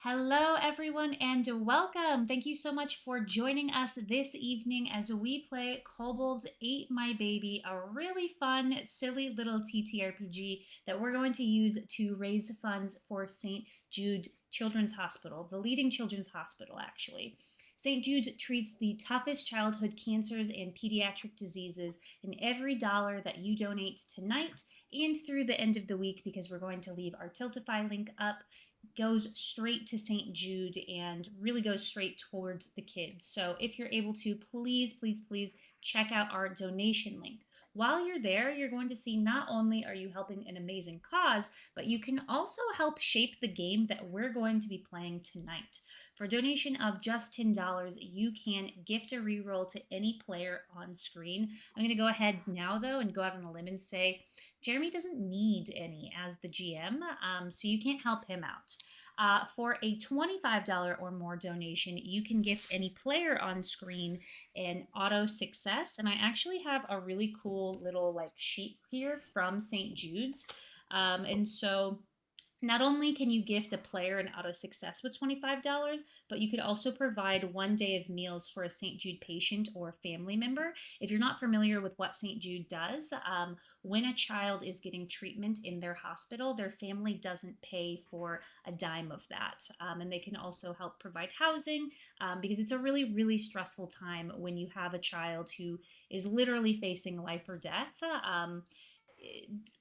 Hello, everyone, and welcome. Thank you so much for joining us this evening as we play Kobolds Ate My Baby, a really fun, silly little ttrpg that we're going to use to raise funds for St. Jude Children's Hospital, the leading children's hospital, actually. St. Jude's treats the toughest childhood cancers and pediatric diseases, and every dollar that you donate tonight and through the end of the week, because we're going to leave our Tiltify link up, goes straight to St. Jude and really goes straight towards the kids. So if you're able to, please, please, please check out our donation link. While you're there, you're going to see not only are you helping an amazing cause, but you can also help shape the game that we're going to be playing tonight. For a donation of just $10, you can gift a reroll to any player on screen. I'm going to go ahead now, though, and go out on a limb and say Jeremy doesn't need any as the GM, so you can't help him out. For a $25 or more donation, you can gift any player on screen an auto success. And I actually have a really cool little sheet here from St. Jude's. And so not only can you gift a player an auto success with $25, but you could also provide 1 day of meals for a St. Jude patient or family member. If you're not familiar with what St. Jude does, when a child is getting treatment in their hospital, their family doesn't pay for a dime of that. And they can also help provide housing because it's a really, really stressful time when you have a child who is literally facing life or death.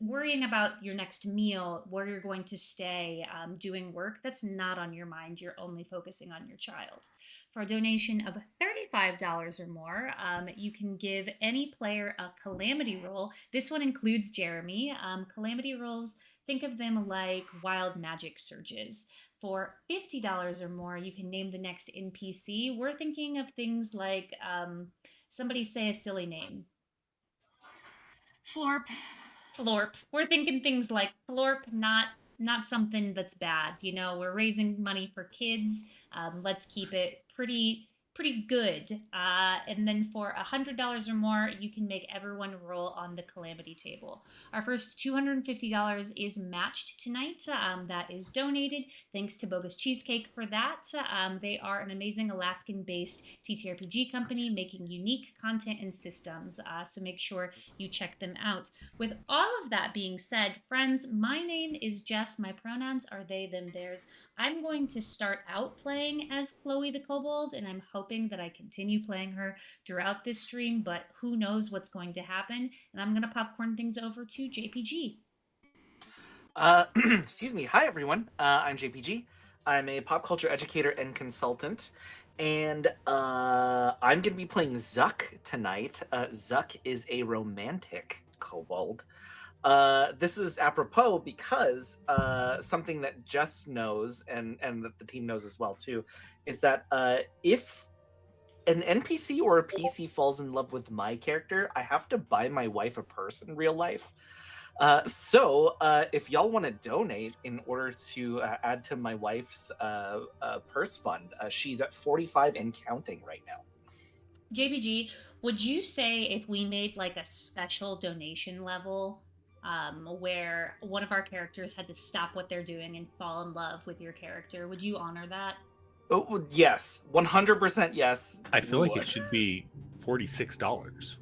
Worrying about your next meal, where you're going to stay, doing work that's not on your mind. You're only focusing on your child. For a donation of $35 or more, you can give any player a calamity roll. This one includes Jeremy. Calamity rolls, think of them like wild magic surges. For $50 or more, you can name the next NPC. We're thinking of things like somebody say a silly name. Florp. Florp. We're thinking things like Florp, not something that's bad. You know, we're raising money for kids. Let's keep it pretty good. And then for $100 or more, you can make everyone roll on the calamity table. Our first $250 is matched tonight. That is donated. Thanks to Bogus Cheesecake for that. They are an amazing Alaskan-based TTRPG company making unique content and systems. So make sure you check them out. With all of that being said, friends, my name is Jess. My pronouns are they, them, theirs. I'm going to start out playing as Chloe the Kobold, and I'm hoping that I continue playing her throughout this stream, but who knows what's going to happen. And I'm going to popcorn things over to JPG. Excuse me. Hi, everyone. I'm JPG. I'm a pop culture educator and consultant, and I'm going to be playing Zuck tonight. Zuck is a romantic kobold. This is apropos because something that Jess knows and that the team knows as well too is that if an NPC or a PC falls in love with my character, I have to buy my wife a purse in real life. So if y'all want to donate in order to add to my wife's purse fund, she's at 45 and counting right now. JPG, would you say if we made like a special donation level where one of our characters had to stop what they're doing and fall in love with your character, would you honor that? Oh, yes. 100% yes. I feel like it should be $46.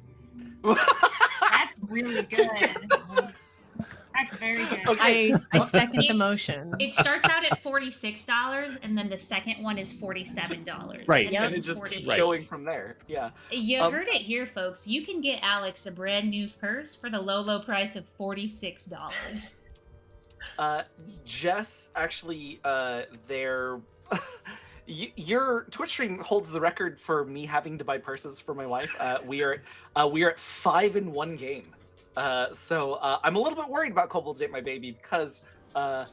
That's really good. That's very good. Okay. I second the It's- motion. It starts out at $46, and then the second one is $47. Right. And Yep. And then it just 48. keeps going from there. Yeah. You heard it here, folks. You can get Alex a brand new purse for the low price of $46. Jess, actually, their your Twitch stream holds the record for me having to buy purses for my wife. We are at 5 in one game. So I'm a little bit worried about Kobolds Ate My Baby because the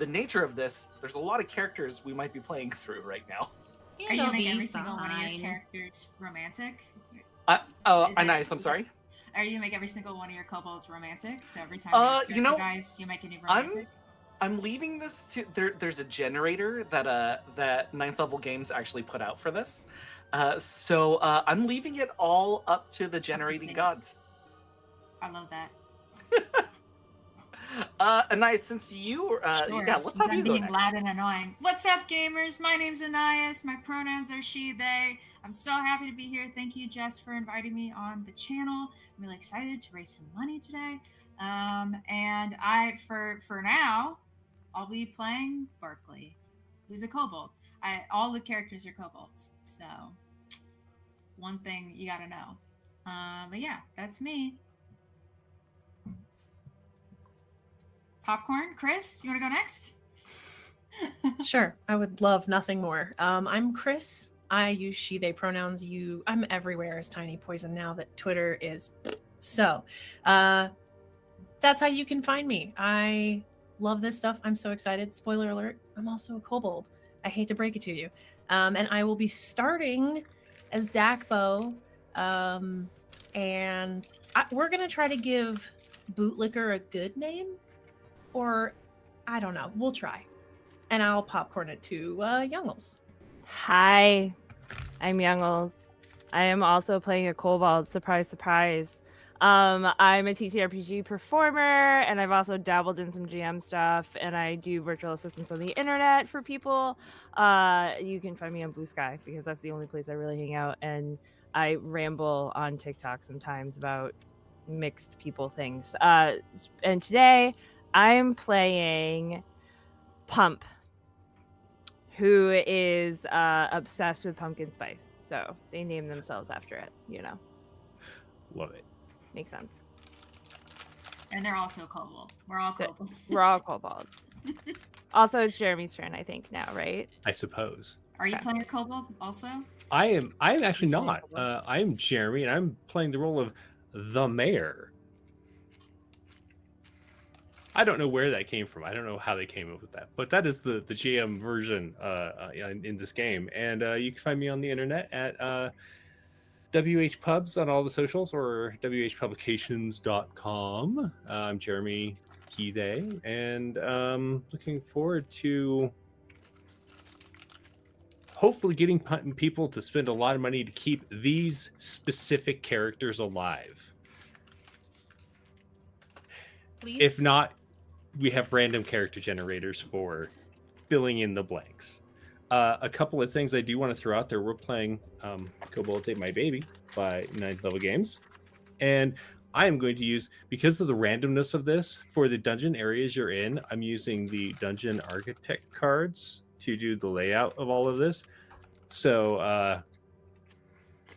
nature of this, there's a lot of characters we might be playing through right now. Are you gonna make It'll every be single one of your fine. characters romantic? Nice. I'm sorry. Are you gonna make every single one of your kobolds romantic? So every time You know, guys, you make a new romantic? I'm leaving this to there's a generator that 9th level games actually put out for this. So I'm leaving it all up to the generating gods. I love that. Anais, since you, Sure, yeah, let's since have I'm you go being next. loud and annoying. What's up, gamers? My name's Anais. My pronouns are she, they. I'm so happy to be here. Thank you, Jess, for inviting me on the channel. I'm really excited to raise some money today. And for now, I'll be playing Barkley, who's a kobold. All the characters are kobolds, so one thing you gotta know. But yeah, that's me. Popcorn, Chris, you wanna go next? Sure, I would love nothing more. I'm Chris. I use she, they pronouns. I'm everywhere as Tiny Poison now that Twitter is. So, that's how you can find me. I love this stuff. I'm so excited. Spoiler alert, I'm also a kobold. I hate to break it to you. And I will be starting as Dakbo. We're going to try to give Bootlicker a good name. Or, I don't know. We'll try. And I'll popcorn it to Youngles. Hi, I'm Youngles. I am also playing a kobold. Surprise, surprise. I'm a ttrpg performer, and I've also dabbled in some GM stuff, and I do virtual assistants on the internet for people. You can find me on Blue Sky because that's the only place I really hang out, and I ramble on TikTok sometimes about mixed people things. And today I'm playing Pump, who is obsessed with pumpkin spice. So they name themselves after it, Love it. Makes sense. And they're also kobold. We're all kobolds. We're all kobolds. Also, it's Jeremy's turn, I think, now, right? I suppose. Are you Okay. playing a kobold also? I am actually He's playing not. kobold. I'm Jeremy, and I'm playing the role of the mayor. I don't know where that came from. I don't know how they came up with that, but that is the GM version in this game. And you can find me on the internet at WH Pubs on all the socials or whpublications.com. I'm Jeremy Kide, and looking forward to hopefully getting people to spend a lot of money to keep these specific characters alive. Please. If not, we have random character generators for filling in the blanks. A couple of things I do want to throw out there. We're playing Kobolds Ate My Baby by 9th Level Games. And I am going to use, because of the randomness of this, for the dungeon areas you're in, I'm using the Dungeon Architect cards to do the layout of all of this. So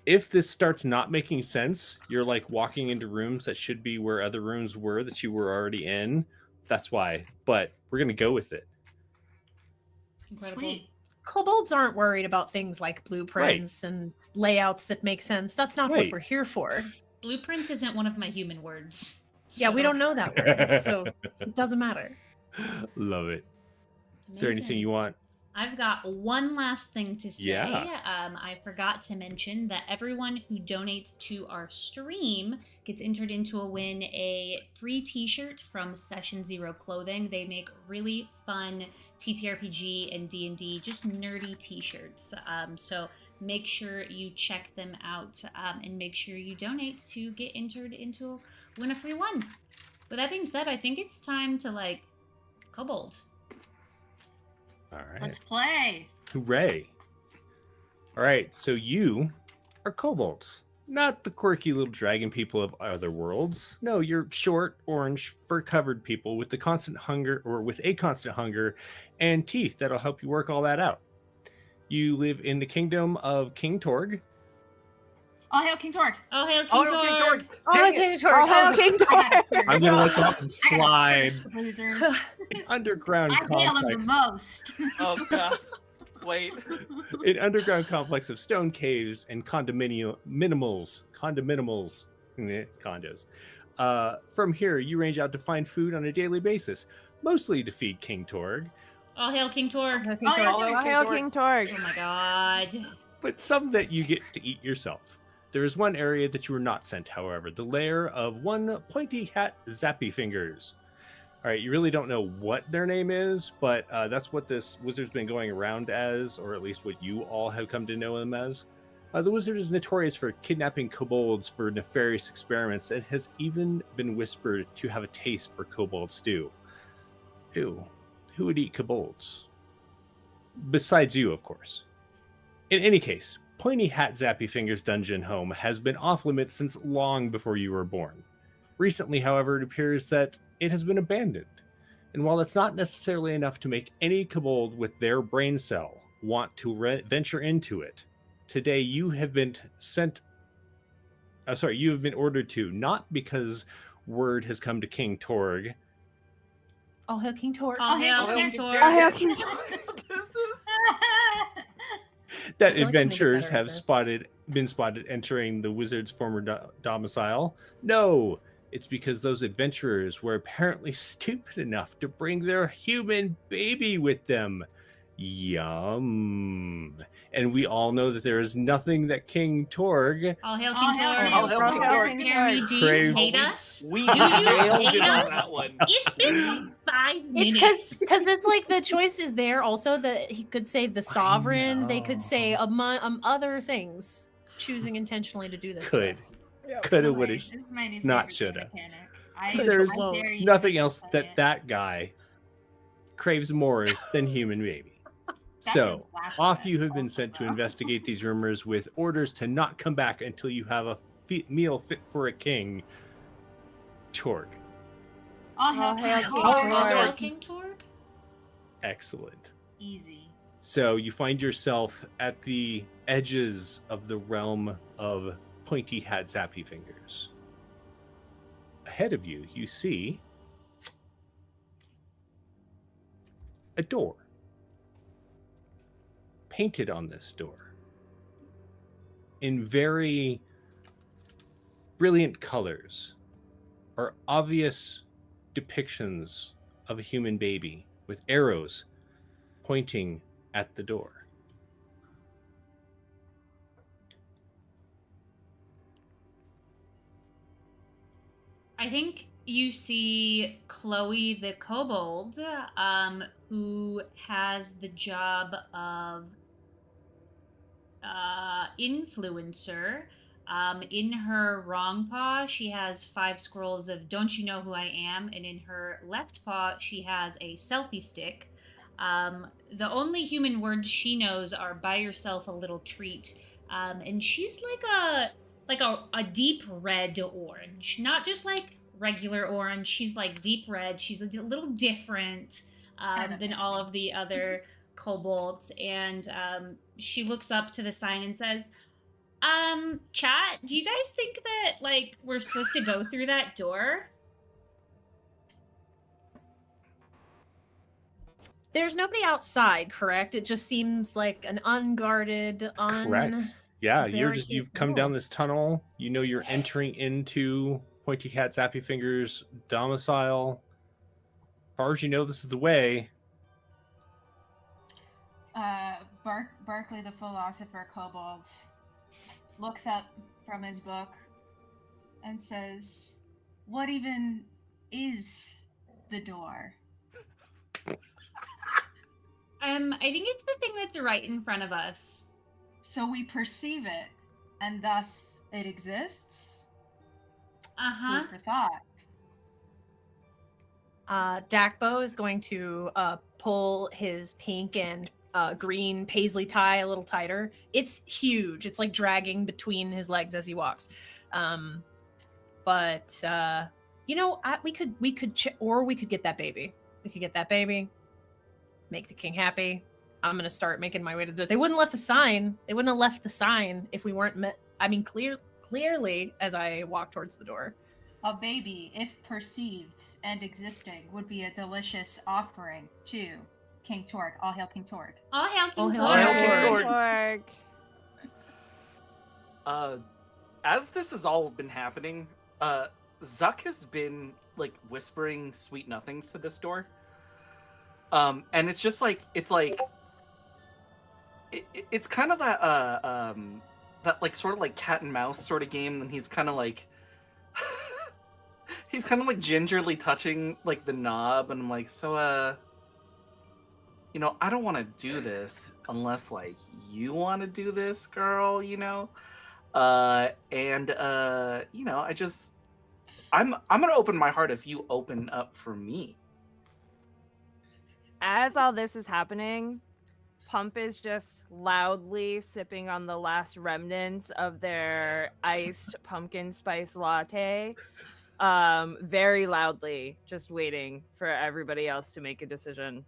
if this starts not making sense, you're like walking into rooms that should be where other rooms were that you were already in. That's why. But we're going to go with it. Incredible. Sweet. Kobolds aren't worried about things like blueprints and layouts that make sense. That's not what we're here for. Blueprint isn't one of my human words. Yeah, we don't know that word, so it doesn't matter. Love it. Is there anything you want? I've got one last thing to say. Yeah. I forgot to mention that everyone who donates to our stream gets entered into a free t-shirt from Session Zero Clothing. They make really fun TTRPG and D&D, just nerdy t-shirts. So make sure you check them out and make sure you donate to get entered into win a free one. With that being said, I think it's time to kobold. All right. Let's play. Hooray. All right, so you are kobolds. Not the quirky little dragon people of other worlds. No, you're short, orange, fur-covered people with a constant hunger and teeth that'll help you work all that out. You live in the kingdom of King Torg. Oh, Hail King Torg. Oh, Hail King Oh, Torg. King Torg! Oh, Dang it! King Torg. Oh, Hail King Torg! I'm gonna let that one I got slide. first, losers. An underground I hail him complex. the most. Oh god. Wait. An underground complex of stone caves and condos. From here, you range out to find food on a daily basis, mostly to feed King Torg, Oh, Hail King Torg. Hail King Oh, yeah. Torg. Oh, Hail King Torg! Oh my god. but some that you get to eat yourself. There is one area that you were not sent, however, the lair of one pointy hat Zappy Fingers. All right, you really don't know what their name is, but that's what this wizard's been going around as, or at least what you all have come to know them as. The wizard is notorious for kidnapping kobolds for nefarious experiments and has even been whispered to have a taste for kobold stew. Ew, who would eat kobolds? Besides you, of course. In any case, Pointy Hat Zappy Fingers dungeon home has been off limits since long before you were born. Recently, however, it appears that it has been abandoned. And while it's not necessarily enough to make any kobold with their brain cell want to venture into it, today you have been you have been ordered to, not because word has come to King Torg. All Hail King Torg. All hail King King Torg. All Hail King Torg. That I feel like I'm gonna get adventurers better at have this. been spotted entering the wizard's former domicile. No, it's because those adventurers were apparently stupid enough to bring their human baby with them. Yum. And we all know that there is nothing that King Torg All hail All King hail Torg. King All hail Torg. King All hail Torg. King Jeremy, Torg. do Crave. you hate us? We Do you nailed hate it on us? that one. It's been 5 It's minutes. because it's like the choice is there also that he could say the sovereign, they could say other things, choosing intentionally to do this to Could. us. Coulda, Okay, woulda, this is my new not favorite shoulda. mechanic. There's I dare you to nothing make else us that play it. that guy craves more than human baby. That So, is blasphemous. off you have been Also, sent to though. investigate these rumors with orders to not come back until you have a meal fit for a king. Torg. All hail All hail King King Torg. All hail Torg. King Torg. Excellent. Easy. So you find yourself at the edges of the realm of Pointy Hat Zappy Fingers. Ahead of you, you see a door. Painted on this door in very brilliant colors are obvious depictions of a human baby with arrows pointing at the door. I think you see Chloe the kobold, who has the job of influencer. In her wrong paw, she has 5 scrolls of "Don't you know who I am?" and in her left paw, she has a selfie stick. The only human words she knows are "buy yourself a little treat," and she's like a deep red orange, not just like regular orange. She's like deep red. She's a little different than all of the other kobolds, and she looks up to the sign and says, chat, do you guys think that like we're supposed to go through that door? There's nobody outside, correct? It just seems like an unguarded, Correct. Yeah, you've barricaded come down door. this tunnel. You know you're entering into Pointy Cat Zappy Fingers' domicile. As far as you know, this is the way. Berkeley, the philosopher kobold, looks up from his book and says, "What even is the door?" I think it's the thing that's right in front of us. So we perceive it, and thus it exists? Uh-huh. Food for thought. Dakbo is going to pull his pink and green paisley tie a little tighter. It's huge. It's like dragging between his legs as he walks. But you know, we could or we could get that baby. We could get that baby. Make the king happy. I'm gonna start making my way to the. They wouldn't left the sign. They wouldn't have left the sign if we weren't met. I mean, clearly, as I walk towards the door. A baby, if perceived and existing, would be a delicious offering to King Torg. All hail King Torg. All hail King All hail Torg. King Torg. Torg. As this has all been happening, Zuck has been like whispering sweet nothings to this door. And it's just like it's kind of that like sort of like cat and mouse sort of game, and he's kind of like he's kind of like gingerly touching like the knob, and I'm like, so I don't want to do this unless like you want to do this, girl, I'm gonna open my heart if you open up for me. As all this is happening, Pump is just loudly sipping on the last remnants of their iced pumpkin spice latte. Very loudly, just waiting for everybody else to make a decision.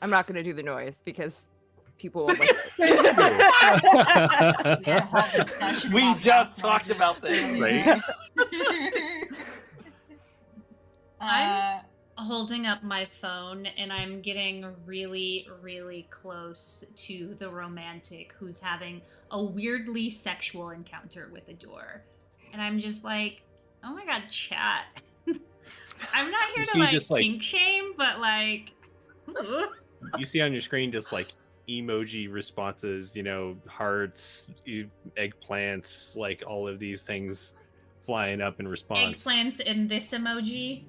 I'm not going to do the noise because people won't like it. We had a whole discussion We about just mouth talked about this, noises. I'm holding up my phone and I'm getting really, really close to the romantic who's having a weirdly sexual encounter with a door. And I'm just like, oh my god, chat. I'm not here to just, kink shame, but like, You see on your screen just like emoji responses, hearts, eggplants, like all of these things flying up in response. eggplants in this emoji.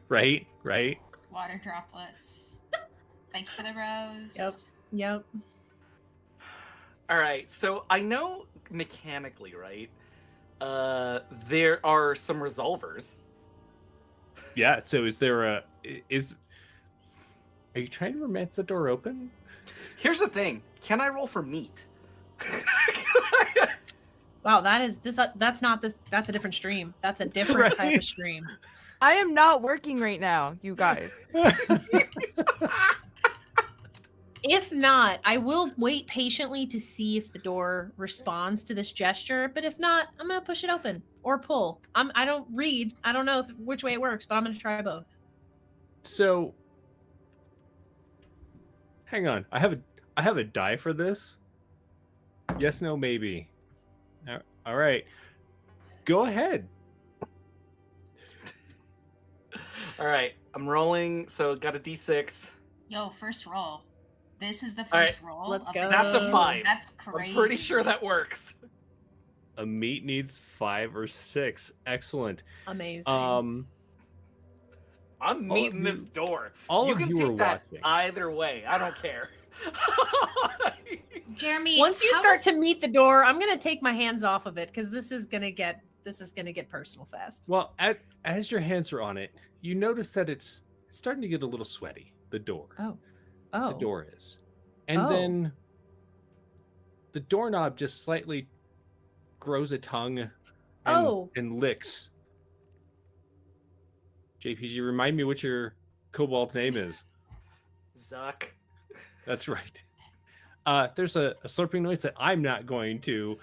Right. Water droplets. Thank you for the rose. Yep. All right, so I know mechanically, right? There are some resolvers. Yeah. So are you trying to romance the door open? Here's the thing: can I roll for meat? Wow, that's not this. That's a different stream. That's a different type of stream. I am not working right now, you guys. If not, I will wait patiently to see if the door responds to this gesture. But if not, I'm gonna push it open or pull. I don't read. I don't know which way it works, but I'm gonna try both. So, hang on. I have a die for this. Yes, no, maybe. All right. Go ahead. All right, I'm rolling. So got a d6. Yo, first roll. This is the All right, first roll. let's of go. the That's a game. 5. That's crazy. I'm pretty sure that works. A meat needs 5 or 6. Excellent. Amazing. I'm All meeting of this you- door. all You of can you take are that watching. either way. I don't care. Jeremy, Once you how start to is- meet the door, I'm gonna take my hands off of it because this is gonna get personal fast. Well, as your hands are on it, you notice that it's starting to get a little sweaty. The door. Oh. The door is. And Oh. then the doorknob just slightly grows a tongue and licks. JPG, remind me what your kobold's name is. Zuck. That's right. There's a slurping noise that I'm not going to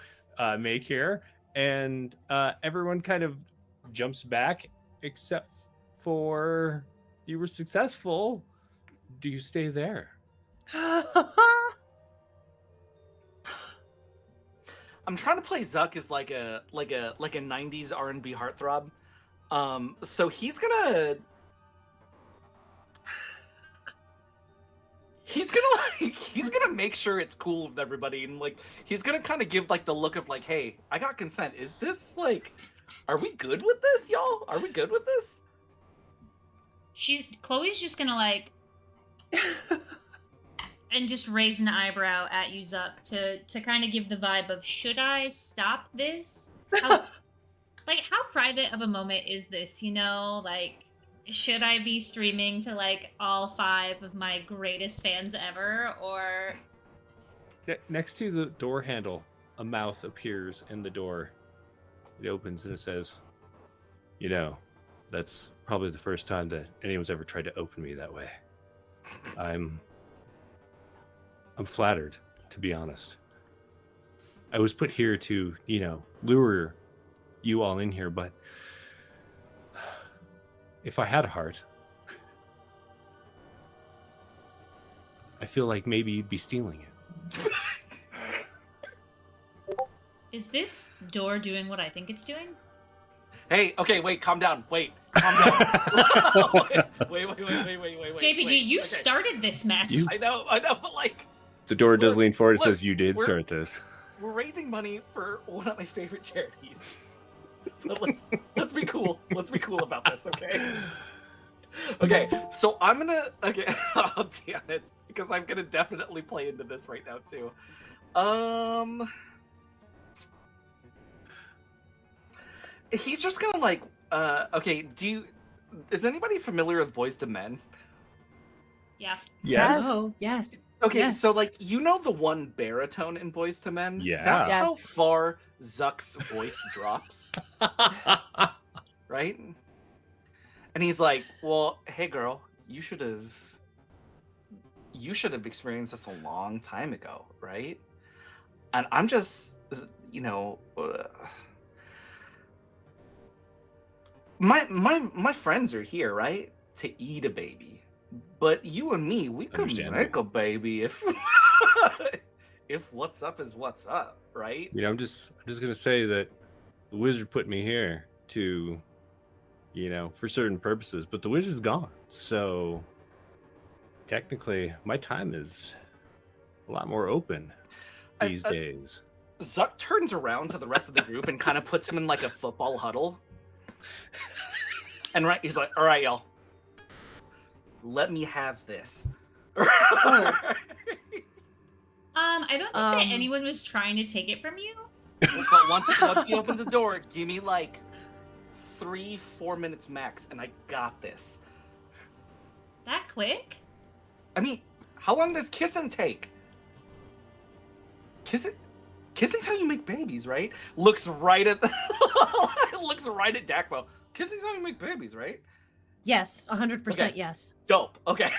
make here. And everyone kind of jumps back, except for you were successful. Do you stay there? I'm trying to play Zuck as like a 90s R&B heartthrob. So he's gonna make sure it's cool with everybody, and like he's gonna kind of give like the look of like, hey, I got consent. Is this like, are we good with this, y'all? Are we good with this? Chloe's just gonna like and just raise an eyebrow at you, Zuck, to kind of give the vibe of, should I stop this? How private of a moment is this, Like, should I be streaming to, like, all 5 of my greatest fans ever, or... Next to the door handle, a mouth appears in the door. It opens and it says, that's probably the first time that anyone's ever tried to open me that way. I'm flattered, to be honest. I was put here to, lure you all in here, but if I had a heart, I feel like maybe you'd be stealing it. Is this door doing what I think it's doing? Hey, okay, wait, calm down. Wait, calm down. wait. JPG, you okay. started this mess. I know, but like, The door does Look, lean forward and look, says, you did we're- start this. we're raising money for one of my favorite charities. But let's be cool. Let's be cool about this, okay? Okay, so I'm gonna oh damn it, because I'm gonna definitely play into this right now too. He's just gonna like okay, is anybody familiar with Boys to Men? Yeah. Yes. Oh, yes. Okay, Yes. so like you know the one baritone in Boys to Men? Yeah. That's Yes. how far Zuck's voice drops, right? And he's like, "Well, hey girl, you should have experienced this a long time ago, right?" And I'm just, my friends are here, right? To eat a baby. But you and me, we could Understandable. make a baby if if what's up is what's up, right? You know, I'm just gonna say that the wizard put me here to, for certain purposes, but the wizard's gone. So technically, my time is a lot more open these days. Zuck turns around to the rest of the group and kind of puts him in like a football huddle. And he's like, "All right, y'all. Let me have this." I don't think that anyone was trying to take it from you. But once he opens the door, give me like 3-4 minutes max, and I got this. That quick? I mean, how long does kissing take? Kissing's how you make babies, right? Looks right at Dakmo. Kissing's how you make babies, right? Yes, 100% Okay. yes. Dope. Okay.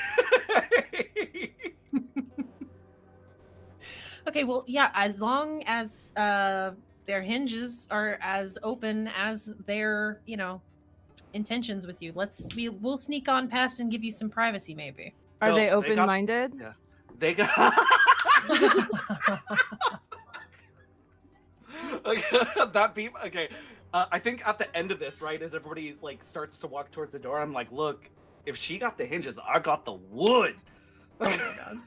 Okay, well, yeah, as long as their hinges are as open as their, intentions with you, we'll sneak on past and give you some privacy, maybe. Are So they they got- open-minded? Yeah. They got. Okay, that beat. Okay, I think at the end of this, right, as everybody like starts to walk towards the door, I'm like, look, if she got the hinges, I got the wood. Oh my god.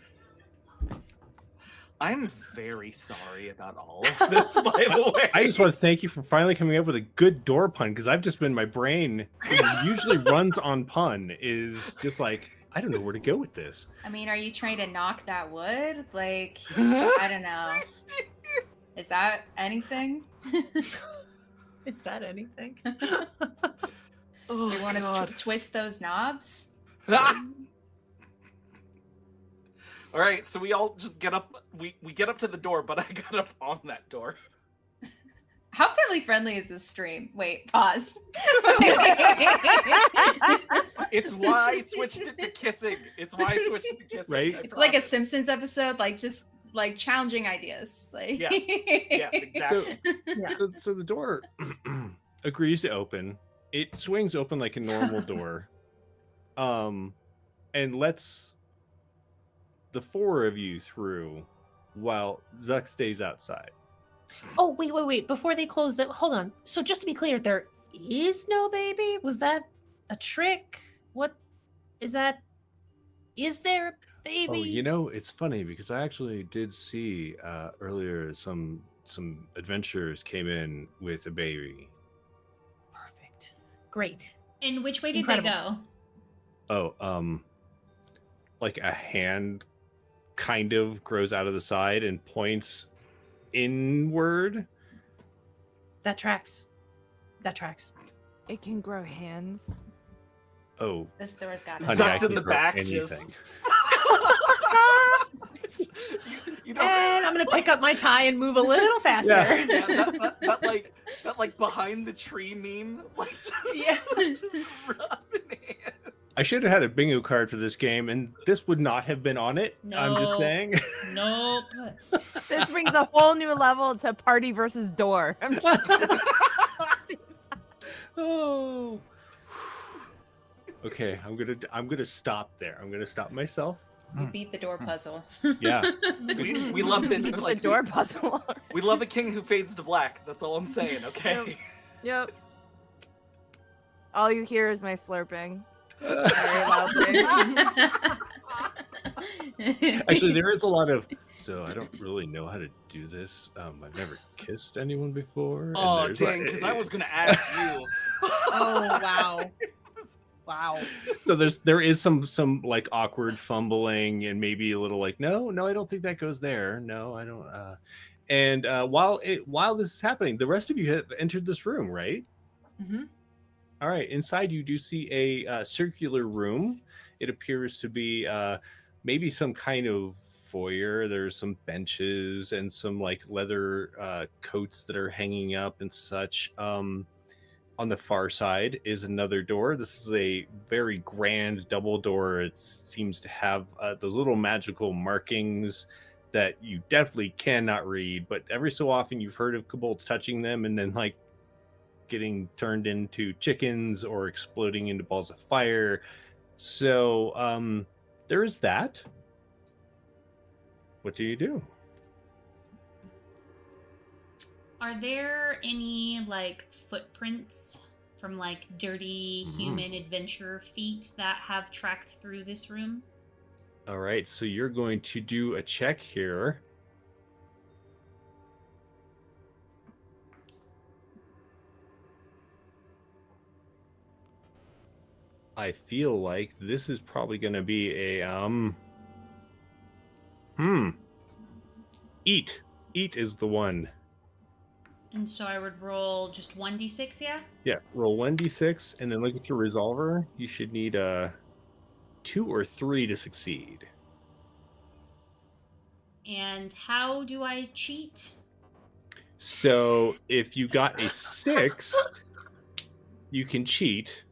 I'm very sorry about all of this, by the way. I just want to thank you for finally coming up with a good door pun, because I've just been, my brain usually runs on pun, is just like, I don't know where to go with this. I mean, are you trying to knock that wood? Like, I don't know. Is that anything? Is that anything? Oh, You want God. to twist those knobs? Ah! All right, so we all just get up. We get up to the door, but I got up on that door. How family friendly is this stream? Wait, pause. It's why I switched it to kissing. It's why I switched it to kissing. Right? I It's like a promise. Simpsons episode, like just like challenging ideas. Like Yes. Yes, exactly. Yeah. So the door agrees to open. It swings open like a normal door, and lets the four of you through while Zuck stays outside. Oh, wait. Before they close hold on. So just to be clear, there is no baby? Was that a trick? What is that? Is there a baby? Oh, it's funny because I actually did see earlier some adventurers came in with a baby. Perfect. Great. And which way did Incredible. they go? Oh, like a hand kind of grows out of the side and points inward. That tracks. It can grow hands. Oh, this door's got honey, Zuck's I in can the grow back, just- anything. you know, And I'm gonna pick up my tie and move a little faster. yeah, that like behind the tree meme, like just rubbing hands. I should have had a bingo card for this game, and this would not have been on it. I'm just No. saying. Nope. This brings a whole new level to party versus door. Oh. Okay, I'm gonna stop there. I'm gonna stop myself. You beat the door puzzle. Yeah. We love it. The Like, door puzzle. we love a king who fades to black. That's all I'm saying. Okay. Yep. All you hear is my slurping very loudly. Actually, there is a lot of. So I don't really know how to do this. I've never kissed anyone before. And Oh, there's dang, because I was going to ask you. Oh wow. Wow. So there is some like awkward fumbling and maybe a little like no, I don't think that goes there. No, I don't. And while this is happening, the rest of you have entered this room, right? Mm-hmm. All right. Inside, you do see a circular room. It appears to be maybe some kind of foyer. There's some benches and some like leather coats that are hanging up and such. On the far side is another door. This is a very grand double door. It seems to have those little magical markings that you definitely cannot read, but every so often you've heard of kobolds touching them and then like getting turned into chickens or exploding into balls of fire. So there is that. What do you do? Are there any like footprints from like dirty human adventurer feet that have tracked through this room? All right, so you're going to do a check here. I feel like this is probably going to be a Eat is the one. And so I would roll just 1d6, yeah? Yeah, roll 1d6 and then look at your resolver. You should need a 2 or 3 to succeed. And how do I cheat? So if you got a 6, you can cheat,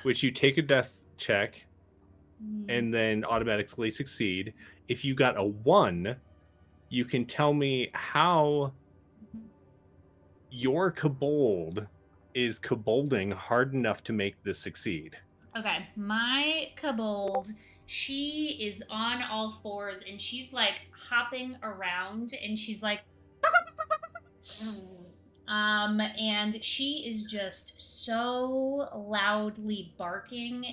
which you take a death check and then automatically succeed. If you got a 1, you can tell me how your kobold is kobolding hard enough to make this succeed. Okay, my kobold, she is on all fours and she's like hopping around and she's like and she is just so loudly barking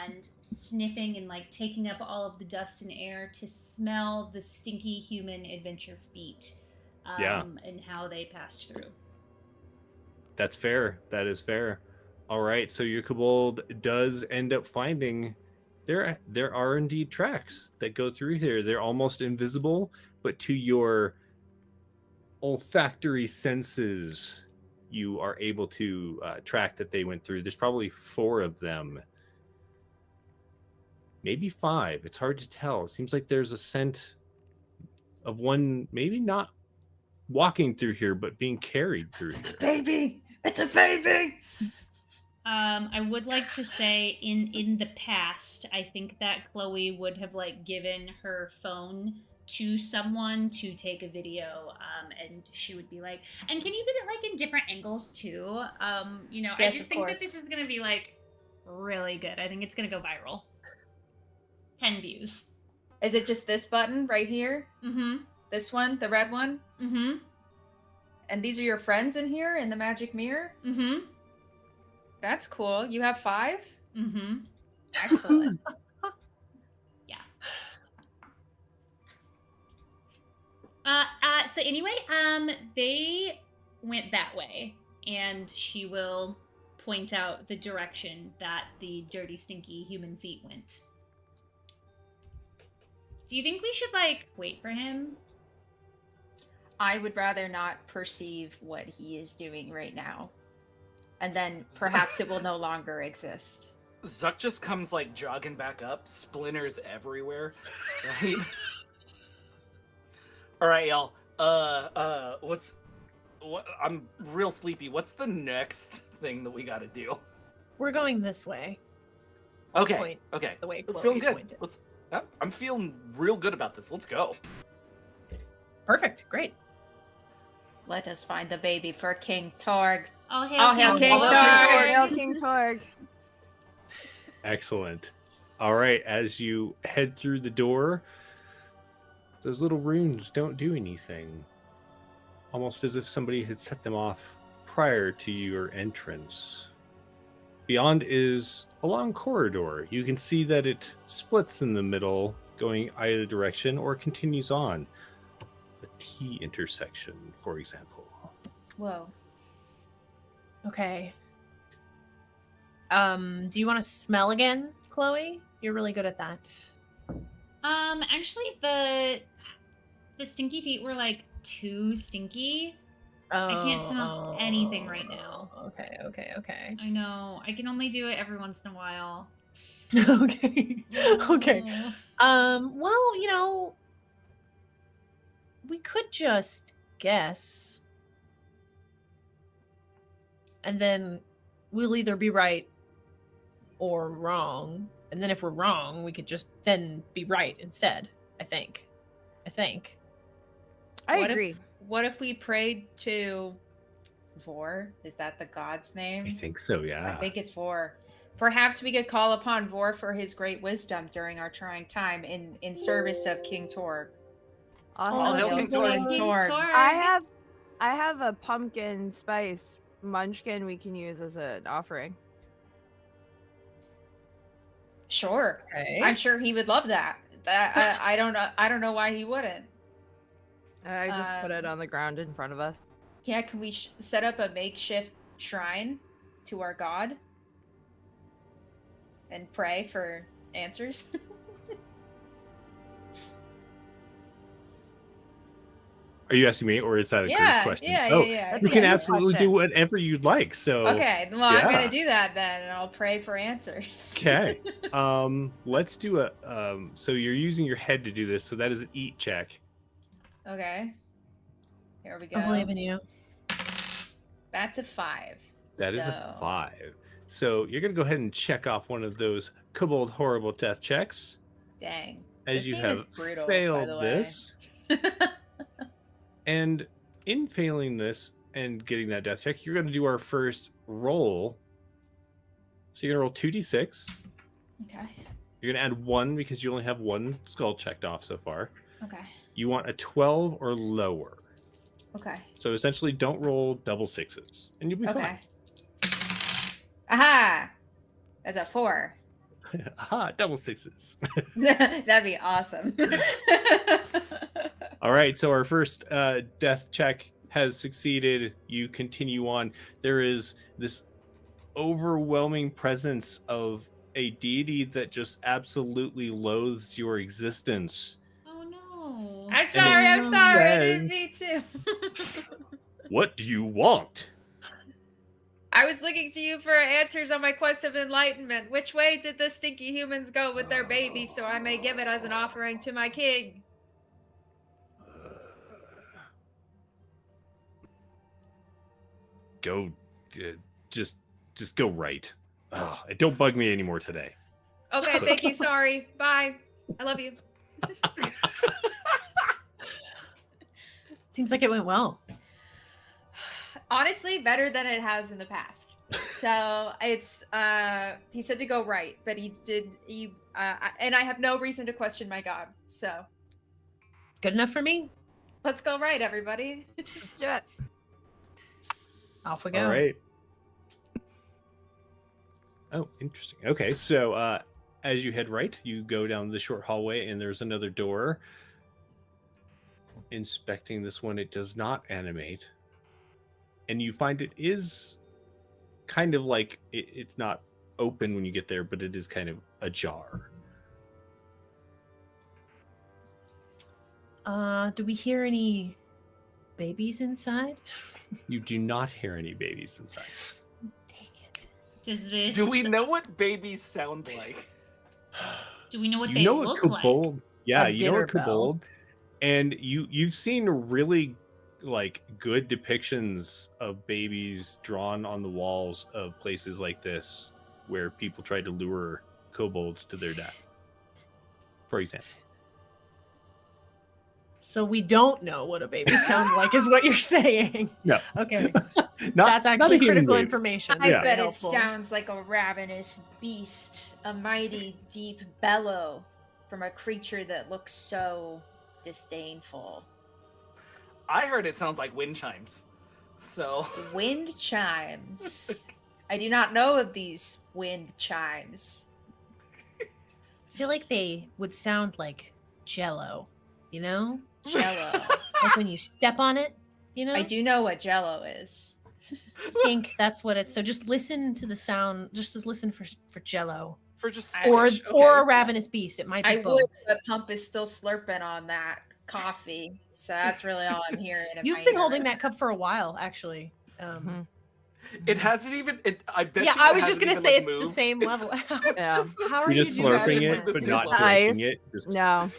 and sniffing and like taking up all of the dust and air to smell the stinky human adventure feet and how they passed through. That's fair. That is fair. All right, so your kobold does end up finding there are indeed tracks that go through here. They're almost invisible, but to your olfactory senses, you are able to track that they went through. There's probably 4 of them. Maybe 5. It's hard to tell. It seems like there's a scent of one maybe not walking through here, but being carried through here. Baby! It's a baby! I would like to say in the past, I think that Chloe would have like given her phone to someone to take a video, and she would be like, and can you get it like in different angles too? You know, Yes, I just of think that course. this is gonna be like really good. I think it's gonna go viral. 10 views. Is it just this button right here? Mm-hmm. This one? The red one? Mm-hmm. And these are your friends in here in the magic mirror? Mm-hmm. That's cool. You have 5? Mm-hmm. Excellent. Yeah. So anyway, they went that way, and she will point out the direction that the dirty, stinky human feet went. Do you think we should, like, wait for him? I would rather not perceive what he is doing right now. And then perhaps it will no longer exist. Zuck just comes like jogging back up, splinters everywhere. Right? All right, y'all. I'm real sleepy. What's the next thing that we got to do? We're going this way. Okay. Point Okay. the way Let's Chloe feeling good. pointed. I'm feeling real good about this. Let's go. Perfect. Great. Let us find the baby for King Torg. All hail, All hail King Torg. Torg. Hail King Torg. Excellent. All right, as you head through the door, those little runes don't do anything. Almost as if somebody had set them off prior to your entrance. Beyond is a long corridor. You can see that it splits in the middle, going either direction or continues on. A T intersection, for example. Whoa. Okay. Do you want to smell again, Chloe? You're really good at that. Actually, the stinky feet were like too stinky. I can't smell anything right now. Okay. I know. I can only do it every once in a while. Okay. Okay. Oh. Well, we could just guess. And then we'll either be right or wrong. And then if we're wrong, we could just then be right instead, I think. I What agree. What if we prayed to Vor? Is that the god's name? I think so, yeah. I think it's Vor. Perhaps we could call upon Vor for his great wisdom during our trying time in service of King Torg. All hail King Torg. Torg. I have a pumpkin spice munchkin we can use as an offering. Sure. Okay. I'm sure he would love that. I don't know why he wouldn't. I just put it on the ground in front of us. Yeah, can we set up a makeshift shrine to our god and pray for answers? Are you asking me, or is that a Yeah, group question? yeah. You That's can a good absolutely do question. whatever you'd like. So Okay, well, I'm yeah. gonna do that then, and I'll pray for answers. Okay. Let's do a so you're using your head to do this, so that is an eat check. Okay. Here we go. I believe in you. That's a 5. That is a 5. So you're gonna go ahead and check off one of those kobold horrible death checks. Dang. As This you game have is brutal, by failed the way. this. And in failing this and getting that death check, you're gonna do our first roll. So you're gonna roll 2d6. Okay. You're gonna add 1 because you only have 1 skull checked off so far. Okay. You want a 12 or lower. Okay. So essentially, don't roll double 6s, and you'll be Okay. fine. Aha! That's a 4. Aha, double 6s. That'd be awesome. All right, so our first death check has succeeded. You continue on. There is this overwhelming presence of a deity that just absolutely loathes your existence. Oh no. I'm sorry. I didn't says- mean to. What do you want? I was looking to you for answers on my quest of enlightenment. Which way did the stinky humans go with their baby so I may give it as an offering to my king? Go, just go right. Ugh, don't bug me anymore today. Okay, thank you. Sorry. Bye. I love you. Seems like it went well. Honestly, better than it has in the past. So it's he said to go right, but he and I have no reason to question my god. So Good enough for me. let's go right, everybody. Let's do it. Off we go. All right. Oh, interesting. Okay, so as you head right, you go down the short hallway, and there's another door. Inspecting this one, it does not animate. And you find it is kind of like it's not open when you get there, but it is kind of ajar. Do we hear any babies inside? You do not hear any babies inside. Dang it. Does this? Do we know what babies sound like? Do we know what You they know look what kobold? like? Yeah, A you know dinner what kobold. And you've seen really like good depictions of babies drawn on the walls of places like this where people try to lure kobolds to their death, for example. So we don't know what a baby sounds like, is what you're saying. No. Okay. Not, That's not a actually human critical baby. information. I That's bet very it helpful. sounds like a ravenous beast, a mighty deep bellow from a creature that looks so disdainful. I heard it sounds like wind chimes. So Wind chimes. I do not know of these wind chimes. feel like they would sound like Jello, you know? Jello. Like when you step on it, you know? I do know what Jello is. I think that's what it's. So just listen to the sound. Just listen for Jello For just Or squish, or a okay. ravenous beast. It might be I both. would, but Pump is still slurping on that coffee, so that's really all I'm hearing. in You've my been ear. holding that cup for a while, actually. Mhm. It hasn't even. I bet. Yeah, you I it was just hasn't gonna even, say like, it's the moved. same It's- level. Yeah. How are You're you just doing slurping that? it, but This not is drinking it. Just No,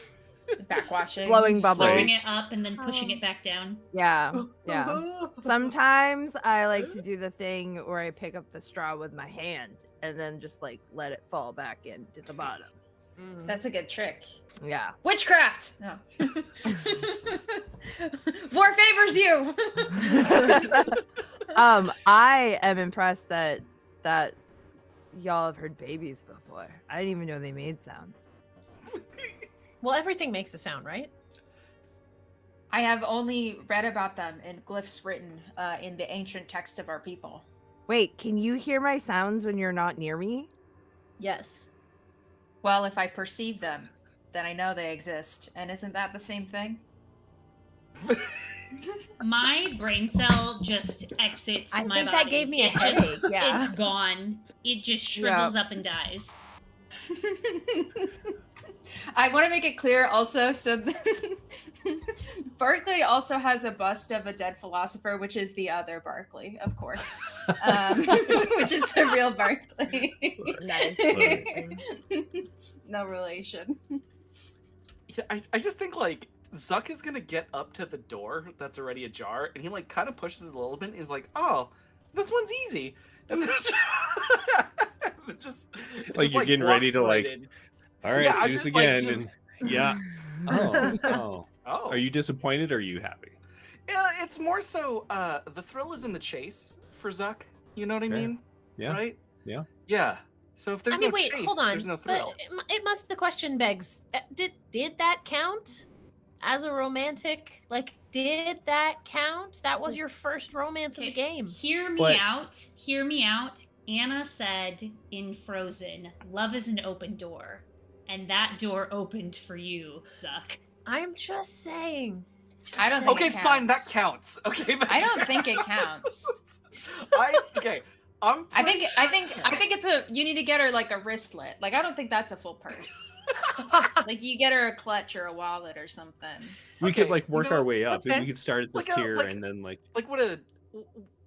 Backwashing. blowing bubbles. Slurping it up and then pushing it back down. Yeah, yeah. Sometimes I like to do the thing where I pick up the straw with my hand and then just like let it fall back into the bottom. Mm. That's a good trick. Yeah. Witchcraft. No. Vor favors you. I am impressed that y'all have heard babies before. I didn't even know they made sounds. Well, everything makes a sound, right? I have only read about them in glyphs written in the ancient texts of our people. Wait, can you hear my sounds when you're not near me? Yes. Well, if I perceive them, then I know they exist. And isn't that the same thing? My brain cell just exits I my think body. that gave me a It just- headache. Yeah. It's gone. It just shrivels up and dies. I want to make it clear also, so Barclay also has a bust of a dead philosopher, which is the other Barclay, of course, which is the real Barclay. No relation. Yeah, I just think like Zuck is gonna get up to the door that's already ajar, and he like kind of pushes it a little bit. And he's like, "Oh, this one's easy," and then just Like you're getting ready walks to, right like, in. all right, Yeah, I do this just, like, again. just- And yeah. Oh. Oh, Are you disappointed or are you happy? Yeah, it's more so the thrill is in the chase for Zuck. You know what I Fair. mean? Yeah. Right? Yeah. Yeah. So if there's I mean, no wait, chase, hold on. there's no But thrill. it must. The question begs: did that count as a romantic? Like, did that count? That was your first romance of the Okay, game. Hear me But- out. Hear me out. Anna said in Frozen, "Love is an open door," and that door opened for you, Zuck. I'm just saying. I don't saying. think Okay, it fine, that counts. counts. Okay, that I don't think it counts. okay. I'm I think pretty it's a. You need to get her like a wristlet. Like I don't think that's a full purse. Like you get her a clutch or a wallet or something. We Okay, could like you work know our what? way up. That's fair. We could start at this Like a- tier like- and then like like what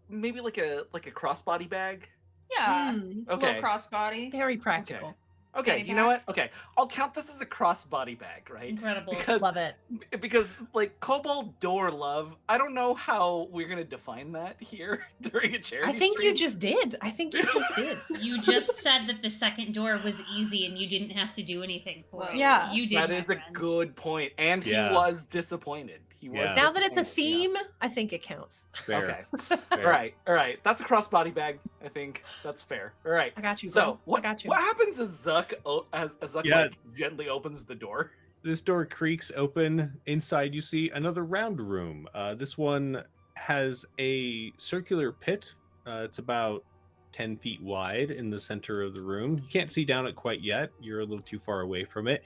maybe like a crossbody bag. Yeah, Hmm, a Okay. little crossbody. very practical. Okay, Fanny you know pack. what? Okay, I'll count this as a crossbody bag, right? Incredible. Love it. Because like Kobold door love, I don't know how we're gonna define that here during a charity I think you stream. just did. I think you just did. You just said that the second door was easy and you didn't have to do anything for it. Yeah. You did. That my is a friend. good point, and Yeah. he was disappointed. He was Yeah. Now that it's a disappointed, yeah. theme, I think it counts. fair. Okay. fair. All right. That's a crossbody bag. I think that's fair. All right. I got you. So bro. what? I got you. What happens as Zuck as Zuck Yeah. like gently opens the door? This door creaks open. Inside, you see another round room. This one has a circular pit. It's about 10 feet wide in the center of the room. You can't see down it quite yet. You're a little too far away from it.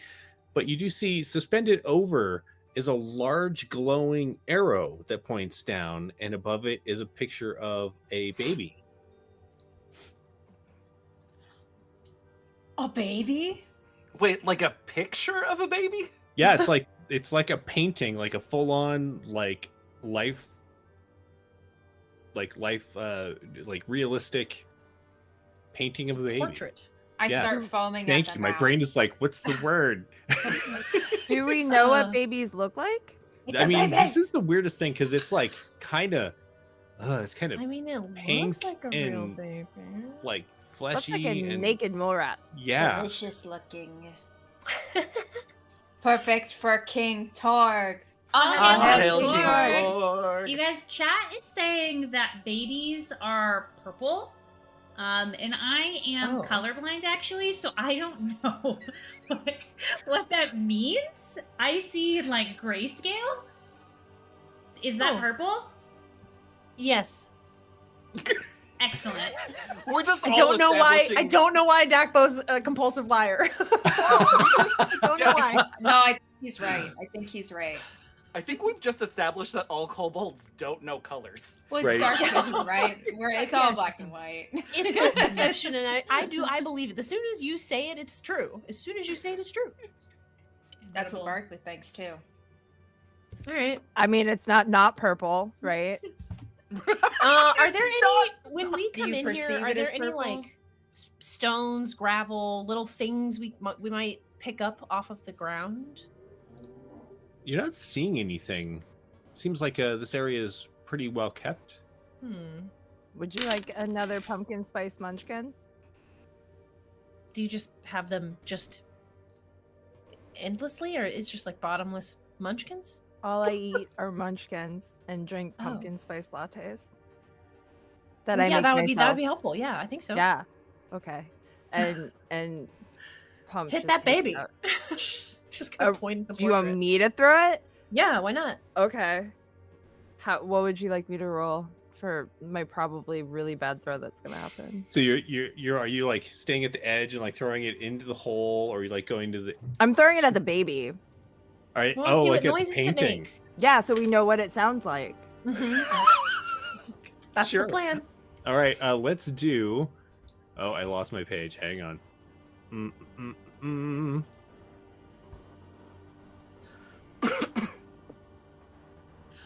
But you do see suspended over is a large glowing arrow that points down, and above it is a picture of a baby. A baby? Wait, like a picture of a baby? Yeah, it's like a painting, like a full-on like realistic painting of a baby. Portrait. I Yeah. start foaming. Thank at you. the My brain mouth. is like, what's the word? Do we know Uh, what babies look like? It's I a mean, baby. this is the weirdest thing because it's like kind of, it's kind of I mean, it pink looks like a real and baby. like Looks fleshy like a and naked mole rat. yeah. Delicious looking. Perfect for King Torg. Oh, Hail King King Torg. You guys, chat is saying that babies are purple. And I am Oh. colorblind actually, so I don't know what that means. I see like grayscale. Is that Oh. purple? Yes. Excellent. We're just I all don't know why. I establishing- don't know why Dakbo's a compulsive liar. I don't know why. No, I think he's right. I think he's right. I think we've just established that all kobolds don't know colors. Well, Right. it's dark vision, right? Where it's all Yes. black and white. It's less deception, and I believe it. As soon as you say it, it's true. As soon as you say it, it's true. That's what Incredible. Barkley thinks too. All right. I mean, it's not purple, right? Are there any when we Do come you in here? perceive Are it there as any purple? like stones, gravel, little things we might pick up off of the ground? You're not seeing anything. Seems like this area is pretty well kept. Would you like another pumpkin spice munchkin? Do you just have them just endlessly, or it's just like bottomless munchkins? All I eat are munchkins and drink Oh. pumpkin spice lattes. That Well, I yeah, make that would be myself. helpful. Yeah, I think so. Yeah. Okay. And pump. Hit just that takes baby. out. Just kind of point at the Do you want portrait. me to throw it? Yeah, why not? Okay. What would you like me to roll for my probably really bad throw that's gonna happen? So are you like staying at the edge and like throwing it into the hole, or are you like going to the? I'm throwing it at the baby. All right. We wanna Oh, see like what at the noises it painting. makes. Yeah, so we know what it sounds like. That's Sure. the plan. All right. Let's do. Oh, I lost my page. Hang on.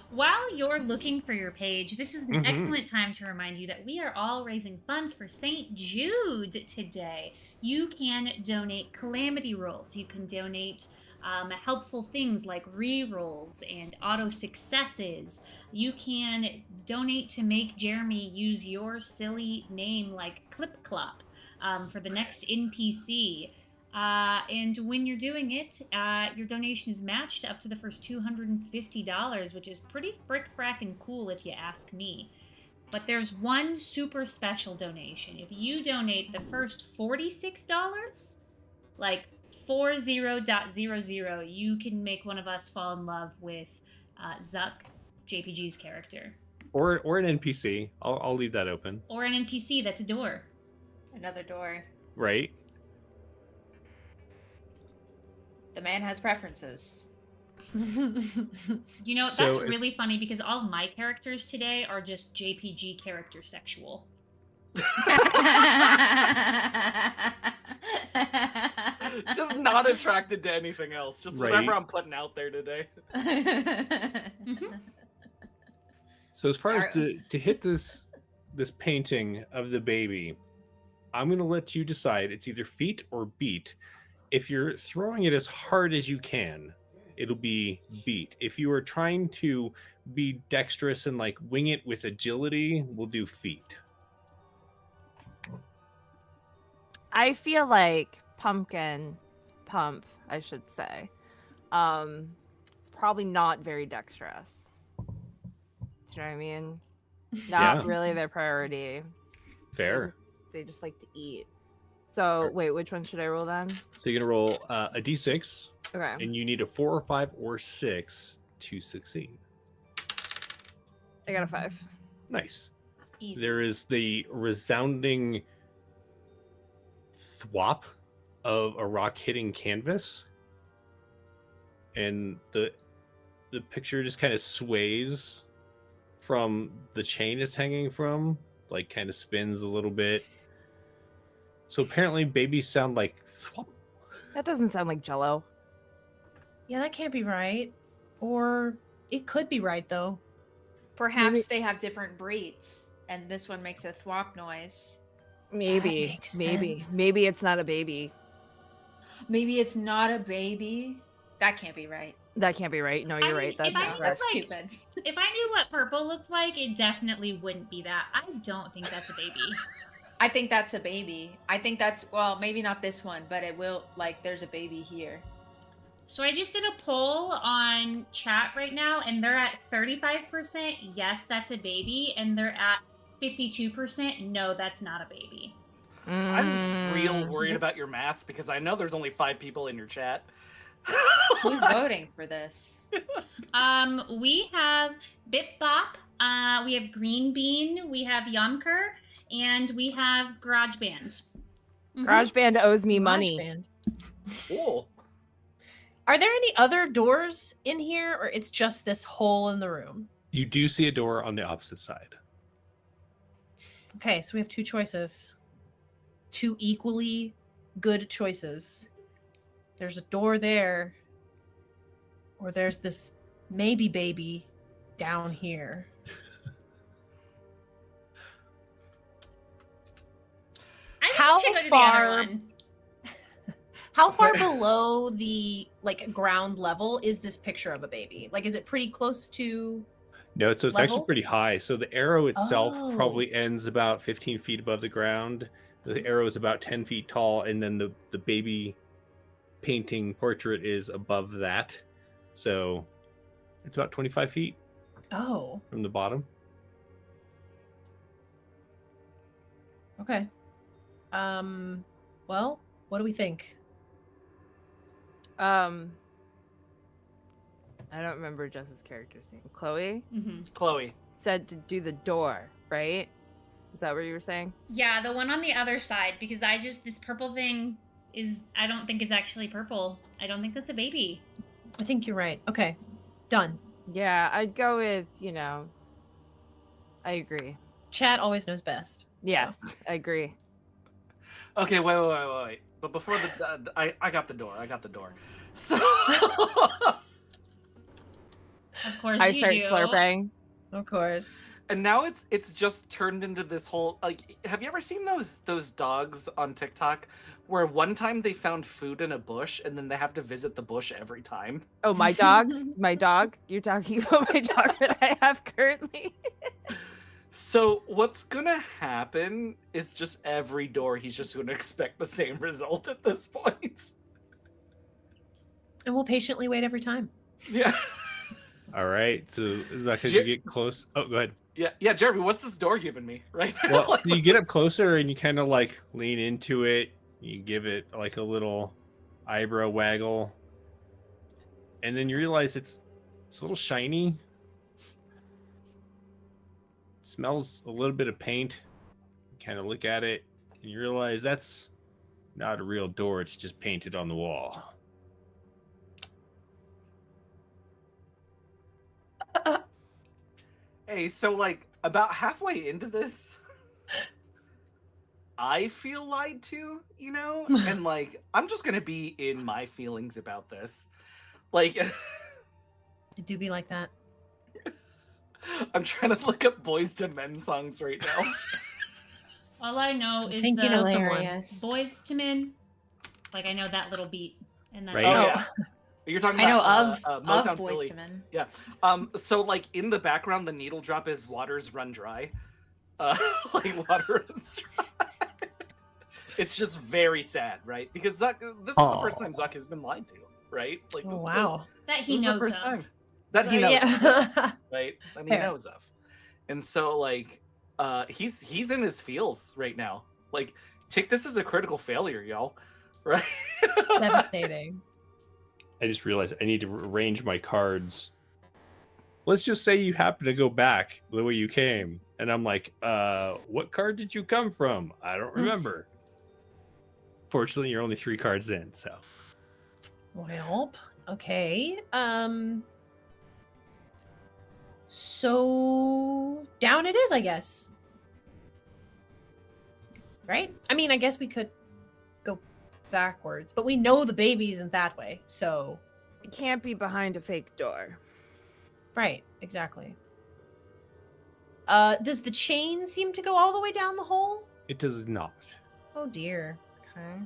While you're looking for your page, this is an Mhm. excellent time to remind you that we are all raising funds for St. Jude today. You can donate calamity rolls. You can donate helpful things like re-rolls and auto successes. You can donate to make Jeremy use your silly name like Clip Clop for the next NPC. And when you're doing it, your donation is matched up to the first $250, which is pretty frick-frackin' cool if you ask me. But there's one super special donation. If you donate the first $46, like 40.00, you can make one of us fall in love with Zuck, JPG's character. Or an NPC. I'll leave that open. Or an NPC that's a door. Another door. Right. The man has preferences. You know, So that's is- really funny because all my characters today are just JPG character sexual. Just not attracted to anything else. Just Right. whatever I'm putting out there today. So as far as Alright. to hit this painting of the baby, I'm gonna let you decide. It's either feet or beat. If you're throwing it as hard as you can, it'll be beat. If you are trying to be dexterous and like wing it with agility, we'll do feet. I feel like pump, I should say. It's probably not very dexterous. Do you know what I mean? Not Yeah. really their priority. Fair. They just like to eat. So Fair. wait, which one should I roll then? So you're gonna roll a d6, Okay. and you need a 4 or 5 or 6 to succeed. I got a 5. Nice. Easy. There is the resounding thwop of a rock hitting canvas, and the picture just kind of sways from the chain it's hanging from, like kind of spins a little bit. So apparently babies sound like thwop. That doesn't sound like Jello. Yeah, that can't be right. Or it could be right though. Perhaps Maybe- they have different breeds, and this one makes a thwop noise. Maybe. makes Maybe. sense. Maybe it's not a baby. Maybe it's not a baby. That can't be right. That can't be right. No, you're mean, right. That's if I not knew, right. That's like- stupid. If I knew what purple looked like, it definitely wouldn't be that. I don't think that's a baby. I think that's a baby. I think that's, well, maybe not this one, but it will, like, there's a baby here. So I just did a poll on chat right now, and they're at 35%, yes, that's a baby, and they're at 52%, no, that's not a baby. I'm real Mm. worried about your math because I know there's only 5 people in your chat. Who's voting for this? We have Bip Bop, we have Green Bean, we have Yumker, And we have GarageBand. Mhm. GarageBand owes me money. GarageBand. Cool. Are there any other doors in here, or it's just this hole in the room? You do see a door on the opposite side. Okay, so we have two choices. Two equally good choices. There's a door there, or there's this maybe baby down here. I think How we should go to the far- other one. How far below the ground level is this picture of a baby? Like, is it pretty close to? No, so it's actually Level? pretty high. So the arrow itself Oh. probably ends about 15 feet above the ground. The arrow is about 10 feet tall, and then the baby painting portrait is above that. So it's about 25 feet Oh, from the bottom. okay. Well, what do we think? I don't remember Jess's character's name. Chloe Mm-hmm. Chloe. said to do the door, right? Is that what you were saying? Yeah, the one on the other side, because this purple thing I don't think it's actually purple. I don't think that's a baby. I think you're right. Okay, done. Yeah, I'd go with, I agree. Chat always knows best. Yes, I agree. Okay, wait. But before I got the door. I got the door. So Of course I you start do. slurping. Of course. and now it's just turned into this whole have you ever seen those dogs on TikTok where one time they found food in a bush and then they have to visit the bush every time? Oh, my dog? My dog? You're talking about my dog that I have currently? So what's gonna happen is just every door he's just gonna expect the same result at this point. And we'll patiently wait every time. Yeah. All right. So Zuck, as you get close. Oh, go ahead. Yeah, Jeremy, what's this door giving me right now? Well, Like, you what's get up closer and you kind of lean into it. You give it like a little eyebrow waggle, and then you realize it's a little shiny. Smells a little bit of paint. You kind of look at it and you realize that's not a real door. It's just painted on the wall. Hey, so about halfway into this, I feel lied to, and I'm just gonna be in my feelings about this. It do be like that. I'm trying to look up Boys to Men songs right now. All I know I is think the you know someone. Hilarious. Boys to Men. I know that little beat, and that's Right. Oh, it. yeah. You're talking I know about Motown of Boys Philly. to Men. Yeah. So in the background, the needle drop is "Waters Run Dry." Water runs dry. It's just very sad, right? Because Zuck, this is the first time Zuck has been lied to, right? Oh, wow. That This he is the knows first of. time that he knows, Yeah. right? That he Fair. knows of, and so he's in his feels right now. Take this as a critical failure, y'all. Right? Devastating. I just realized I need to arrange my cards. Let's just say you happen to go back the way you came. And I'm like, what card did you come from? I don't remember. Fortunately, you're only 3 cards in, so. Well, okay. So down it is, I guess. Right? I mean, I guess we could go backwards, but we know the baby isn't that way, so It can't be behind a fake door. right, exactly. Does the chain seem to go all the way down the hole? It does not. Oh dear. Okay.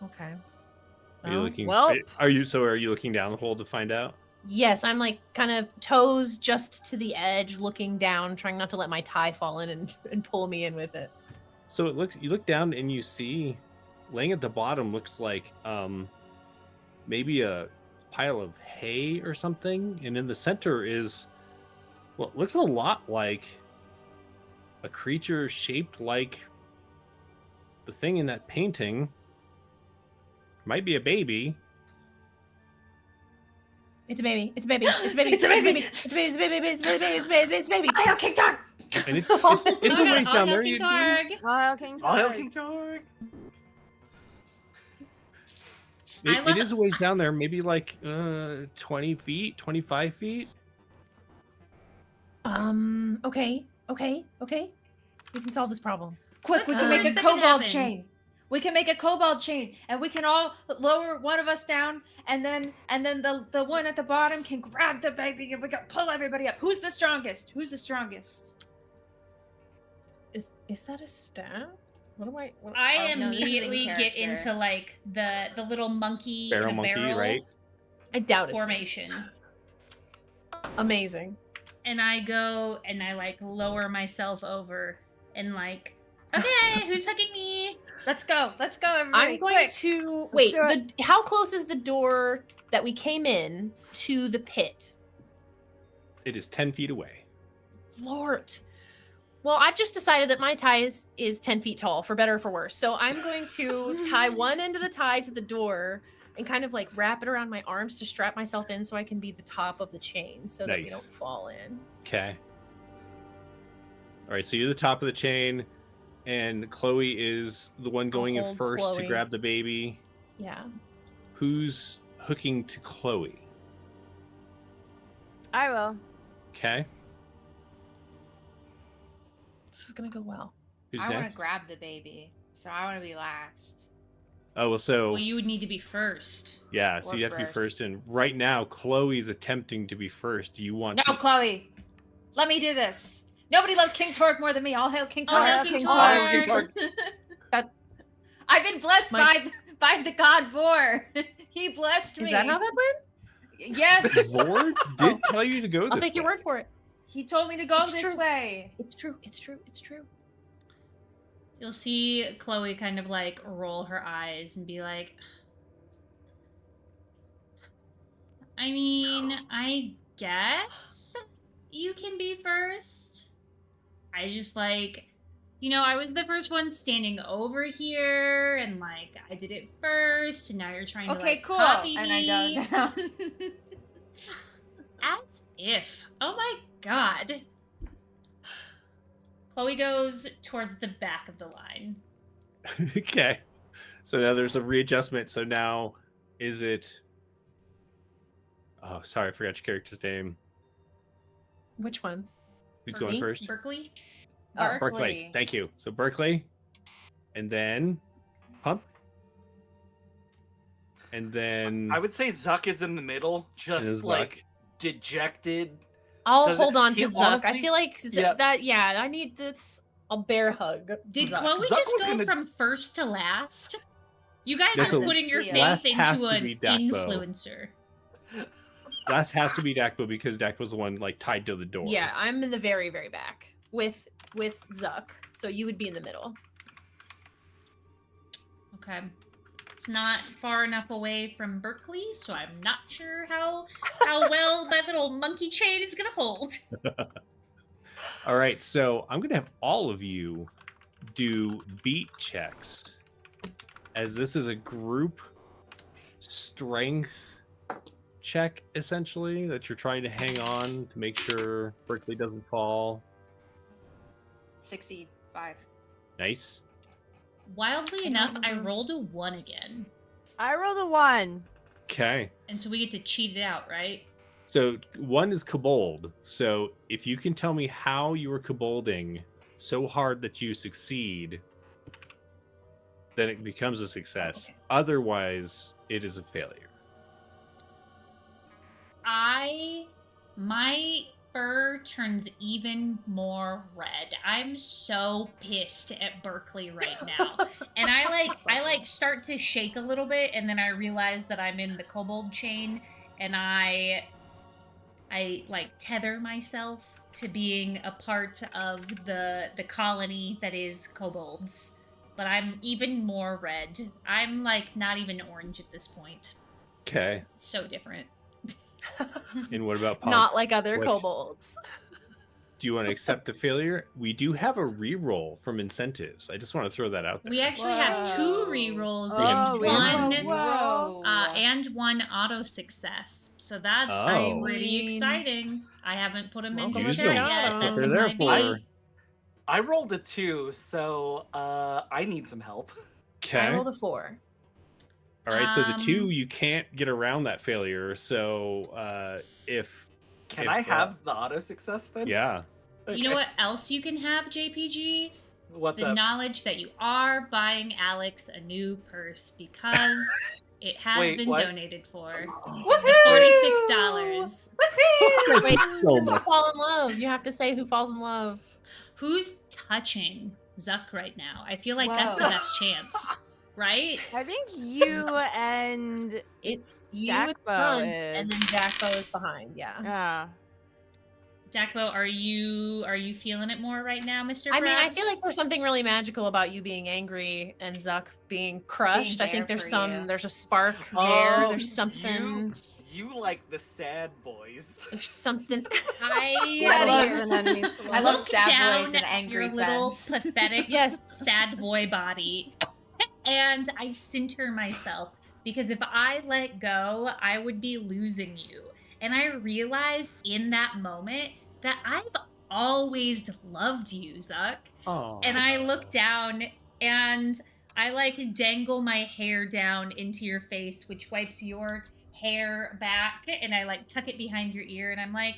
Okay. Are you Well, looking? well- Are you looking down the hole to find out? yes, I'm kind of toes just to the edge, looking down, trying not to let my tie fall in and pull me in with it. So you look down and you see, laying at the bottom looks like maybe a pile of hay or something, and in the center is what looks a lot like a creature shaped like the thing in that painting. Might be a baby. It's a baby. It's a baby. It's a baby. It's a baby. It's a baby. It's a baby. It's a baby. It's a baby. It's a baby. Hail King Torg! And it's a ways down there. King You- Torg. Oh, King Oh, Hail Torg. King Torg. I It is a ways down there, maybe like 20 feet, 25 feet. Okay. We can solve this problem. Quick, we What's can the make a worst that could kobold happen? chain. We can make a kobold chain, and we can all lower one of us down, and then the one at the bottom can grab the baby, and we can pull everybody up. Who's the strongest? Who's the strongest? Is that a staff? What do I? What, I Oh, no, this is in immediately get character. into like the little monkey Barrel in a monkey, barrel right? I doubt it's formation. amazing. And I go and I like lower myself over and like, okay, who's hugging me? Let's go, everybody! I'm going quick. to wait. do How close is the door that we came in to the pit? It is 10 feet away. Lord. Well, I've just decided that my tie is 10 feet tall, for better or for worse. So I'm going to tie one end of the tie to the door and kind of like wrap it around my arms to strap myself in so I can be the top of the chain so that we Nice. don't fall in. Okay. All right, so you're the top of the chain, and Chloe is the one going in hold first to Chloe. grab the baby. Yeah. Who's hooking to Chloe? I will. Okay. This is going to go well. Who's I want next? to grab the baby, so I want to be last. Oh, well, so Well, you would need to be first. yeah, so Or you have to be first. first, and right now Chloe's attempting to be first. Do you want No, to? Chloe, let me do this. Nobody loves King Torg more than me. All hail King All Torg! hail Hail King King Torg. Torg. I've been blessed My- by the god Vor. He blessed Is me. that how that went? Yes. Vor did tell you to go this I'll take your way. word for it. He told me to go It's this true. way. It's true. It's true. It's true. You'll see Chloe kind of like roll her eyes and be like, I mean, I guess you can be first. I just like, I was the first one standing over here and like I did it first and now you're trying to Okay, like cool. copy And me. I go down. As if. Oh my god. Chloe goes towards the back of the line. Okay. So now there's a readjustment. So now is it? Oh, sorry, I forgot your character's name. Which one? Who's For going me? first? Berkeley? Oh, Berkeley. Thank you. So Berkeley, and then Pump, and then I would say Zuck is in the middle, and just Zuck. like dejected. I'll Does it hold on to feel- Zuck. I honestly- feel like Yeah. that. Yeah, I need this. I'll bear hug. Did Zuck. Chloe Zuck just was go gonna- from first to last? You guys No, are so putting your last faith has into to an be Dakbo. influencer. last has to be Dakbo because Dakbo's the one like tied to the door. Yeah, I'm in the very, very back with Zuck. So you would be in the middle. Okay. It's not far enough away from Berkeley, so I'm not sure how well my little monkey chain is gonna hold. All right, so I'm gonna have all of you do beat checks, as this is a group strength check essentially that you're trying to hang on to make sure Berkeley doesn't fall. 65. Nice. Wildly enough, I rolled a 1 again. I rolled a 1. Okay. And so we get to cheat it out, right? So one is kobold. So if you can tell me how you were kobolding so hard that you succeed, then it becomes a success. Okay. Otherwise, it is a failure. My fur turns even more red. I'm so pissed at Berkeley right now. And I like start to shake a little bit and then I realize that I'm in the kobold chain and I like tether myself to being a part of the colony that is kobolds. But I'm even more red. I'm like not even orange at this point. Okay. So different. And what about Pump? Not like other Which- kobolds. Do you want to accept the failure? We do have a reroll from incentives. I just want to throw that out there. We actually have 2 rerolls Oh, and we have one a Whoa. and and 1 auto success. So that's Oh. pretty exciting. I haven't put them in Smoke the Use chat them. yet. What That's they're a there might for. be. I rolled a 2, so I need some help. Okay. I rolled a 4. All right. So the 2, Um, you can't get around that failure. So if Can If, I have the auto success then? yeah, You know what else you can have, JPG? What's The up? knowledge that you are buying Alex a new purse because it has Wait, been what? donated for. Woohoo! $46. Woohoo! Wait, so who's much. fall in love? You have to say who falls in love. Who's touching Zuck right now? I feel like that's the Whoa. best chance, right? I think you and It's you in Jackbo front, is. and then Jackbo is behind. Yeah. Yeah. Dakbo, are you feeling it more right now, Mr. I mean, I Brabs? feel like there's something really magical about you being angry and Zuck being crushed. Being I think there there's for you. there's a spark Oh, there. There's something. You like the sad boys. There's something. I love- Better than enemies to I love. love look sad down boys and at angry your little femmes. pathetic Yes. sad boy body and I center myself because if I let go, I would be losing you. And I realized in that moment that I've always loved you, Zuck. Oh. And I look down and I like dangle my hair down into your face, which wipes your hair back, and I like tuck it behind your ear, and I'm like,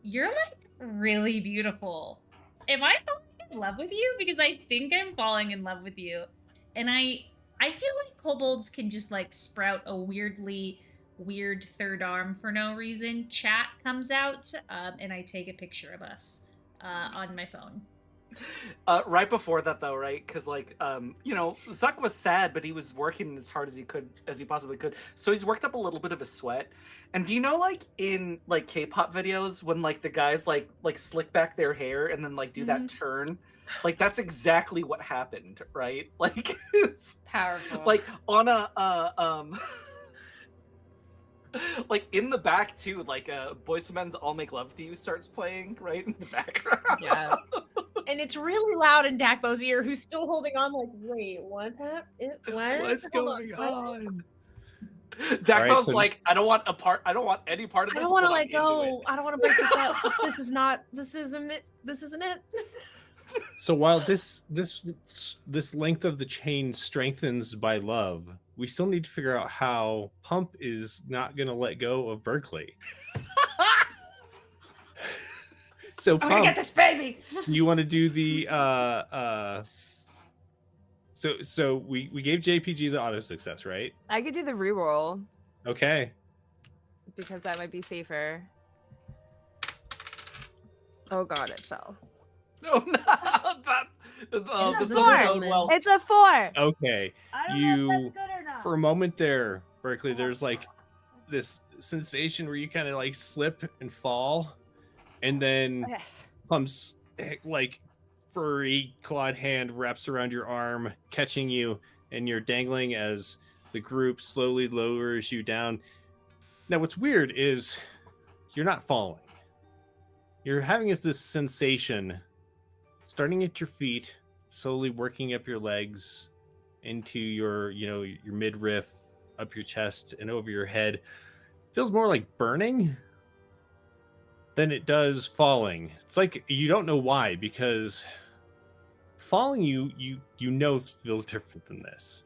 you're like really beautiful. Am I falling in love with you? Because I think I'm falling in love with you. And I feel like kobolds can just like sprout a weirdly weird third arm for no reason. Chat comes out, and I take a picture of us on my phone. Right before that, though, right? Because Zuck was sad, but he was working as hard as he possibly could. So he's worked up a little bit of a sweat. And do you know, like in like K-pop videos, when like the guys like slick back their hair and then like do that turn, like that's exactly what happened, right? Like it's Powerful. like on a like in the back too, like Boyz II Men's "All Make Love to You" starts playing right in the background. Yeah. And it's really loud in Dakbo's ear, who's still holding on. Like, wait, what's happening? What's Hold going what? on? Dakbo's so- like, I don't want any part of I this. don't want to but I'm let into go. it." I don't want to break this up. This isn't it. This isn't it. So while this length of the chain strengthens by love, we still need to figure out how Pump is not going to let go of Berkeley. So I'm gonna Pump, get this baby. you want to do the So we gave JPG the auto success, right? I could do the reroll Okay. because that might be safer. Oh god, it fell. Oh no! That This this is doesn't hard. bode well. It's a 4. Okay. I don't You- know if that's good or not. For a moment there, Berkeley, there's like this sensation where you kind of like slip and fall, and then Okay. Pump's like furry clawed hand wraps around your arm, catching you, and you're dangling as the group slowly lowers you down. Now, what's weird is you're not falling. You're having this sensation starting at your feet, slowly working up your legs into your midriff, up your chest and over your head. Feels more like burning than it does falling. It's like you don't know why, because falling you know feels different than this.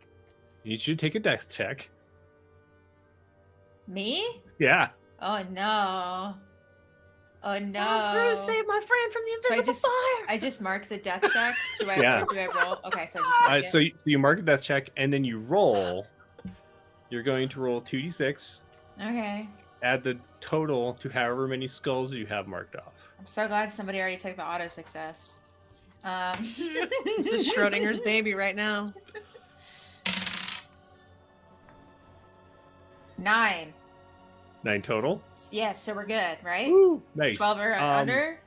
You should take a dex check. Me? Yeah. Oh no. Oh no. Tom Cruise saved my friend from the So I invisible just- fire. I just marked the death check. Do I Yeah. or do I roll? Okay, so I just mark it. So you mark a death check and then you roll. You're going to roll 2d6. Okay. Add the total to however many skulls you have marked off. I'm so glad somebody already took the auto success. This is Schrodinger's baby right now. 9. 9 total. Yeah, so we're good, right? Woo, nice. 12 or under?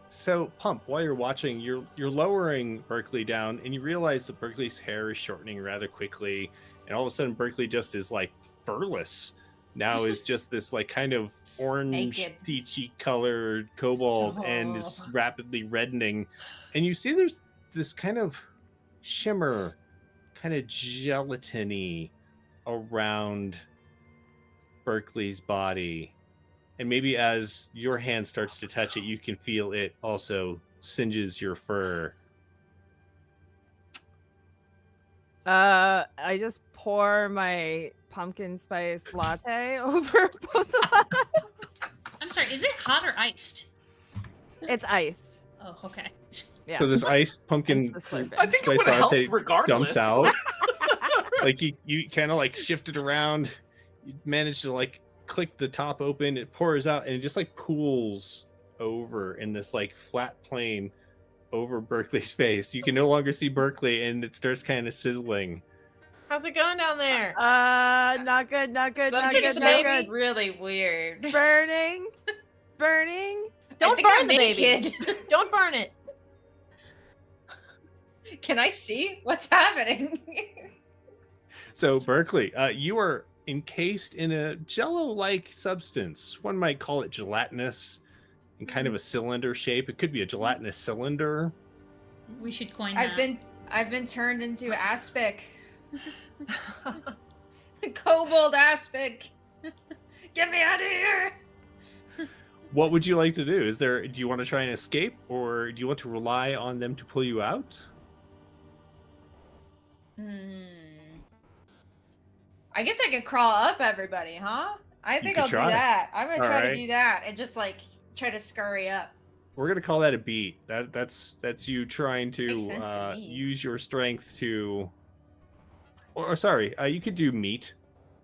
So, Pump, while you're watching, you're lowering Berkeley down, and you realize that Berkeley's hair is shortening rather quickly, and all of a sudden, Berkeley just is like furless. Now is just this like kind of orange, Naked. peachy colored kobold, and is Stop. rapidly reddening. And you see there's this kind of shimmer, kind of gelatiny around Berkeley's body. And maybe as your hand starts to touch it, you can feel it also singes your fur. I just pour my pumpkin spice latte over both of us. I'm sorry, is it hot or iced? It's iced. Oh, okay. Yeah. So this iced pumpkin Hence the slurping. I think it spice would have helped latte regardless. jumps out. Like you kind of like shift it around. You manage to like click the top open. It pours out and it just like pools over in this like flat plane over Berkeley's face. You can no longer see Berkeley, and it starts kind of sizzling. How's it going down there? Not good, not good, not Something's good, not maybe good. really weird. Burning, burning. Don't think I'm burn the baby. naked. Don't burn it. Can I see what's happening? So Berkeley, you are encased in a jello-like substance. One might call it gelatinous, in kind of a cylinder shape. It could be a gelatinous cylinder. We should coin that. I've been turned into aspic. Kobold aspic. Get me out of here. What would you like to do? Do you want to try and escape, or do you want to rely on them to pull you out? I guess I could crawl up everybody, huh? I think could I'll try. do that. I'm gonna All try right. to do that and just like try to scurry up. We're gonna call that a beat. That's you trying Makes to sense to me. use your strength to. Or sorry, you could do meat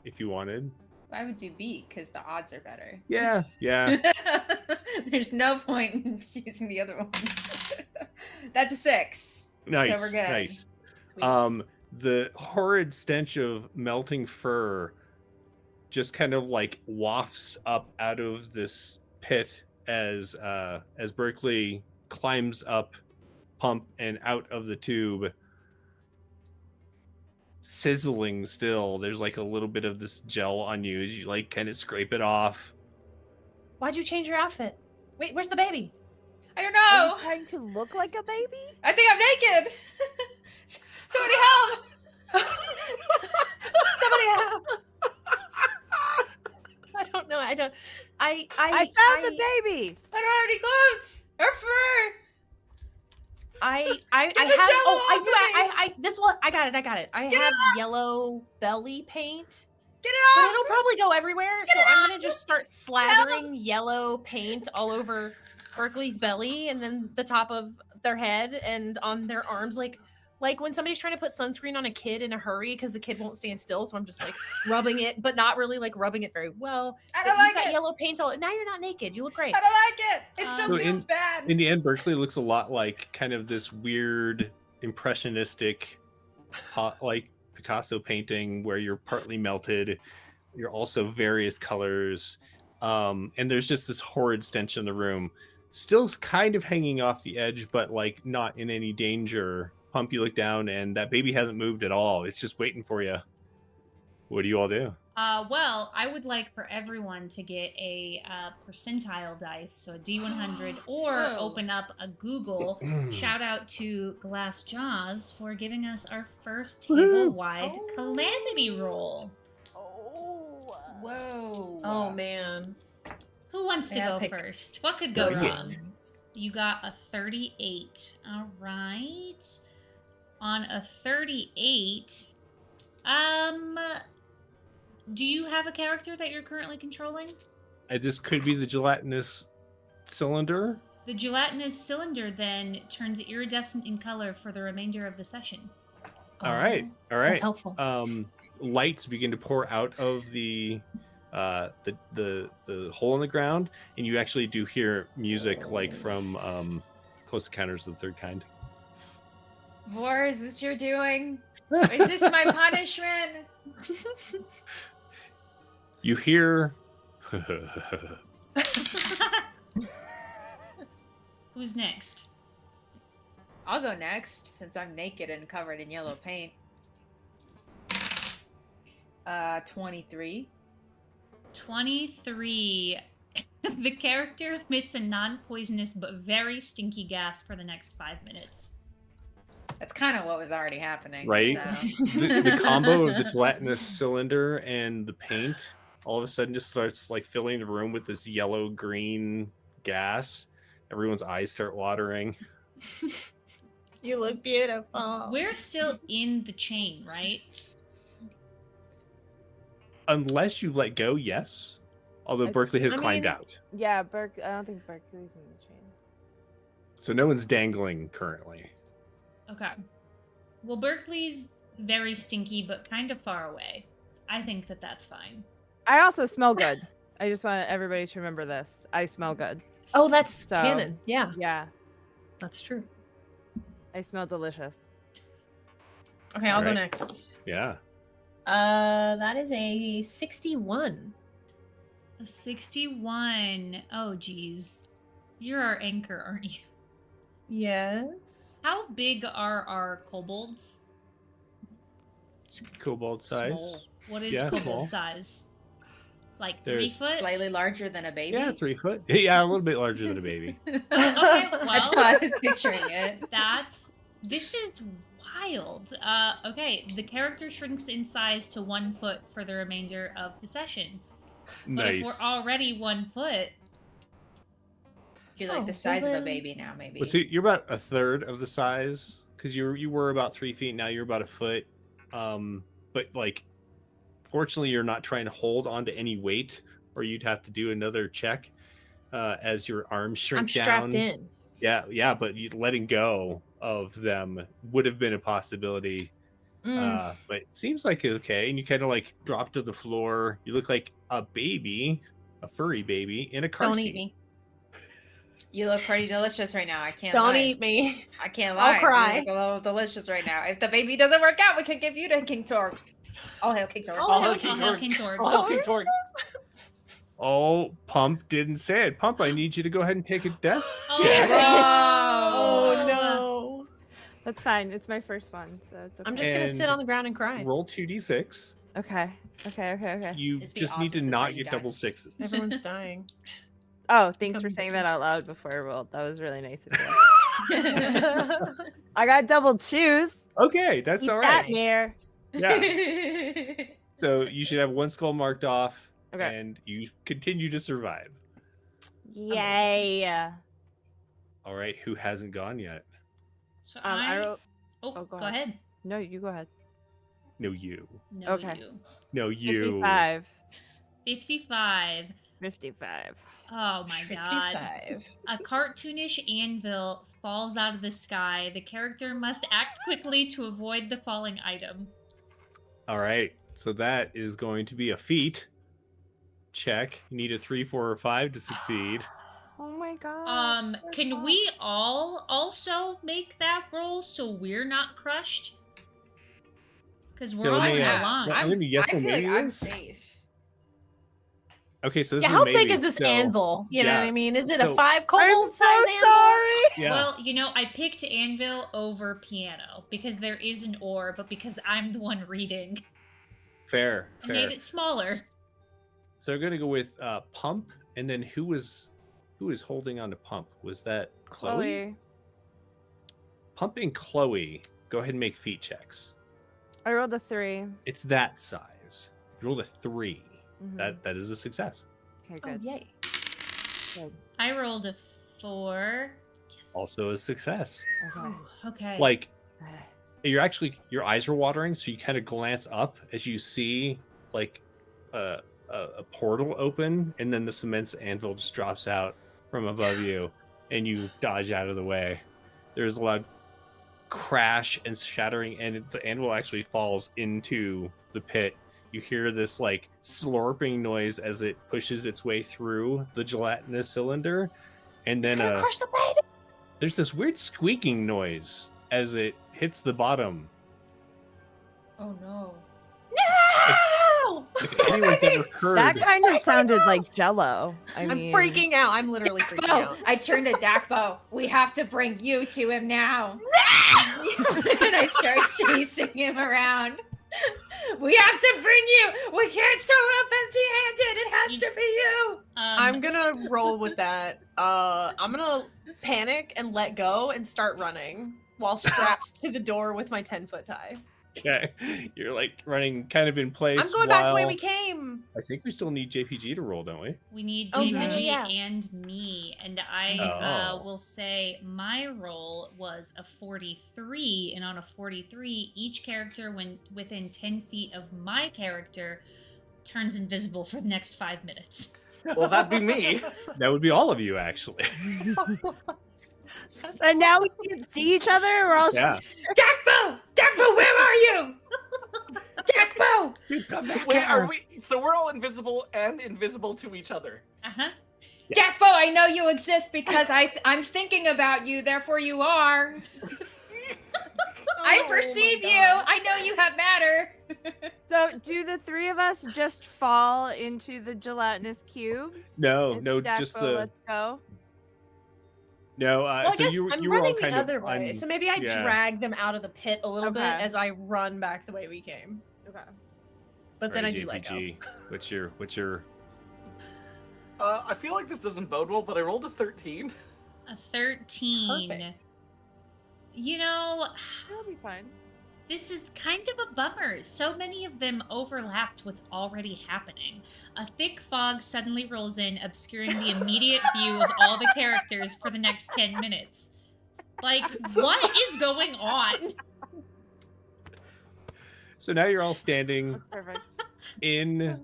if you wanted. I would do beat because the odds are better. Yeah, yeah. There's no point in using the other one. That's a 6. Nice, So we're good. nice. Sweet. The horrid stench of melting fur just kind of like wafts up out of this pit as Berkeley climbs up, pump, and out of the tube. Sizzling still. There's like a little bit of this gel on you as you like kind of scrape it off. Why'd you change your outfit? Wait, where's the baby? I don't Are know. you trying to look like a baby? I think I'm naked. Somebody help! Somebody help! I don't know. I found the baby. I don't have any clothes or fur. I Get have. the jello Oh, I off do. of me. I this one. I got it. I Get it have off. yellow belly paint, Get but it off! it'll probably go everywhere. So it I'm off. gonna just start slathering yellow paint all over Berkeley's belly, and then the top of their head and on their arms, like when somebody's trying to put sunscreen on a kid in a hurry because the kid won't stand still. So I'm just like rubbing it, but not really like rubbing it very well. I But don't you've like got it. yellow paint all. Now you're not naked. You look great. I don't like it. It still So feels bad. In the end, Berkeley looks a lot like kind of this weird impressionistic, like Picasso painting where you're partly melted. You're also various colors. And there's just this horrid stench in the room. Still kind of hanging off the edge, but like not in any danger. Pump, you look down and that baby hasn't moved at all. It's just waiting for you. What do you all do? Well, I would like for everyone to get a percentile dice, so a D100, or Whoa. open up a Google. Shout out to Glass Jaws for giving us our first table-wide Oh. calamity roll. Oh. Whoa. Oh man. Who wants to Yeah, go pick- first? What could go Go wrong? You got a 38. All right. On a 38, do you have a character that you're currently controlling? This could be the gelatinous cylinder. The gelatinous cylinder then turns iridescent in color for the remainder of the session. All right, all right. That's helpful. Lights begin to pour out of the hole in the ground, and you actually do hear music like from Close Encounters of the Third Kind. Vor, is this your doing? Is this my punishment? You hear Who's next? I'll go next since I'm naked and covered in yellow paint. 23. 23. The character emits a non-poisonous but very stinky gas for the next 5 minutes. That's kind of what was already happening. Right. So. the combo of the gelatinous cylinder and the paint all of a sudden just starts like filling the room with this yellow green gas. Everyone's eyes start watering. You look beautiful. We're still in the chain, right? Unless you let go, yes. Although Berkeley has climbed out. Yeah, I don't think Berkeley's in the chain. So no one's dangling currently. Okay. Well, Berkeley's very stinky, but kind of far away. I think that that's fine. I also smell good. I just want everybody to remember this. I smell good. Oh, that's So- canon. Yeah, Yeah, that's true. I smell delicious. Okay, I'll go Alright. next. Yeah. That is a 61. A 61. Oh, geez. You're our anchor, aren't you? Yes. How big are our kobolds? Kobold size. Small. What is Yeah, kobold small. size? Like They're 3 foot? Slightly larger than a baby. Yeah, 3 foot. Yeah, a little bit larger than a baby. Okay, That's well, how I was picturing it. this is wild. Okay, the character shrinks in size to 1 foot for the remainder of the session. But if Nice. we're already 1 foot, You're like Oh, the well size of a then- baby now, maybe. Well, see, you're about a third of the size because you were about 3 feet. Now you're about a foot. But like, fortunately, you're not trying to hold onto any weight, or you'd have to do another check as your arms shrink I'm down. strapped in. Yeah, but letting go of them would have been a possibility. But it seems like okay, and you kind of like drop to the floor. You look like a baby, a furry baby in a car Don't seat. eat me. You look pretty delicious right now. I can't Don't lie. eat me. I can't I'll lie. cry. You look a little delicious right now. If the baby doesn't work out, we could give you to King Torg. Oh, Hail King Torg. Oh, Hail Hail King Torg. King Torg. Hail King Torg. Oh, Pump didn't say it. Pump, I need you to go ahead and take a death Oh, check. Oh no. That's fine. It's my first one, so it's okay. I'm just gonna sit And on the ground and cry. Roll 2d6. Okay. You It'd be just need to awesome to not say you get died. double sixes. Everyone's dying. Oh, thanks for Become saying that different. out loud before I rolled. That was really nice of you. I got double choose. Okay, that's Eat all that, right. Mir. Yeah. So you should have 1 skull marked off, Okay. and you continue to survive. Yay. All right, who hasn't gone yet? So I wrote. Oh, Oh, go go ahead. No, you go ahead. No, you. No, Okay. you. No, you. 55. 55. 55. Oh my god. 55. A cartoonish anvil falls out of the sky. The character must act quickly to avoid the falling item. All right, so that is going to be a feat. Check. You need a 3, 4, or 5 to succeed. Oh my god. Can we all also make that roll so we're not crushed? Because we're Yeah, all let in me, a line. I'm gonna guess I what feel like maybe it I'm is. safe. Okay, so this Yeah, is how maybe. big is this So, anvil? You know yeah. what I mean? Is it a So- 5 I'm kobold so size anvil? sorry. Yeah. Well, you know, I picked anvil over piano because there is an or, but because I'm the one reading, Fair. I made it smaller. So we're gonna go with Pump, and then who was holding on to Pump? Was that Chloe? Chloe. Pump and Chloe. Go ahead and make feet checks. I rolled a 3. It's that size. You rolled a 3. Mhm. That is a success. Okay, Oh, good. yay. Good. I rolled a 4. Yes. Also a success. Okay. Okay. Like your eyes are watering, so you kind of glance up as you see like a portal open, and then the cement anvil just drops out from above you, and you dodge out of the way. There's a loud crash and shattering, and the anvil actually falls into the pit. You hear this like slurping noise as it pushes its way through the gelatinous cylinder, and It's then gonna crush the baby. there's this weird squeaking noise as it hits the bottom. Oh no. No! If anyone's ever heard, That kind of sounded like Jello. I I'm mean, freaking out. I'm literally freaking Dakbo, out. I turned to Dakbo. We have to bring you to him now. And I start chasing him around. We have to bring you. We can't show up empty-handed. It has to be you. I'm gonna roll with that. I'm gonna panic and let go and start running while strapped to the door with my 10-foot tie. Okay, you're like running kind of in place. I'm going back the way while- we came. I think we still need JPG to roll, don't we? We need Oh, JPG yeah. and me, and I Oh. will say my roll was a 43, and on a 43, each character when within 10 feet of my character turns invisible for the next 5 minutes. Well, that'd be me. That would be all of you, actually. And now we can see each other. We're all Yeah. Dakbo! Dakbo, where are you? Dakbo! Wait, are we? So we're all invisible and invisible to each other. Uh-huh. Dakbo, I know you exist because I'm thinking about you, therefore you are. I perceive you. I know you have matter. So, do the three of us just fall into the gelatinous cube? No, And no, Dakbo, just the let's go. no. Well, I So guess you I'm you were all running the kind other of way, I'm- so maybe I yeah. drag them out of the pit a little bit Okay. as I run back the way we came. Okay. But then I Alright, do let go. JPG, what's your? I feel like this doesn't bode well, but I rolled a 13. A 13. Perfect. You know, It'll be fine. this is kind of a bummer. So many of them overlapped what's already happening. A thick fog suddenly rolls in, obscuring the immediate view of all the characters for the next 10 minutes. Like, what is going on? So now you're all standing Perfect. in.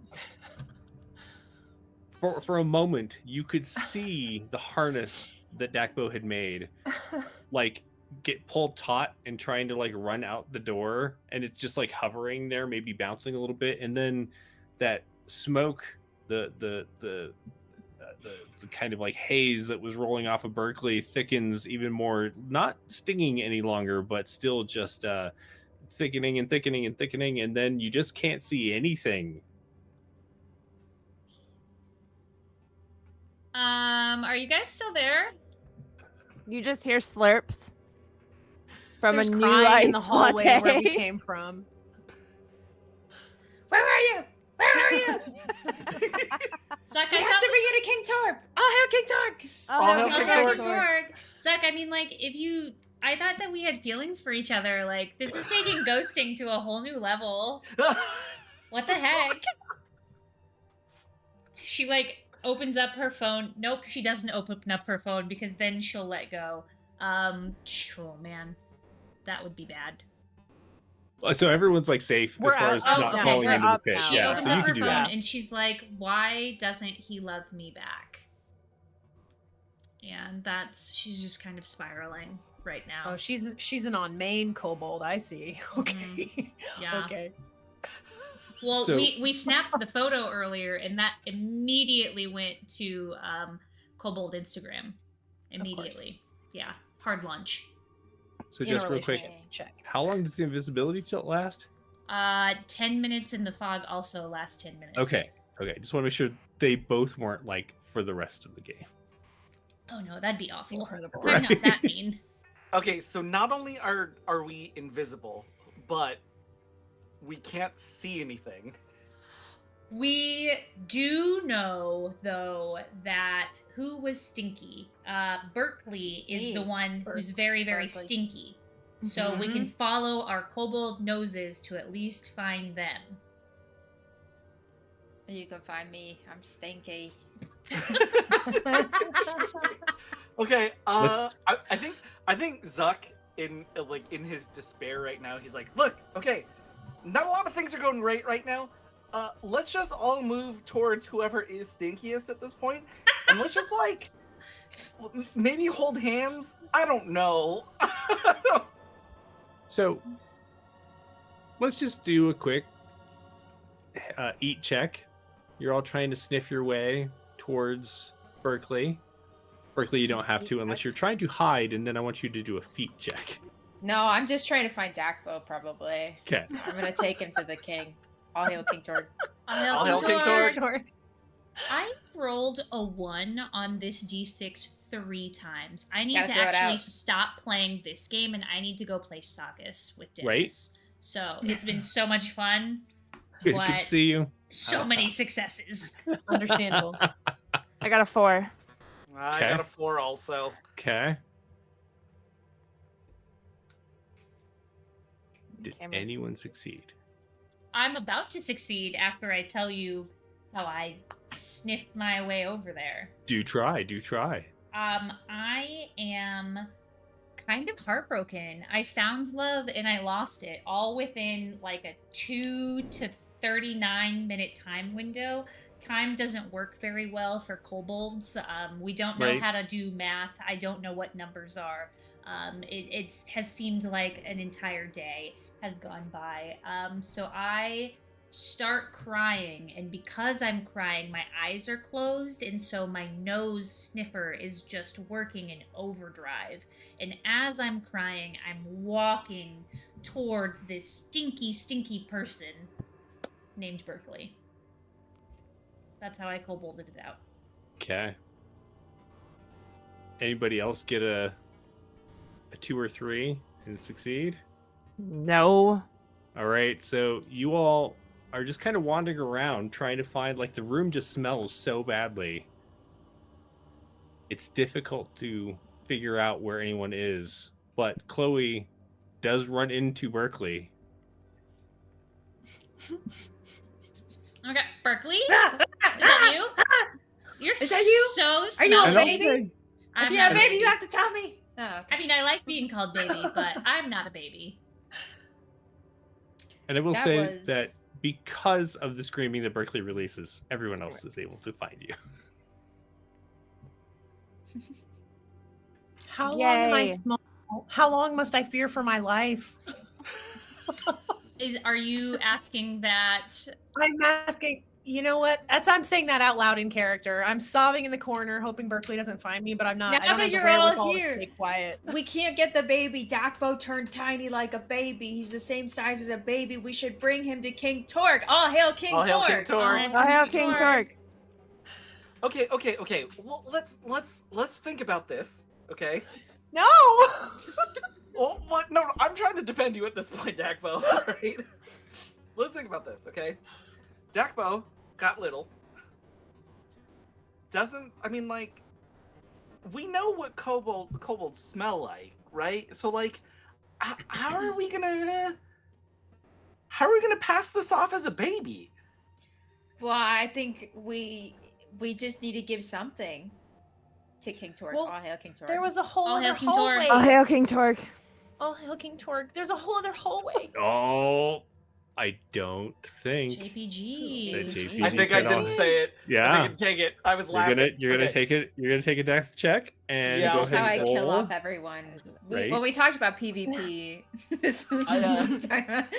For a moment, you could see the harness that Dakbo had made, like get pulled taut and trying to like run out the door, and it's just like hovering there, maybe bouncing a little bit, and then that smoke, the kind of like haze that was rolling off of Berkeley thickens even more, not stinging any longer, but still just thickening and thickening and thickening, and then you just can't see anything. Are you guys still there? You just hear slurps from There's a new crying ice in the hallway latte. where we came from. Where are you? Where are you? Zuck, We I have thought to bring you to King Torg. Oh, Hail King Torg! All hail Hail King King Torg. Torg. Zuck, I mean, like, I thought that we had feelings for each other. Like, this is taking ghosting to a whole new level. What the heck? She, like, opens up her phone. Nope, she doesn't open up her phone because then she'll let go. Oh, man. That would be bad. So everyone's like safe We're as far out. as Oh, not okay, falling we're into the up pit. now. She Yeah, opens so you up her can do phone that. and she's like, why doesn't he love me back? And she's just kind of spiraling right now. Oh, she's an on main kobold. I see. Okay. Yeah. Okay. Well, So- we snapped the photo earlier, and that immediately went to Kobold Instagram. Immediately. Yeah. Hard lunch. So In a just real quick, relationship. Check. how long does the invisibility last? 10 minutes in the fog also lasts 10 minutes. Okay. Just want to make sure they both weren't like for the rest of the game. Oh no, that'd be awful. Incredible. I'm not that mean. Okay, so not only are we invisible, but we can't see anything. We do know, though, that who was stinky? Berkeley is Me. the one who's very, very Berkeley. stinky. So we can follow our kobold noses to at least find them. You can find me. I'm stinky. Okay, Let's- I think Zuck in his despair right now, he's like, look, okay, not a lot of things are going right now. Let's just all move towards whoever is stinkiest at this point, and let's just like maybe hold hands. I don't know. So let's just do a quick eat check. You're all trying to sniff your way towards Berkeley. Berkeley, you don't have to unless you're trying to hide, and then I want you to do a feet check. No, I'm just trying to find Dakbo, probably. Okay. I'm gonna take him to the king. All hail King Torg. All hail King Torg. I rolled a 1 on this d6 3 times. I need Gotta to throw it actually out. stop playing this game, and I need to go play Sagas with Dennis. Right. So it's been so much fun. Good What? to see you. So many successes. Understandable. I got a 4. I Okay. got a 4 also. Okay. Did Cameras. anyone succeed? I'm about to succeed after I tell you how I sniffed my way over there. Do try, do try. I am kind of heartbroken. I found love and I lost it all within like a 2 to 39-minute time window. Time doesn't work very well for kobolds. We don't know Right. how to do math. I don't know what numbers are. It has seemed like an entire day has gone by. So I start crying, and because I'm crying, my eyes are closed, and so my nose sniffer is just working in overdrive. And as I'm crying, I'm walking towards this stinky person named Berkeley. That's how I kobolded it out. Okay. Anybody else get a 2 or 3 and succeed? No. All right, so you all are just kind of wandering around trying to find, like, the room just smells so badly. It's difficult to figure out where anyone is, but Chloe does run into Berkeley. Okay, Berkeley? Is that you? You're Is that you? so Are you a smelly. baby? I'm If you're not a baby, you have to tell me. Oh, okay. I mean, I like being called baby, but I'm not a baby. And I will That say was- that because of the screaming that Berkeley releases, everyone else is able to find you. How long am I Yay. small? How long must I fear for my life? Are you asking that? I'm asking. You know what? I'm saying that out loud in character. I'm sobbing in the corner, hoping Berkeley doesn't find me, but I'm not. Now I don't that have the you're all wherewithal to here. stay quiet. We can't get the baby. Dakbo turned tiny like a baby. He's the same size as a baby. We should bring him to King Torg. All hail King All hail Torg. King Torg. Oh, Hail King Torg. Okay. Well, let's think about this. Okay. No. Well, what? No, I'm trying to defend you at this point, Dakbo. All right. Let's think about this, okay? Dakbo got little. I mean, like, we know what kobolds smell like, right? So, like, how are we gonna pass this off as a baby? Well, I think we just need to give something to King Torg. Well, All hail King Torg. There was a whole All other hail King Torg. hallway. Oh, Hail King Torg. Oh, Hail King Torg. There's a whole other hallway. Oh, I don't think. JPG. That JPG I think I said didn't all- say it. I Yeah. think I take it. I was laughing. You're gonna Okay. take it. You're gonna take a dex check and Yeah. go This is ahead how I and kill roll. off everyone. Right. When we talked about PvP, this was I, what we talked about. Wow.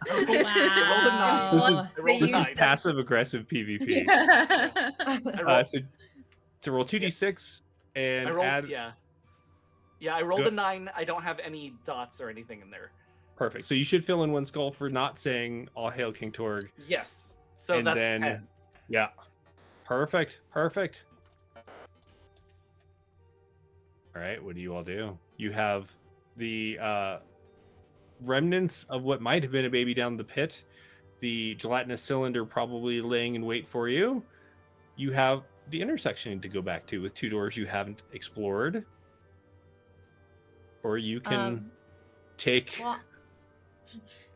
I rolled a 9. This I is- rolled a This is 9. passive aggressive PvP. Yeah. I rolled, So to roll 2d6 and I rolled add. Yeah, I rolled Good. a 9. I don't have any dots or anything in there. Perfect. So you should fill in one skull for not saying "All hail King Torg." Yes. So And that's then- 10. Yeah. Perfect. All right. What do you all do? You have the remnants of what might have been a baby down the pit. The gelatinous cylinder probably laying in wait for you. You have the intersection to go back to with 2 doors you haven't explored. Or you can take Well,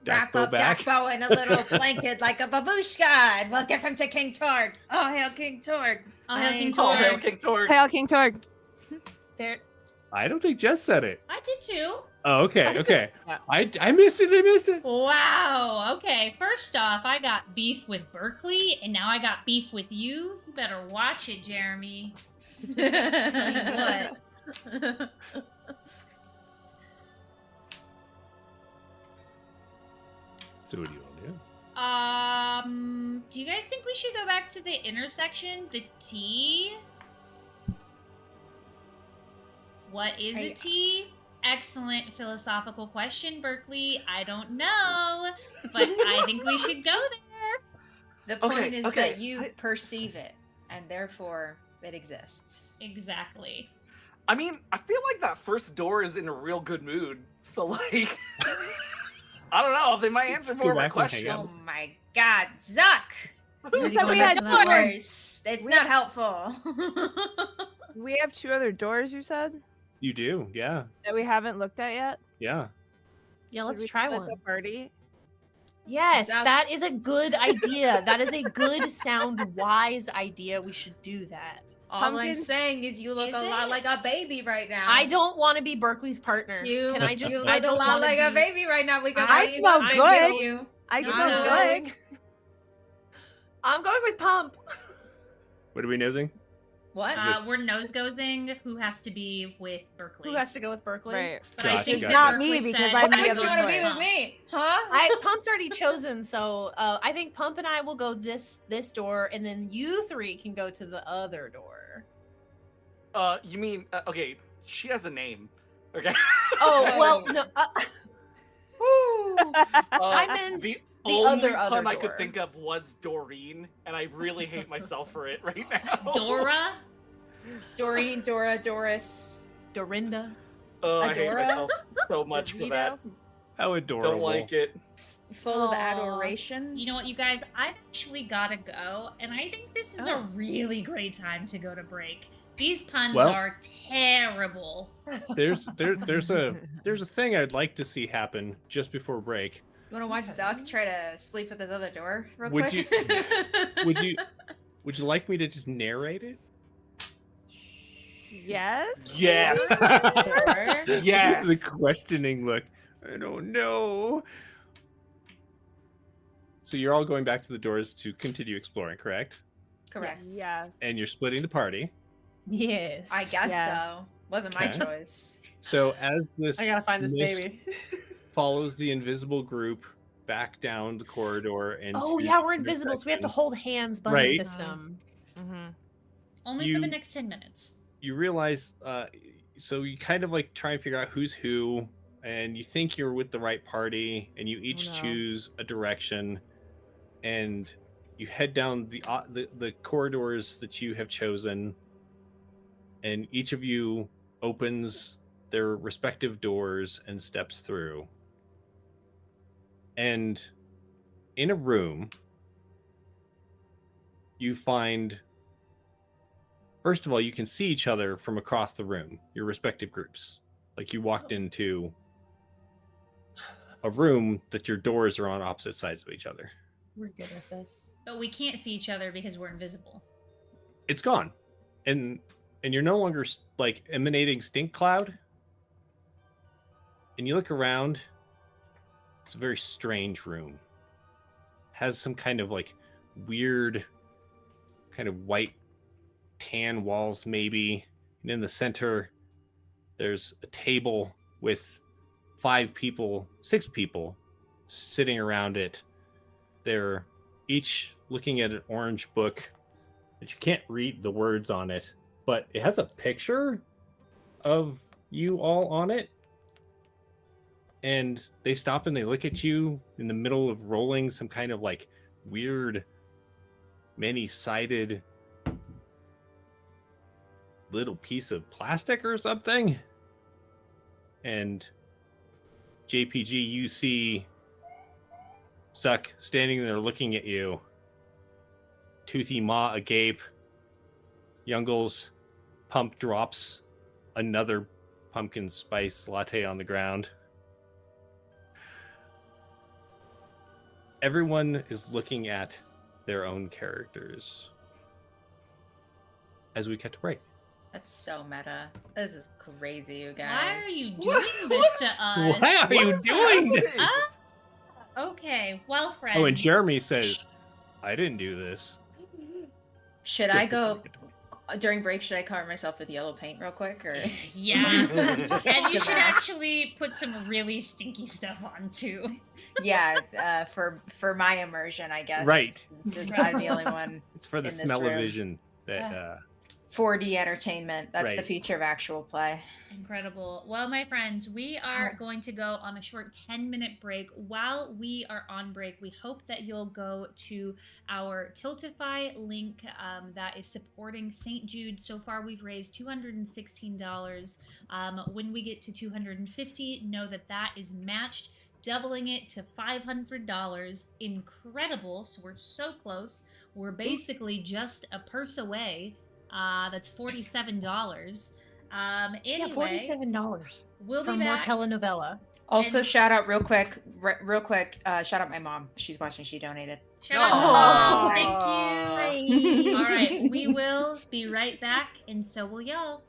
wrap Dakbo up back. Dakbo in a little blanket like a babushka, and we'll give him to King Torg. Oh, hail King Torg. All hail King All hail Torg. King Torg. Hail King Torg. There. I don't think Jess said it. I did too. Oh, okay. Yeah. I missed it. Wow. Okay. First off, I got beef with Berkeley, and now I got beef with you. You better watch it, Jeremy. Tell you what. So what do you want to do? Do you guys think we should go back to the intersection? The T? What is a T? Excellent philosophical question, Berkeley. I don't know, but I think we should go there. The point Okay, is okay, that you I- perceive it, and therefore it exists. Exactly. I mean, I feel like that first door is in a real good mood. So, like, I don't know. They might answer more of my back and hang questions. Oh my God, Zuck! You said we The had doors. It's We not helpful. We have 2 other doors, you said? You do, yeah. That we haven't looked at yet? Yeah. Yeah, Should let's we try split one. the party? Yes, That- that is a good idea. That is a good, sound, wise idea. We should do that. All I'm Pumpkin- saying is you look Is a lot it? like a baby right now. I don't want to be Berkeley's partner. You, Can I just? you I look a don't lot wanna like a be- baby right now. We can I buy you smell up and good. give you. I No, smell no. good. I'm going with Pump. What are we nosing? What? Just- We're nose ghosting. Who has to be with Berkeley? Who has to go with Berkeley? Right. But I Gotcha, think gotcha. that Not me, Berkeley because said I'm Why the would other you want to be one. with me? Huh? Pump's already chosen, so I think Pump and I will go this door, and then you three can go to the other door. You mean okay? She has a name. Okay. Oh well, no. I I meant the the only other pun I door. could think of was Doreen, and I really hate myself for it right now. Dora. Doreen, Dora, Doris. Dorinda. Oh, I hate Adora? myself so much for that. How adorable. Don't like it. Full of Aw. adoration. You know what, you guys? I've actually gotta go, and I think this is a really great time to go to break. These puns Well- are terrible. There's a thing I'd like to see happen just before break. You want to watch Zuck try to sleep at this other door real Would quick? Would you like me to just narrate it? Yes. Yes. Sure. Yes. The questioning look. I don't know. So you're all going back to the doors to continue exploring, correct? Correct. Yes. And you're splitting the party. Yes. I guess Yeah. so. Wasn't my Okay. choice. So as this I gotta find this mist baby. follows the invisible group back down the corridor and Oh to yeah, we're their invisible, so we have to sections, hold hands buddy Right. system. Mm-hmm. Only for the You- next 10 minutes. you realize so you kind of like try and figure out who's who, and you think you're with the right party, and you each no. choose a direction, and you head down the corridors that you have chosen, and each of you opens their respective doors and steps through. And in a room, you find, first of all, you can see each other from across the room, your respective groups. Like you walked into a room that your doors are on opposite sides of each other. We're good at this. But we can't see each other because we're invisible. It's gone. And you're no longer like emanating stink cloud. And you look around. It's a very strange room. Has some kind of like weird kind of white tan walls maybe. And in the center there's a table with 6 people sitting around it. They're each looking at an orange book that you can't read the words on it, but it has a picture of you all on it. And they stop and they look at you in the middle of rolling some kind of like weird many-sided little piece of plastic or something. And JPG, you see Zuck standing there looking at you. Toothy Maw agape. Youngles Pump drops another pumpkin spice latte on the ground. Everyone is looking at their own characters as we cut to break. That's so meta. This is crazy, you guys. Why are you doing this to us? Why are you doing this? Okay, well, friends. Oh, and Jeremy says, I didn't do this. Should I go during break? Should I cover myself with yellow paint real quick, or Yeah. And you Just should a match. actually put some really stinky stuff on too. yeah, for my immersion, I guess. Right. Since I'm the only one. It's for the In this smell-o-vision that 4D entertainment. That's the Right. future of actual play. Incredible. Well, my friends, we are going to go on a short 10-minute break. While we are on break, we hope that you'll go to our Tiltify link that is supporting St. Jude. So far, we've raised $216. When we get to $250, know that that is matched, doubling it to $500. Incredible. So we're so close. We're basically just a purse away. That's $47. Anyway, Yeah, $47 we'll for be more back. telenovela. Also, And- shout out real quick, shout out my mom. She's watching. She donated. Shout out to Aw. Mom. Thank you. All right, Bye. we will be right back, and so will y'all.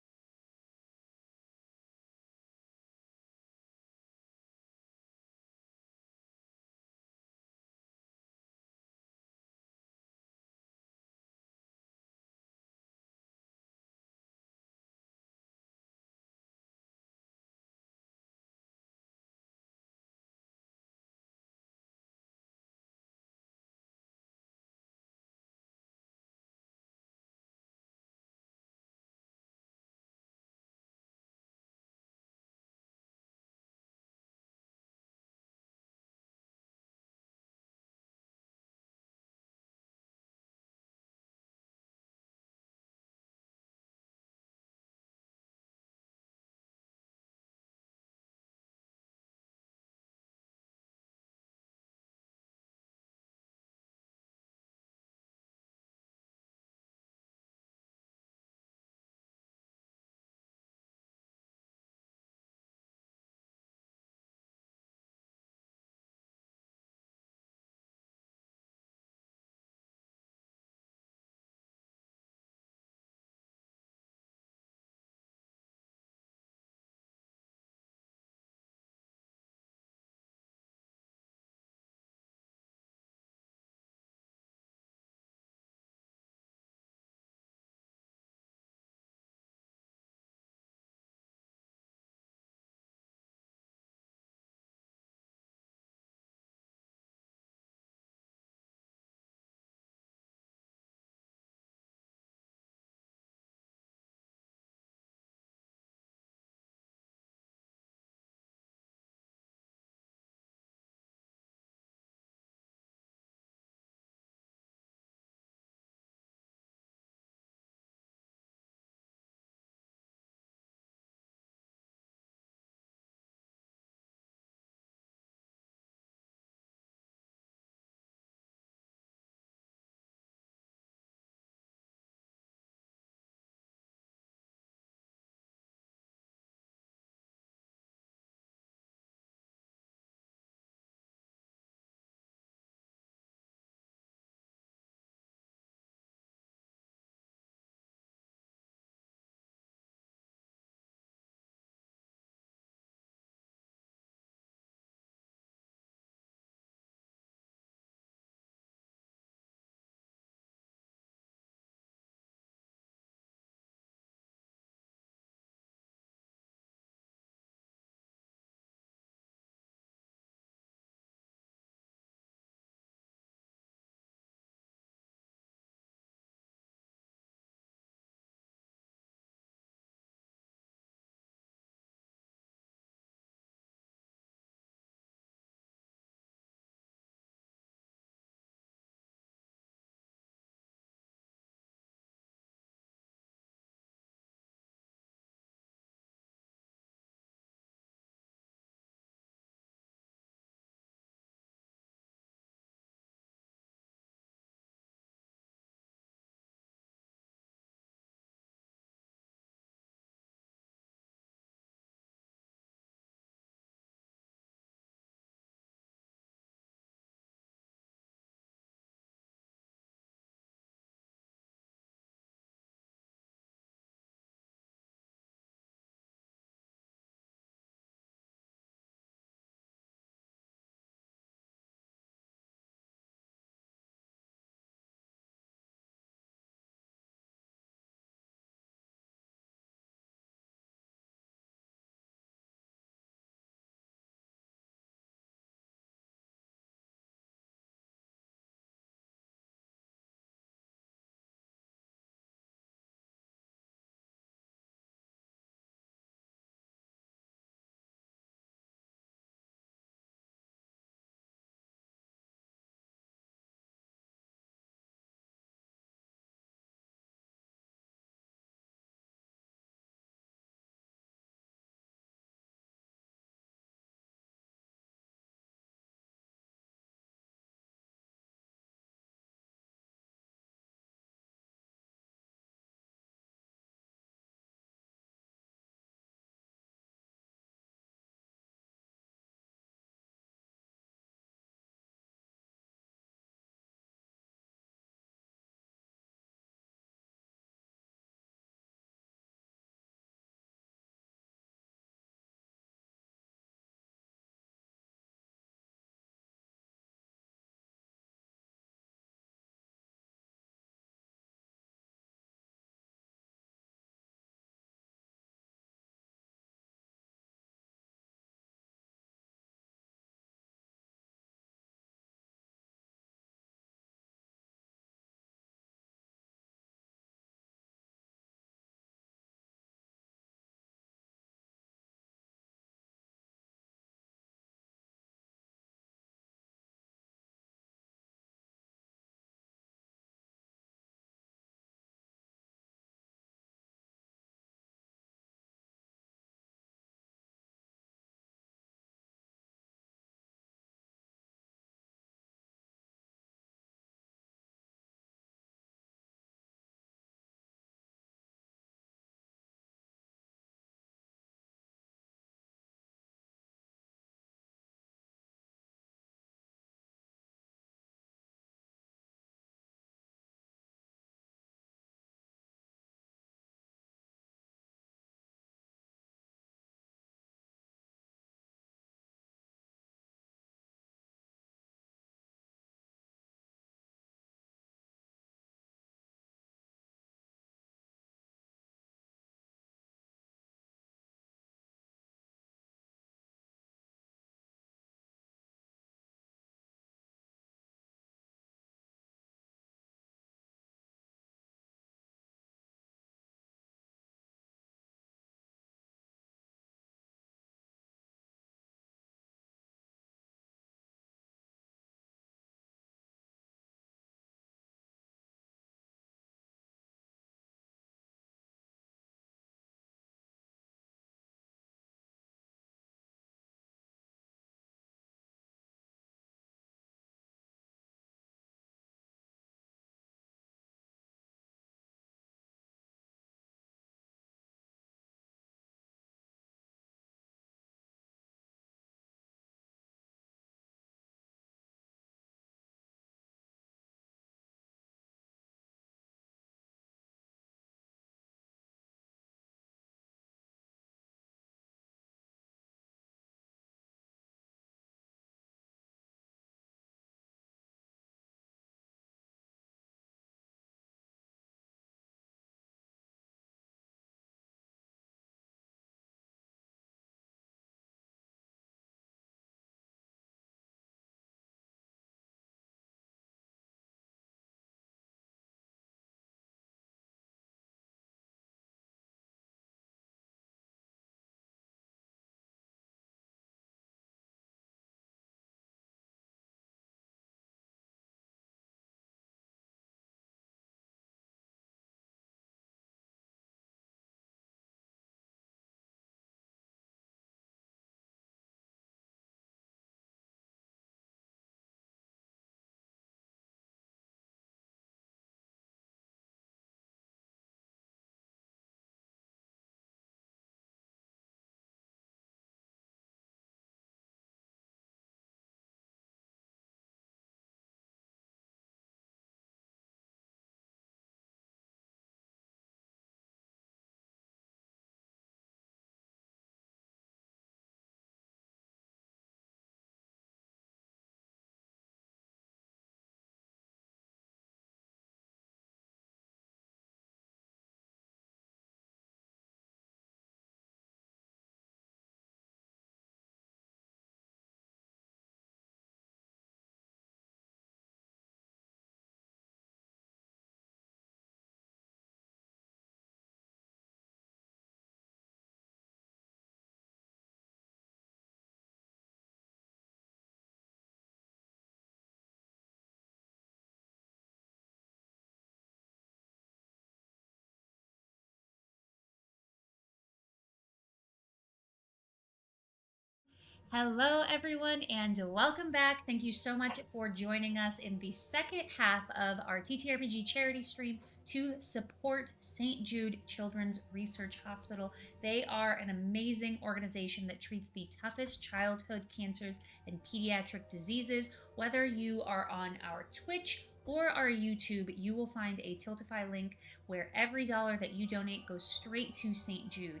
Hello, everyone, and welcome back. Thank you so much for joining us in the second half of our TTRPG charity stream to support St. Jude Children's Research Hospital. They are an amazing organization that treats the toughest childhood cancers and pediatric diseases. Whether you are on our Twitch or our YouTube, you will find a Tiltify link where every dollar that you donate goes straight to St. Jude.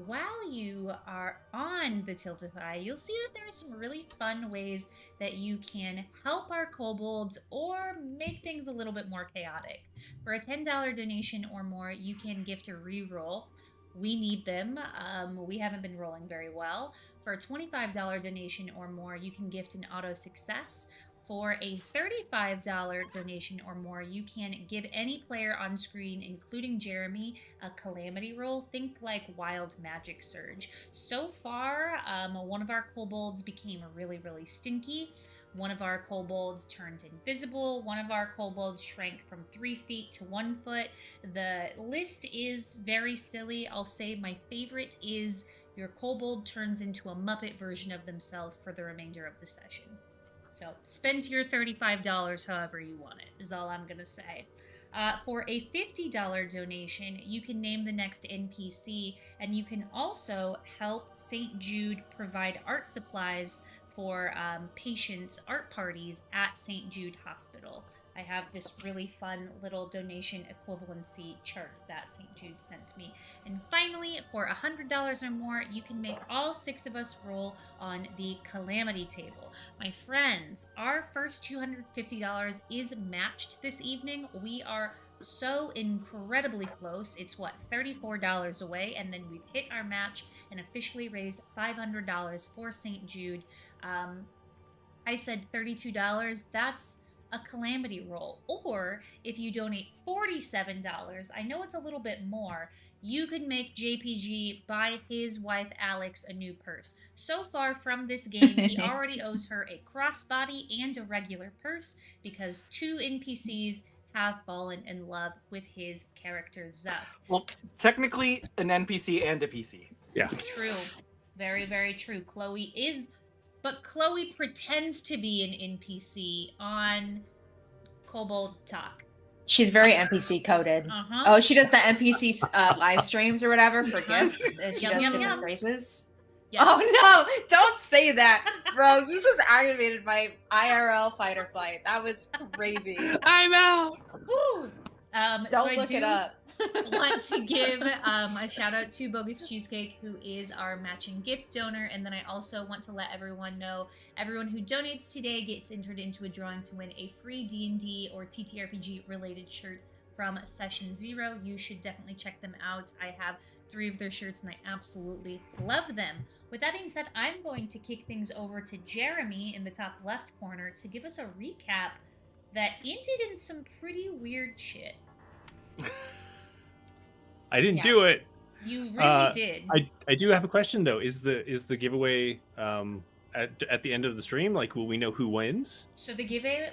While you are on the Tiltify, you'll see that there are some really fun ways that you can help our kobolds or make things a little bit more chaotic. For a $10 donation or more, you can gift a reroll. We need them. We haven't been rolling very well. For a $25 donation or more, you can gift an auto success. For a $35 donation or more, you can give any player on screen, including Jeremy, a calamity roll. Think like Wild Magic Surge. So far, one of our kobolds became really, really stinky. One of our kobolds turned invisible. One of our kobolds shrank from 3 feet to 1 foot. The list is very silly. I'll say my favorite is your kobold turns into a Muppet version of themselves for the remainder of the session. So spend your $35 however you want it, is all I'm going to say. For a $50 donation, you can name the next NPC, and you can also help St. Jude provide art supplies for patients' art parties at St. Jude Hospital. I have this really fun little donation equivalency chart that St. Jude sent me. And finally, for $100 or more, you can make all 6 of us roll on the calamity table. My friends, our first $250 is matched this evening. We are so incredibly close. It's $34 away, and then we've hit our match and officially raised $500 for St. Jude. I said $32. That's a calamity roll. Or if you donate $47, I know it's a little bit more, you could make JPG buy his wife Alex a new purse. So far from this game, he already owes her a crossbody and a regular purse because 2 NPCs have fallen in love with his character Zuck. Well, technically an NPC and a PC. Yeah. True. Very, very true. Chloe is... But Chloe pretends to be an NPC on Kobold Talk. She's very NPC coded. Uh-huh. Oh, she does the NPC live streams or whatever for gifts, and she does different phrases. Yes. Oh no! Don't say that, bro. You just activated my IRL fight or flight. That was crazy. I'm out. Woo! Don't look it up. Want to give a shout out to Bogus Cheesecake, who is our matching gift donor, and then I also want to let everyone know everyone who donates today gets entered into a drawing to win a free D&D or TTRPG related shirt from Session 0. You should definitely check them out. I have 3 of their shirts and I absolutely love them. With that being said, I'm going to kick things over to Jeremy in the top left corner to give us a recap that ended in some pretty weird shit. I didn't do it. You really did. I do have a question though. Is the giveaway at the end of the stream? Like, will we know who wins? So the giveaway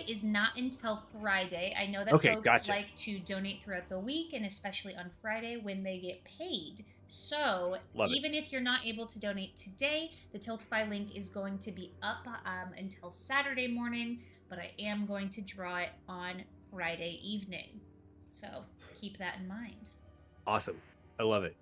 is not until Friday. I know that folks gotcha. like to donate throughout the week and especially on Friday when they get paid. So even if you're not able to donate today, the Tiltify link is going to be up until Saturday morning, but I am going to draw it on Friday evening. So keep that in mind. Awesome. I love it.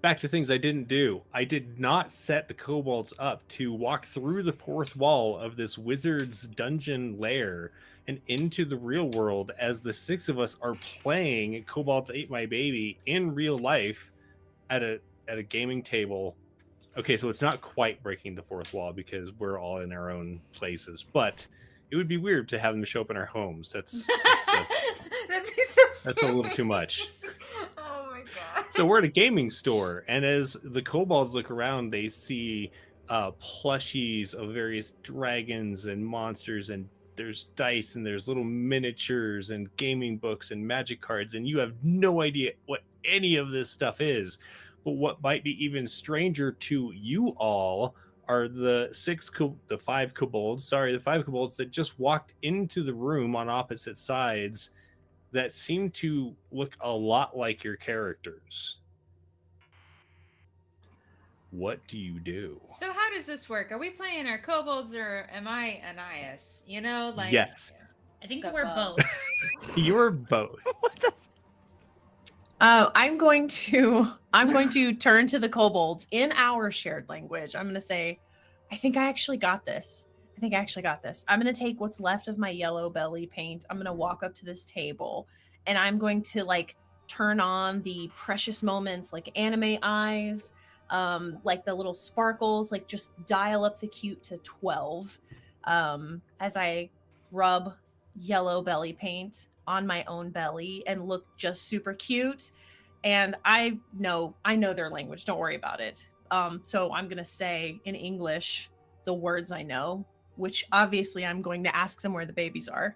Back to things I didn't do. I did not set the kobolds up to walk through the 4th wall of this wizard's dungeon lair and into the real world as the 6 of us are playing Kobolds Ate My Baby in real life at a gaming table. Okay, so it's not quite breaking the 4th wall because we're all in our own places, but it would be weird to have them show up in our homes. That'd be so scary. That's a little too much. Oh my god. So we're at a gaming store, and as the kobolds look around, they see plushies of various dragons and monsters, and there's dice, and there's little miniatures, and gaming books, and magic cards, and you have no idea what any of this stuff is. But what might be even stranger to you all are the 5 kobolds that just walked into the room on opposite sides that seem to look a lot like your characters. what do you do? So how does this work? Are we playing our kobolds or am I Anais? You know, like Yes. I think So, we're both. both. You're both. I'm going to turn to the kobolds in our shared language. I'm going to say, I think I actually got this. I'm going to take what's left of my yellow belly paint. I'm going to walk up to this table and I'm going to like turn on the precious moments, like anime eyes, like the little sparkles, like just dial up the cute to 12 as I rub yellow belly paint on my own belly and look just super cute. And I know their language. Don't worry about it. So I'm gonna say in English the words I know, which obviously I'm going to ask them where the babies are.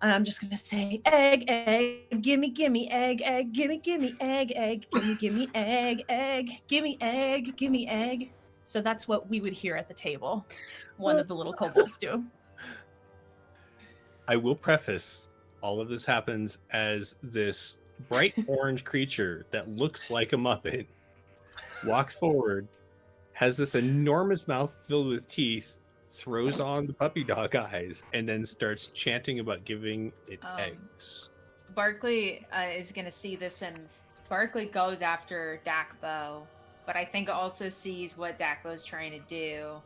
And I'm just gonna say egg, egg, gimme, gimme, egg, egg, gimme, gimme, egg, egg, gimme, gimme, egg, egg, gimme, egg, gimme, egg. So that's what we would hear at the table. One of the little kobolds do. I will preface all of this happens as this bright orange creature that looks like a Muppet walks forward, has this enormous mouth filled with teeth, throws on the puppy dog eyes, and then starts chanting about giving it eggs. Barkley is gonna see this, and Barkley goes after Dakbo, but I think also sees what Dakbo's trying to do,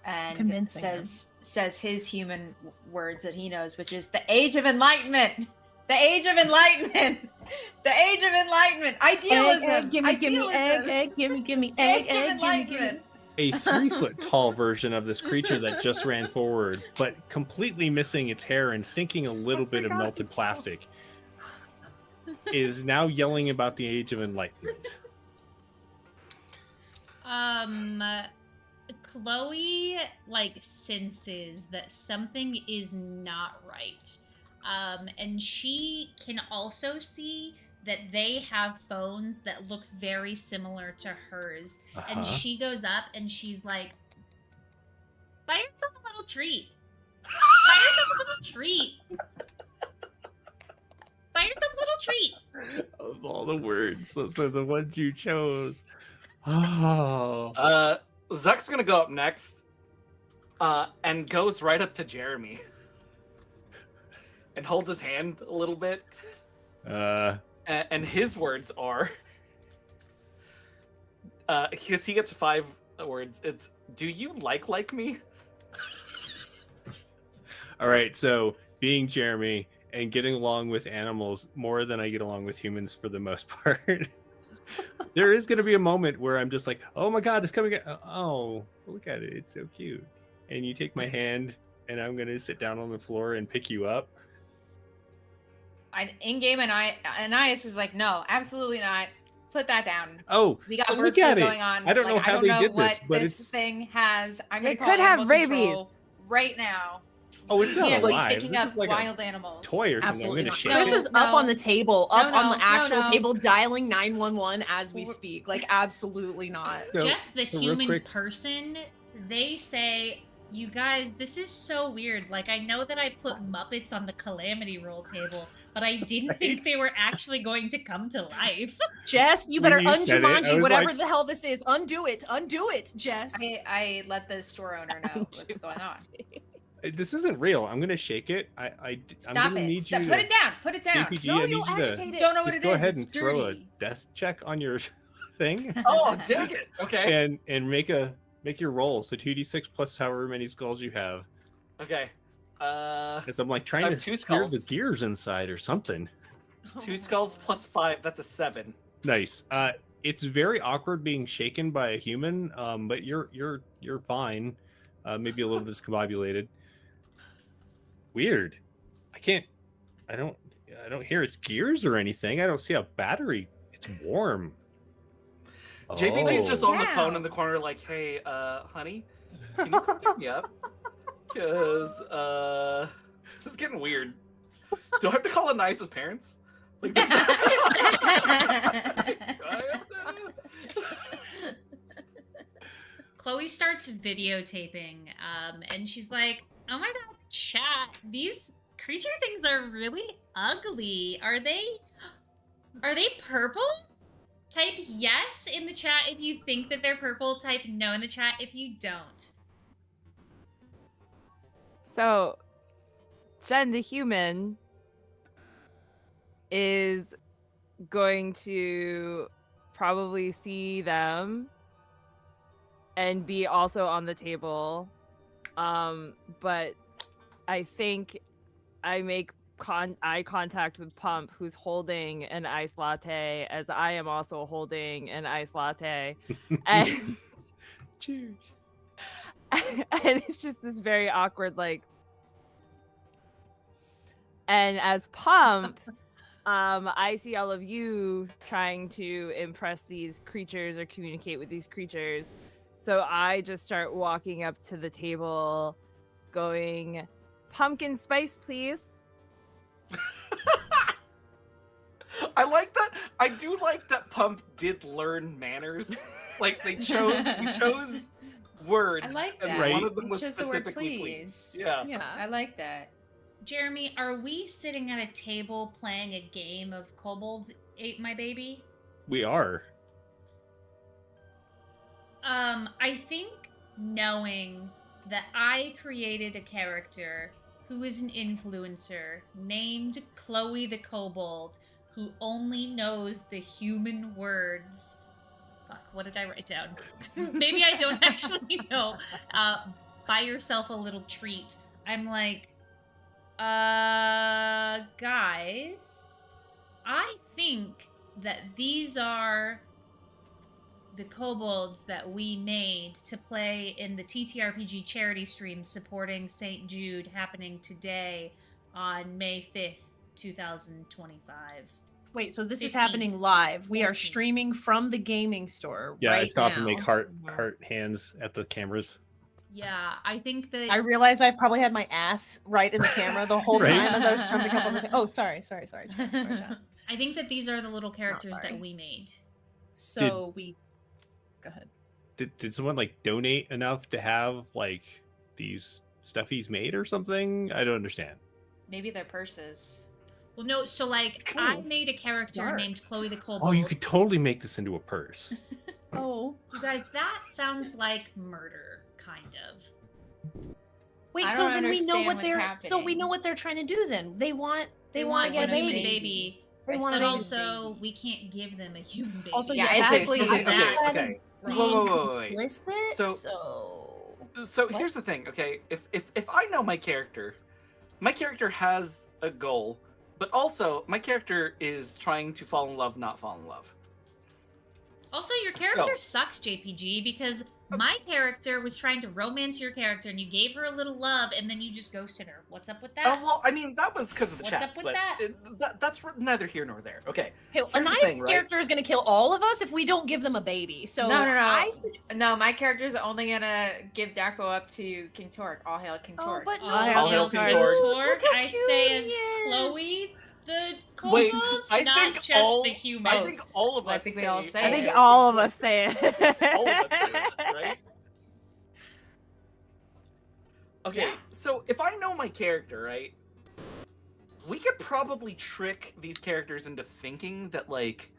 and Convincing him. says his human words that he knows, which is the Age of Enlightenment. The Age of Enlightenment. The Age of Enlightenment. Idealism. Egg, egg, gimme, gimme, Idealism. egg, egg, gimme, gimme, egg, Age of egg, gimme, gimme. Enlightenment. A 3-foot tall version of this creature that just ran forward, but completely missing its hair and sinking a little bit of melted plastic, is now yelling about the Age of Enlightenment. Chloe like senses that something is not right. And she can also see that they have phones that look very similar to hers. And she goes up and she's like, buy yourself a little treat. Buy yourself a little treat. Buy yourself a little treat. Of all the words, those are the ones you chose. Oh. Zuck's gonna go up next, and goes right up to Jeremy, and holds his hand a little bit. And his words are, because he gets 5 words. It's, do you like me? All right, so being Jeremy and getting along with animals more than I get along with humans for the most part. There is going to be a moment where I'm just like, oh my God, it's coming. Oh, look at it. It's so cute. And you take my hand and I'm going to sit down on the floor and pick you up. In-game, Anais is like, no, absolutely not. Put that down. Oh, we got look bird flu at it. going on. I don't know how they did this, but this thing has. I'm gonna It call could have animal rabies. control right now. Oh, it's not Can't be alive. picking This up is like wild animals. a toy or something. Absolutely I'm not. going to shake Chris it. is up on the table, up on the actual no. table, dialing 911 as we speak. Like, absolutely not. So- Just the so real human quick- person, they say, you guys, this is so weird. Like, I know that I put Muppets on the Calamity Roll table, but I didn't think they were actually going to come to life. Jess, you When better you said it, I Jumanji, was whatever like- the hell this is. Undo it, Jess. I let the store owner know what's going on. This isn't real. I'm going to shake it. I'm Stop going to it. need Stop. you Put to... it down. Put it down. JPG, No, I need you'll you to agitate it. Don't know what just it go is. ahead It's and throw a dirty. death check on your thing Oh, dig it. Okay. and make your roll. So 2d6 plus however many skulls you have. Okay. Because I'm like trying I to have 2 steer the skulls. gears inside or something. 2 skulls plus 5. That's a 7. Nice. It's very awkward being shaken by a human, but you're fine. Maybe a little discombobulated. Weird. I don't hear its gears or anything. I don't see a battery. It's warm. JPG's just on the Wow. phone in the corner, like, hey, honey, can you come pick me up? Because this is getting weird. Do I have to call Anais' parents? Like, this... Do I have to? Chloe starts videotaping, and she's like, oh my God, chat, these creature things are really ugly. Are they purple? Type yes in the chat if you think that they're purple. Type no in the chat if you don't. So, Jen the human is going to probably see them and be also on the table. But I think I make eye contact with Pump, who's holding an ice latte, as I am also holding an ice latte. And Cheers. and it's just this very awkward, like. And as Pump, I see all of you trying to impress these creatures or communicate with these creatures. So I just start walking up to the table, going, "Pumpkin spice, please." I like that. I do like that Pump did learn manners. Like we chose words. I like and that. one of them You was chose the word specifically please. Yeah. I like that. Jeremy, are we sitting at a table playing a game of Kobolds Ate My Baby? We are. I think knowing that I created a character who is an influencer named Chloe the Kobold, who only knows the human words. Fuck, what did I write down? Maybe I don't actually know. Buy yourself a little treat. I'm like, guys, I think that these are the kobolds that we made to play in the ttrpg charity stream supporting St. Jude happening today on May 5th, 2025. Wait, so this is 15th. happening live. We are 14th. streaming from the gaming store Yeah, right I stop now. and make heart hands at the cameras. Yeah, I think that I realize I probably had my ass right in the camera the whole Right. time as I was jumping up on the. Oh, sorry, John. Sorry, John. I think that these are the little characters sorry. that we made. So we. Go ahead. Did someone like donate enough to have like these stuffies made or something? I don't understand. Maybe their purses. Well, no, so like I Cool. made a character Dark. named Chloe the Kobold. Oh, you could totally make this into a purse. Oh. You guys, that sounds like murder, kind of. Wait, I so don't then we know understand what what's they're. happening. So we know what they're trying to do. Then they want. They want to get a human baby. baby. They want But a baby. also, we can't give them a human baby. Also, Yeah, yeah, exactly. that's Okay. Whoa. Implicit. So- So What? here's the thing, okay? If I know my character has a goal, but also my character is trying to fall in love, not fall in love. Also, your character sucks, JPG, because my character was trying to romance your character, and you gave her a little love, and then you just ghosted her. What's up with that? Oh well, I mean that was because of the What's chat. up with but that? That's neither here nor there. Okay. Hey, Here's the Anaya's thing, right? character is going to kill all of us if we don't give them a baby. So No. No, my character's only gonna give Darko up to King Torg. All hail King Oh, Torg. but no. All hail King Torg. Look how I cute say he as is. Chloe the Wait, kobolds, I not think just all- the humans. I think all of Well, I us. think we all say I think it. all of us say it. All of us say it, right? Okay, so if I know my character, right, we could probably trick these characters into thinking that like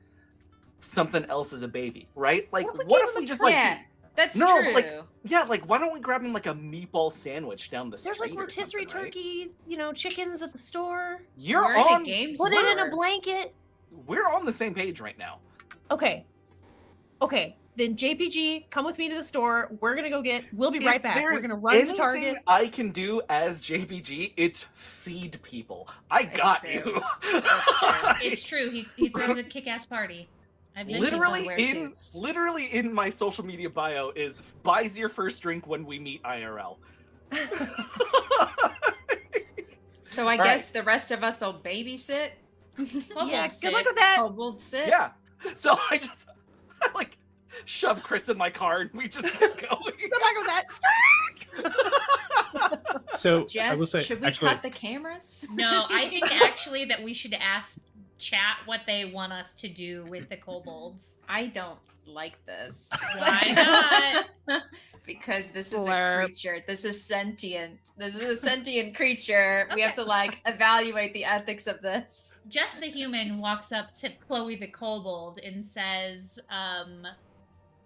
something else is a baby, right? Like, what if we just like Yeah, that's No, true. like- yeah, like why don't we grab him like a meatball sandwich down the There's street? like or rotisserie something, right? turkey, chickens at the store. You're We're in a on. game Put it in a store. blanket. We're on the same page right now. Okay. Then JPG, come with me to the store. We're gonna go get. We'll be right If back. We're there's gonna run to anything Target. I can do as JPG, it's feed people. I got true. you. It's true. He throws a kick-ass party. I've been literally wear in suits. literally in my social media bio is buys your first drink when we meet IRL. So I All guess the rest of us will babysit. Yeah, Kobold good luck sit. with that. Kobold sit. Yeah. So I like shove Chris in my car and we just keep going. Good luck with that. So I will Jess, say, should we actually, cut the cameras? No, I think actually that we should ask chat what they want us to do with the kobolds. I don't like this. Why not? Because this is a Blurb. creature. This is sentient. This is a sentient creature. We have to like evaluate the ethics of this. Jess the human walks up to Chloe the kobold and says,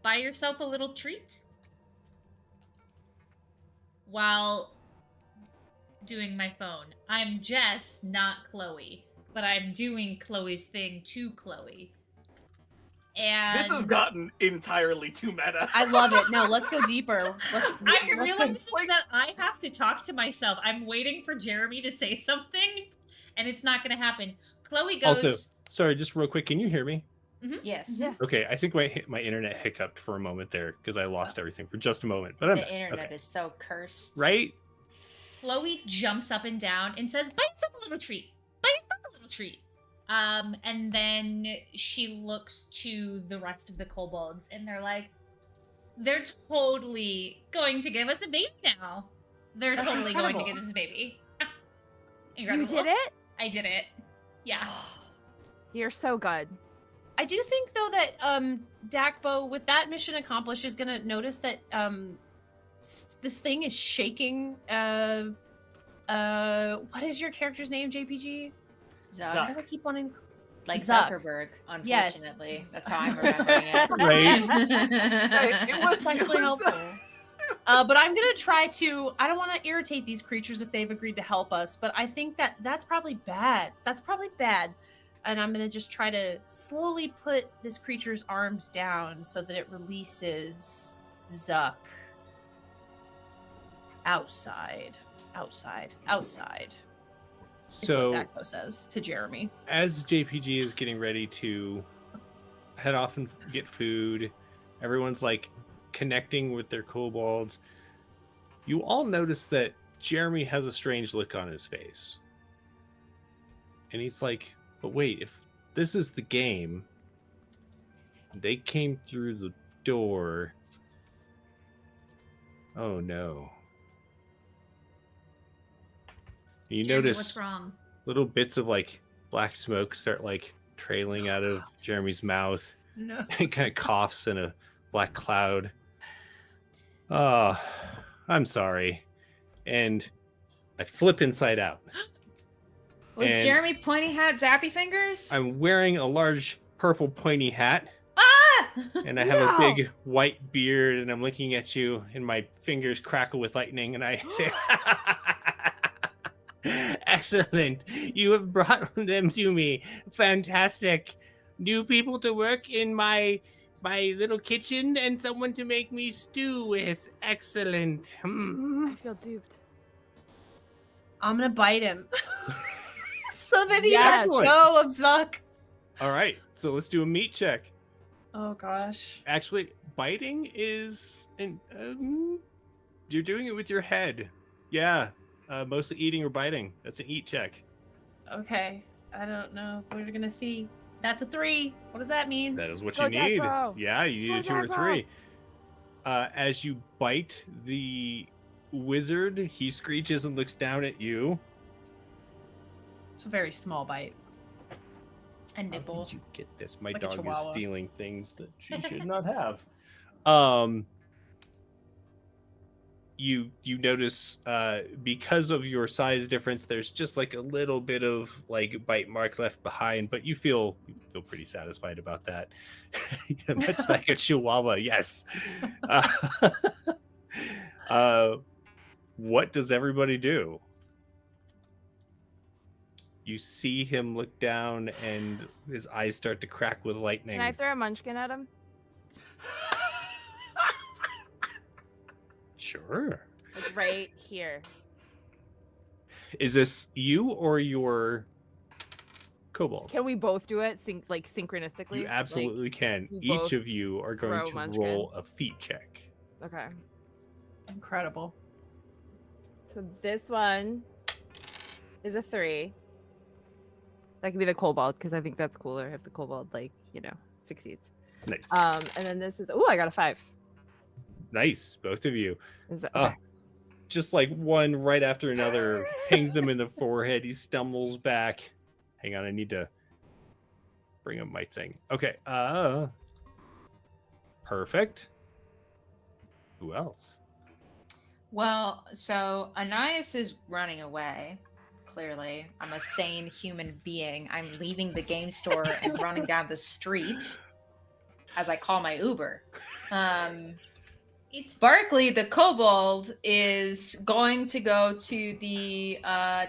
buy yourself a little treat? While doing my phone. I'm Jess, not Chloe, but I'm doing Chloe's thing to Chloe. And This has gotten entirely too meta. I love it. No, let's go deeper. I'm let's go. realizing that I have to talk to myself. I'm waiting for Jeremy to say something, and it's not going to happen. Chloe goes. Also, sorry, just real quick. Can you hear me? Yes. Yeah. Okay, I think my internet hiccuped for a moment there because I lost everything for just a moment. But I'm The back. internet Okay. is so cursed. Right. Chloe jumps up and down and says, buy yourself a little treat. Buy yourself a little treat. And then she looks to the rest of the kobolds, and they're totally going to give us a baby now. They're That's totally going to incredible. give us a baby. You Incredible. did it? I did it. Yeah. You're so good. I do think though that Dakbo, with that mission accomplished, is gonna notice that this thing is shaking. What is your character's name, JPG? Zuck. Why do I keep wanting? Like Zuck. Zuckerberg, Yes. unfortunately. That's how I'm remembering it. Right. It was It's actually helpful. But I'm gonna try to. I don't want to irritate these creatures if they've agreed to help us, but I think that that's probably bad. That's probably bad. And I'm gonna just try to slowly put this creature's arms down so that it releases Zuck. Outside. Is So what Dakbo says to Jeremy. as JPG is getting ready to head off and get food, everyone's like connecting with their kobolds. You all notice that Jeremy has a strange look on his face. And he's like, but wait, if this is the game, they came through the door. Oh no. You Jeremy, notice what's wrong? little bits of like black smoke start like trailing out of Jeremy's mouth. No. He kind of coughs in a black cloud. Oh, I'm sorry. And I flip inside out. Was And Jeremy pointy hat zappy fingers? I'm wearing a large purple pointy hat, Ah! and I have No. a big white beard, and I'm looking at you, and my fingers crackle with lightning, and I say, excellent. You have brought them to me. Fantastic. New people to work in my little kitchen and someone to make me stew with. Excellent. I feel duped. I'm gonna bite him. So that he Yes. lets go of Zuck. All right, so let's do a meat check. Oh gosh. Actually, biting is you're doing it with your head. Yeah, mostly eating or biting. That's an eat check. Okay. I don't know. We're gonna see. That's a 3. What does that mean? That is what Go you need. Jackpot. Yeah, you need Go a 2 or Jackpot. 3. As you bite the wizard, he screeches and looks down at you. It's a very small bite. A How nibble. did you get this? My Like a dog is chihuahua. stealing things that she should not have. You notice because of your size difference, there's just like a little bit of like bite mark left behind, but you feel pretty satisfied about that. Much like a chihuahua, yes. What does everybody do? You see him look down and his eyes start to crack with lightning. Can I throw a munchkin at him? Sure. Like right here. Is this you or your kobold? Can we both do it synchronistically? You absolutely can. we Each both of you are going throw to munchkin. roll a feat check. Okay. Incredible. So this one is a 3. That could be the kobold because I think that's cooler if the kobold succeeds. Nice. And then this is I got a 5. Nice, both of you. Is that, Oh, okay. just like one right after another pings him in the forehead. He stumbles back. Hang on, I need to bring up my thing. Okay. Perfect. Who else? Well, so Anais is running away. Clearly, I'm a sane human being. I'm leaving the game store and running down the street as I call my Uber. It's Barkley, the kobold, is going to go to the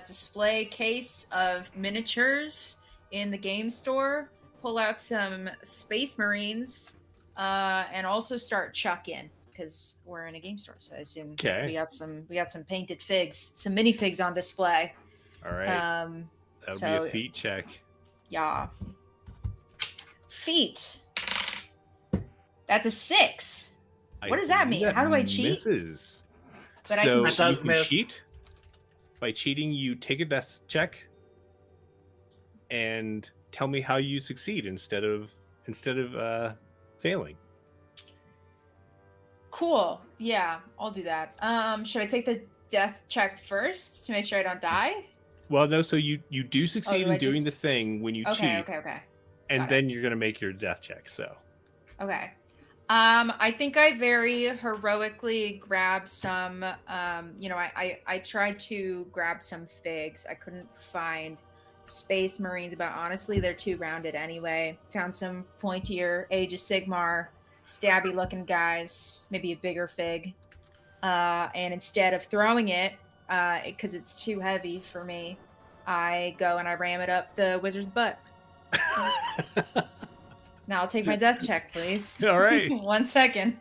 display case of miniatures in the game store, pull out some Space Marines, and also start chucking. Because we're in a game store, so I assume we got some painted figs, some minifigs on display. All right. That'll be a feat check. Yeah. Feet. That's a 6. What does that mean? How do I cheat? Misses. But so I can you can cheat. By cheating, you take a death check and tell me how you succeed instead of failing. Cool. Yeah, I'll do that. Should I take the death check first to make sure I don't die? Well, no. So you do succeed in doing the thing when you cheat. Okay. And then you're gonna make your death check. So. Okay. I think I very heroically grabbed some. I tried to grab some figs. I couldn't find Space Marines, but honestly, they're too rounded anyway. Found some pointier Age of Sigmar, stabby looking guys, maybe a bigger fig. And instead of throwing it, because it's too heavy for me, I go and I ram it up the wizard's butt. Now I'll take my death check, please. All right. 1 second.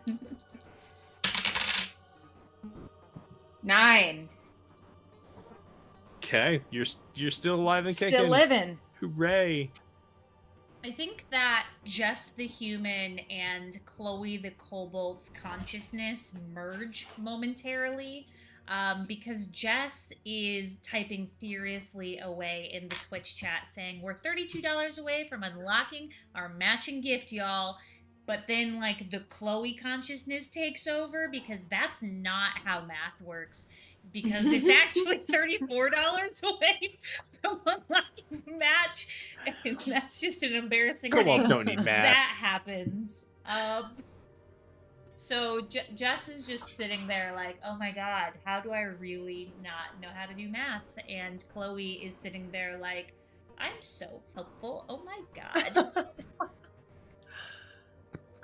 9. Okay, you're still alive and kicking. Still living. Hooray! I think that just the human and Chloe the kobold's consciousness merge momentarily, because Jess is typing furiously away in the Twitch chat saying we're $32 away from unlocking our matching gift, y'all. But then like the Chloe consciousness takes over because that's not how math works. Because it's actually $34 away from unlocking the match. And that's just an embarrassing thing. Kobolds don't need math. That happens. So Jess is just sitting there like, oh my god, how do I really not know how to do math? And Chloe is sitting there like, I'm so helpful. Oh my god.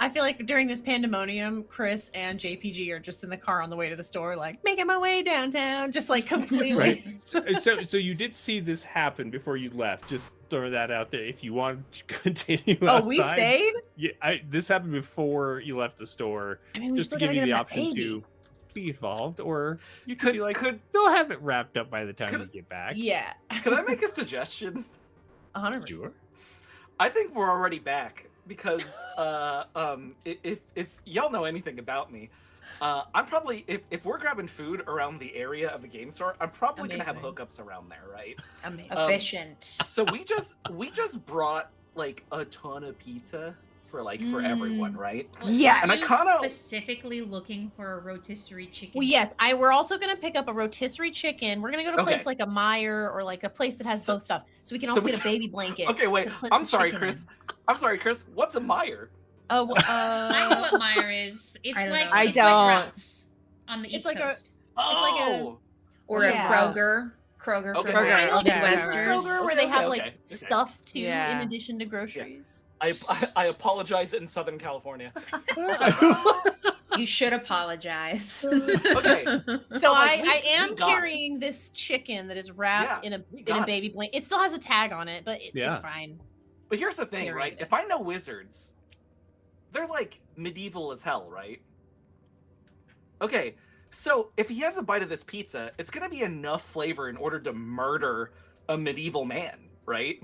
I feel like during this pandemonium, Chris and JPG are just in the car on the way to the store, like making my way downtown, just like completely. Right. So you did see this happen before you left. Just throw that out there. If you want to continue. Oh, we stayed? Yeah, this happened before you left the store. I mean, we just to still give gotta you the get option baby. to be involved, or you could be like, they'll have it wrapped up by the time you get back. Yeah. Could I make a suggestion? 100%. Sure. I think we're already back because if y'all know anything about me, I'm probably if we're grabbing food around the area of the game store, I'm probably gonna have hookups around there, right? Amazing. Efficient. So we just brought like a ton of pizza for everyone, right? Yeah. And Are I you kinda- specifically looking for a rotisserie chicken? Well, yes, we're also going to pick up a rotisserie chicken. We're going to go to a place like a Meyer or like a place that has both stuff. So we can also get a baby blanket. Okay, wait. to put I'm the sorry, chicken Chris. in. I'm sorry, Chris. What's a Meyer? Oh, I know what Meyer is. It's I don't like know. I it's don't. like Ralph's on the It's East like a- Coast. Oh, Or Yeah. a Kroger. Kroger Okay. for Kroger, I know the this okay. is Westers. Kroger where they have Okay. like stuff too Yeah. in addition to groceries. I apologize in Southern California. You should apologize. Okay. So like, I we am got it. carrying this chicken that is wrapped Yeah, in we a got it. baby blanket. It still has a tag on it, but Yeah. it's fine. But here's the thing, You're right? right. If I know wizards, they're like medieval as hell, right? Okay, so if he has a bite of this pizza, it's gonna be enough flavor in order to murder a medieval man, right?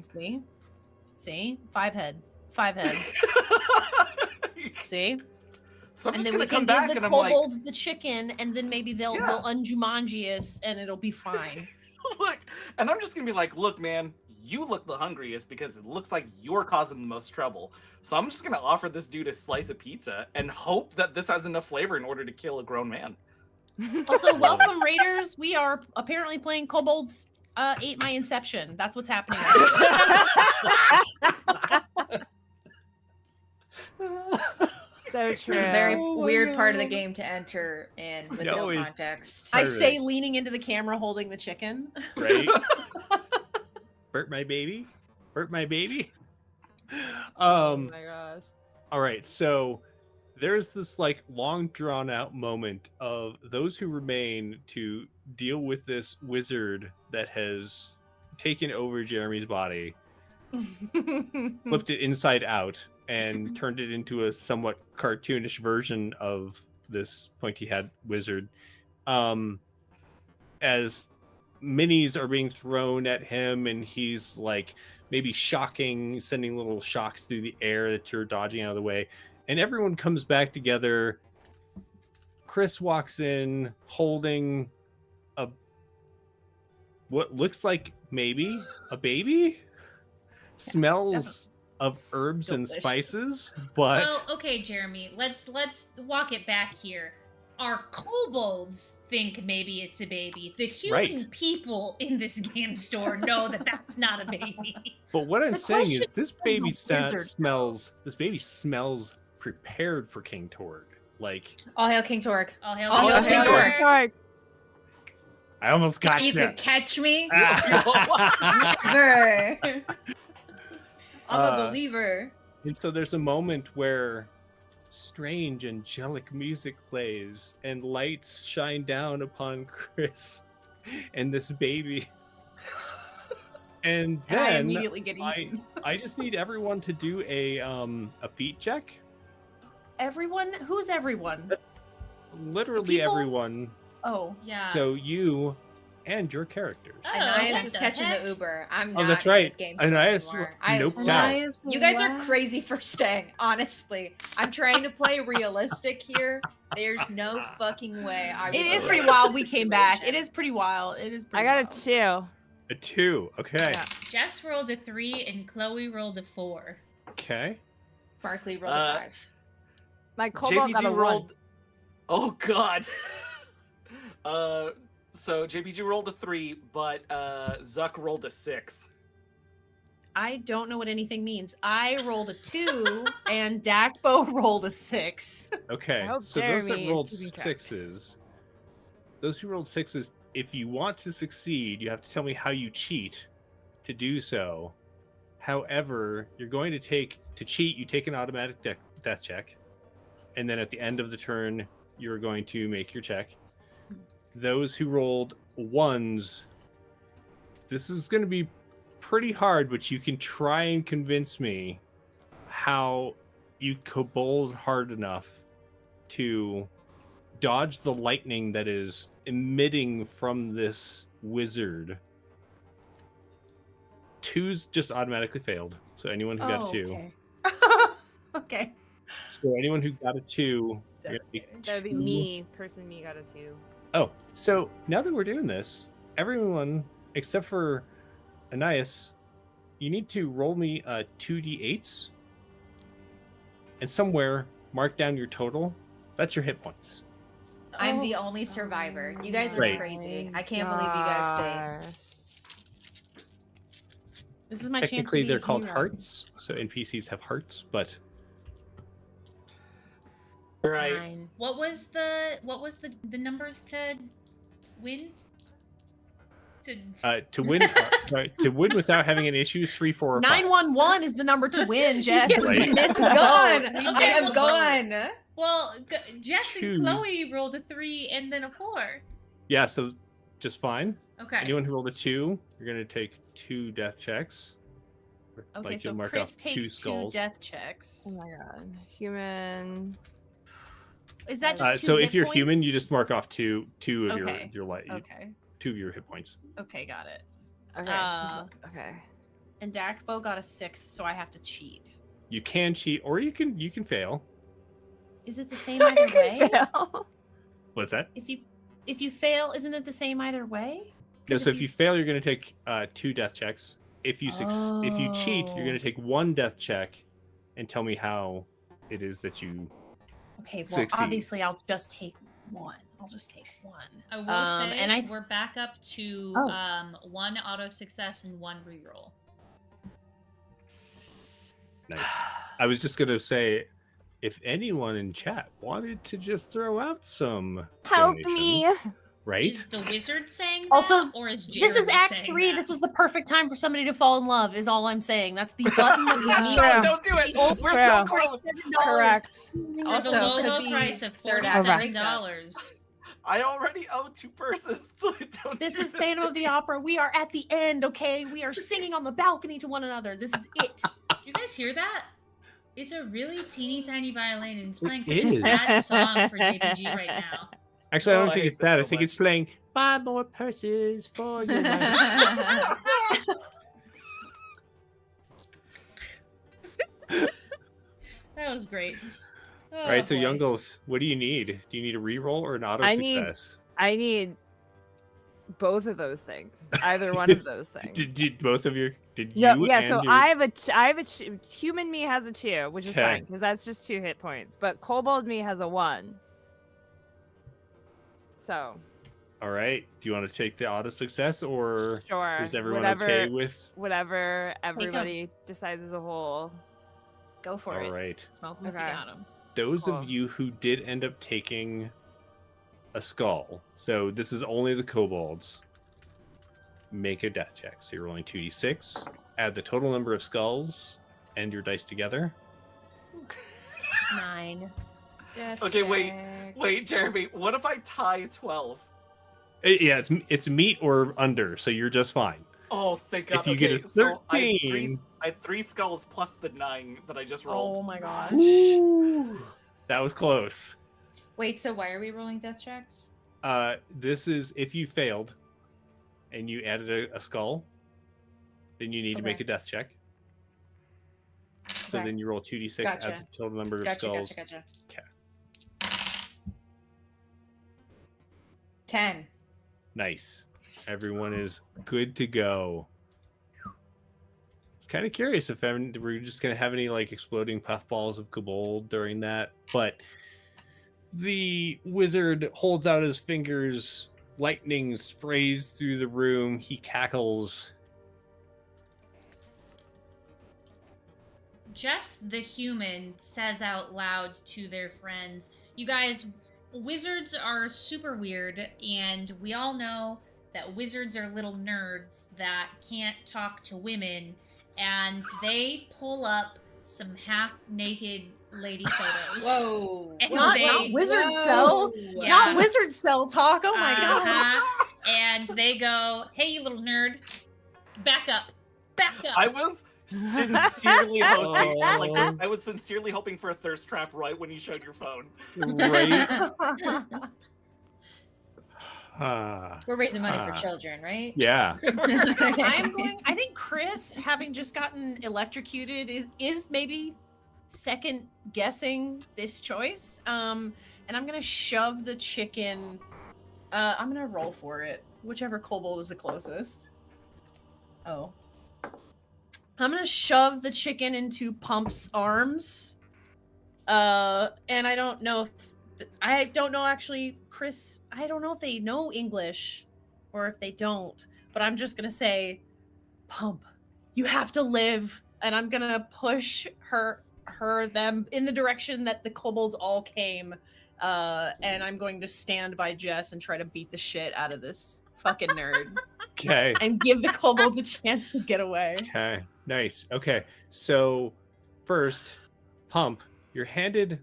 See? 5 head. 5 head. See? So I'm And just then we gonna come can back give and the I'm like, kobolds the chicken, and then maybe they'll Yeah. unjumanji us, and it'll be fine. look, and I'm just gonna be like, look, man, you look the hungriest because it looks like you're causing the most trouble. So I'm just gonna offer this dude a slice of pizza and hope that this has enough flavor in order to kill a grown man. Also, welcome Raiders. We are apparently playing Kobolds Ate My Inception. That's what's happening. Right So true. It's a very Oh my weird part of the God. game to enter in with No, no it- context. I Part of say it. leaning into the camera holding the chicken. Right? Burt my baby? Burt my baby? Oh my gosh. All right, so there's this like long drawn out moment of those who remain to deal with this wizard that has taken over Jeremy's body, flipped it inside out, and turned it into a somewhat cartoonish version of this pointy head wizard. As minis are being thrown at him, and he's like maybe sending little shocks through the air that you're dodging out of the way, and everyone comes back together. Chris walks in holding what looks like maybe a baby. Smells of herbs and Delicious. spices, but Well, okay, Jeremy, let's walk it back here. Our kobolds think maybe it's a baby. The human Right. people in this game store know that that's not a baby. But what I'm The saying question is, this is, baby the wizard smells. This baby smells prepared for King Torg. Like All hail King Torg. All hail All hail King King Torg. Torg. I almost got You you. could catch me. Ah. Never. I'm Uh, a believer. And so there's a moment where strange angelic music plays and lights shine down upon Chris and this baby. And And I then immediately get eaten. I just need everyone to do a feat check. Everyone? Who's everyone? Literally People- everyone. Oh. Yeah. So you and your characters. Oh, Anais what is the catching heck? the Uber. I'm Oh, not that's in right. this game store Anais anymore. I noped love- out. You guys are crazy for staying, honestly. I'm trying to play realistic here. There's no fucking way I would It is stay pretty in wild this we came back. It situation. is pretty wild. It is I pretty got wild. a 2. A 2. Okay. Yeah. Jess rolled a 3 and Chloe rolled a 4. Okay. Barkley rolled a 5. My kobold got a JPG 1. rolled. Oh God. So JPG rolled a 3, but Zuck rolled a 6. I don't know what anything means. I rolled a 2 and Dakbo rolled a 6. Okay. I hope So those that Jeremy is rolled keeping track. 6s, those who rolled 6s, if you want to succeed, you have to tell me how you cheat to do so. However, you're going to cheat, you take an automatic death check. And then at the end of the turn, you're going to make your check. Those who rolled 1s, this is going to be pretty hard, but you can try and convince me how you kobold hard enough to dodge the lightning that is emitting from this wizard. 2s just automatically failed. So anyone who got a 2. Okay. Okay. So anyone who got a 2, you're gonna take Devastating. That would be 2. me. Person me got a 2. Oh, so now that we're doing this, everyone except for Anais, you need to roll me 2d8s and somewhere mark down your total. That's your hit points. I'm the only survivor. You guys are Right. crazy. I can't believe you guys stayed. This is my chance to Technically, be they're a called hero. hearts, so NPCs have hearts, but Right. 9. What was the numbers to win? to win to win without having an issue, 3, 4, or 5. 911 is the number to win, Jess. Right. We missed the Gone. boat. I am gone. Well, Jess Choose. and Chloe rolled a 3 and then a 4. Yeah, so just fine. Okay. Anyone who rolled a 2, you're gonna take 2 death checks. Okay, Like, so you'll mark Chris off 2 takes 2 skulls. death checks. Oh my god. Human. Is that just 2 So hit if you're human, points? you just mark off 2 of Okay. your light, Okay. 2 of your hit points. Okay, got it. Okay. Okay. And Dakbo got a 6, so I have to cheat. You can cheat, or you can fail. Is it the same either way? Fail. What's that? If you fail, isn't it the same either way? No, 'Cause so if you fail, you're gonna take 2 death checks. If you if you cheat, you're Oh. gonna take 1 death check, and tell me how it is that you. Okay, well, Succeed. obviously I'll just take 1. I'll just take 1. I will say and I we're back up to Oh. 1 auto success and 1 reroll. Nice. I was just gonna say, if anyone in chat wanted to just throw out some Help donations, me. right? Is the wizard saying that, Also, or is Jeremy This is Act saying 3. that? This is the perfect time for somebody to fall in love, is all I'm saying. That's the button that we That's need. true. No, don't do it. The old We're true. so close. $47. Correct. For Also, the low, could low be price of third act $47. I already owe 2 purses. Don't This do is Phantom to of the me. Opera. We are at the end, okay? We are singing on the balcony to one another. This is it. You guys hear that? It's a really teeny tiny violin, and it's playing It such a is. sad song for JPG right now. Actually, I Oh, don't I think hate it's this that. I so think it's much. playing 5 more purses for your life. That was great. All right, so boy. Youngles, what do you need? Do you need a reroll or an auto I need- success? I need both of those things. Either one of those things. Did both of your did Yeah, you yeah. and So your, I have a human me has a 2, which is Okay. fine because that's just 2 hit points. But kobold me has a 1. So all right? Do you want to take the auto success or sure, is everyone whatever, okay with? whatever everybody decides as a whole. Go for All it. right, Smoke them if Okay. you got them. those Cool. of you who did end up taking a skull, so this is only the kobolds. Make a death check. So you're rolling 2d6. Add the total number of skulls and your dice together. 9. Okay, wait, Jeremy. What if I tie 12? Yeah, it's meat or under, so you're just fine. Oh, thank God. If you Okay, get a so 13, I had 3 skulls plus the 9 that I just rolled. Oh my gosh. that was close. Wait, so why are we rolling death checks? This is if you failed and you added a skull, then you need to make Okay. a death check. So Okay. then you roll 2d6, Gotcha. add the total number of Gotcha, skulls. gotcha. Okay. 10. Nice. Everyone is good to go. I was kind of curious if we're just gonna have any like exploding puffballs of kobold during that, but the wizard holds out his fingers. Lightning sprays through the room. He cackles. Just the human says out loud to their friends, you guys, wizards are super weird, and we all know that wizards are little nerds that can't talk to women, and they pull up some half-naked lady photos. Whoa. And Not, they- not wizard Whoa. cell. Yeah. Not wizard cell talk. Oh my god. Uh-huh. And they go, hey, you little nerd, back up. Back up. I was sincerely hoping, Oh. I was sincerely hoping for a thirst trap right when you showed your phone. Right? Ah, We're raising money Ah. for children, right? yeah. I think Chris, having just gotten electrocuted, is maybe second guessing this choice. And I'm gonna shove the chicken. I'm gonna roll for it. Whichever kobold is the closest. Oh. I'm gonna shove the chicken into Pump's arms. And I don't know actually, Chris. I don't know if they know English or if they don't, but I'm just gonna say, Pump, you have to live, and I'm gonna push them in the direction that the kobolds all came, and I'm going to stand by Jess and try to beat the shit out of this fucking nerd Okay. and give the kobolds a chance to get away. Okay. Nice. Okay. So first, Pump, you're handed.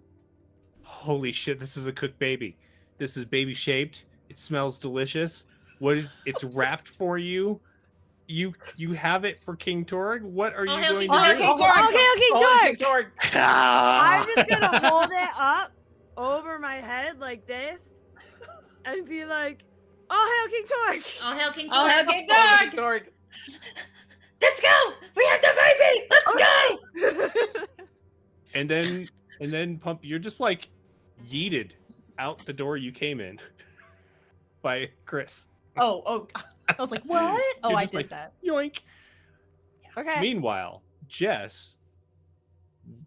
Holy shit! This is a cooked baby. This is baby shaped. It smells delicious. What is? It's wrapped for you. You have it for King Torg. What are All you hail going King to Torg! do? King Torg! Okay, King Torg! I'm just gonna hold it up over my head like this and be like, "Oh, Hail King Torg!" All hail King Oh, Torg. Hail King Oh, Torg! King Torg! Let's go! We have the baby! Let's go! And then Pump, you're just like yeeted out the door you came in by Chris. Oh, I was like, what? Oh, You're I just did like, that. Yoink. Okay. Meanwhile, Jess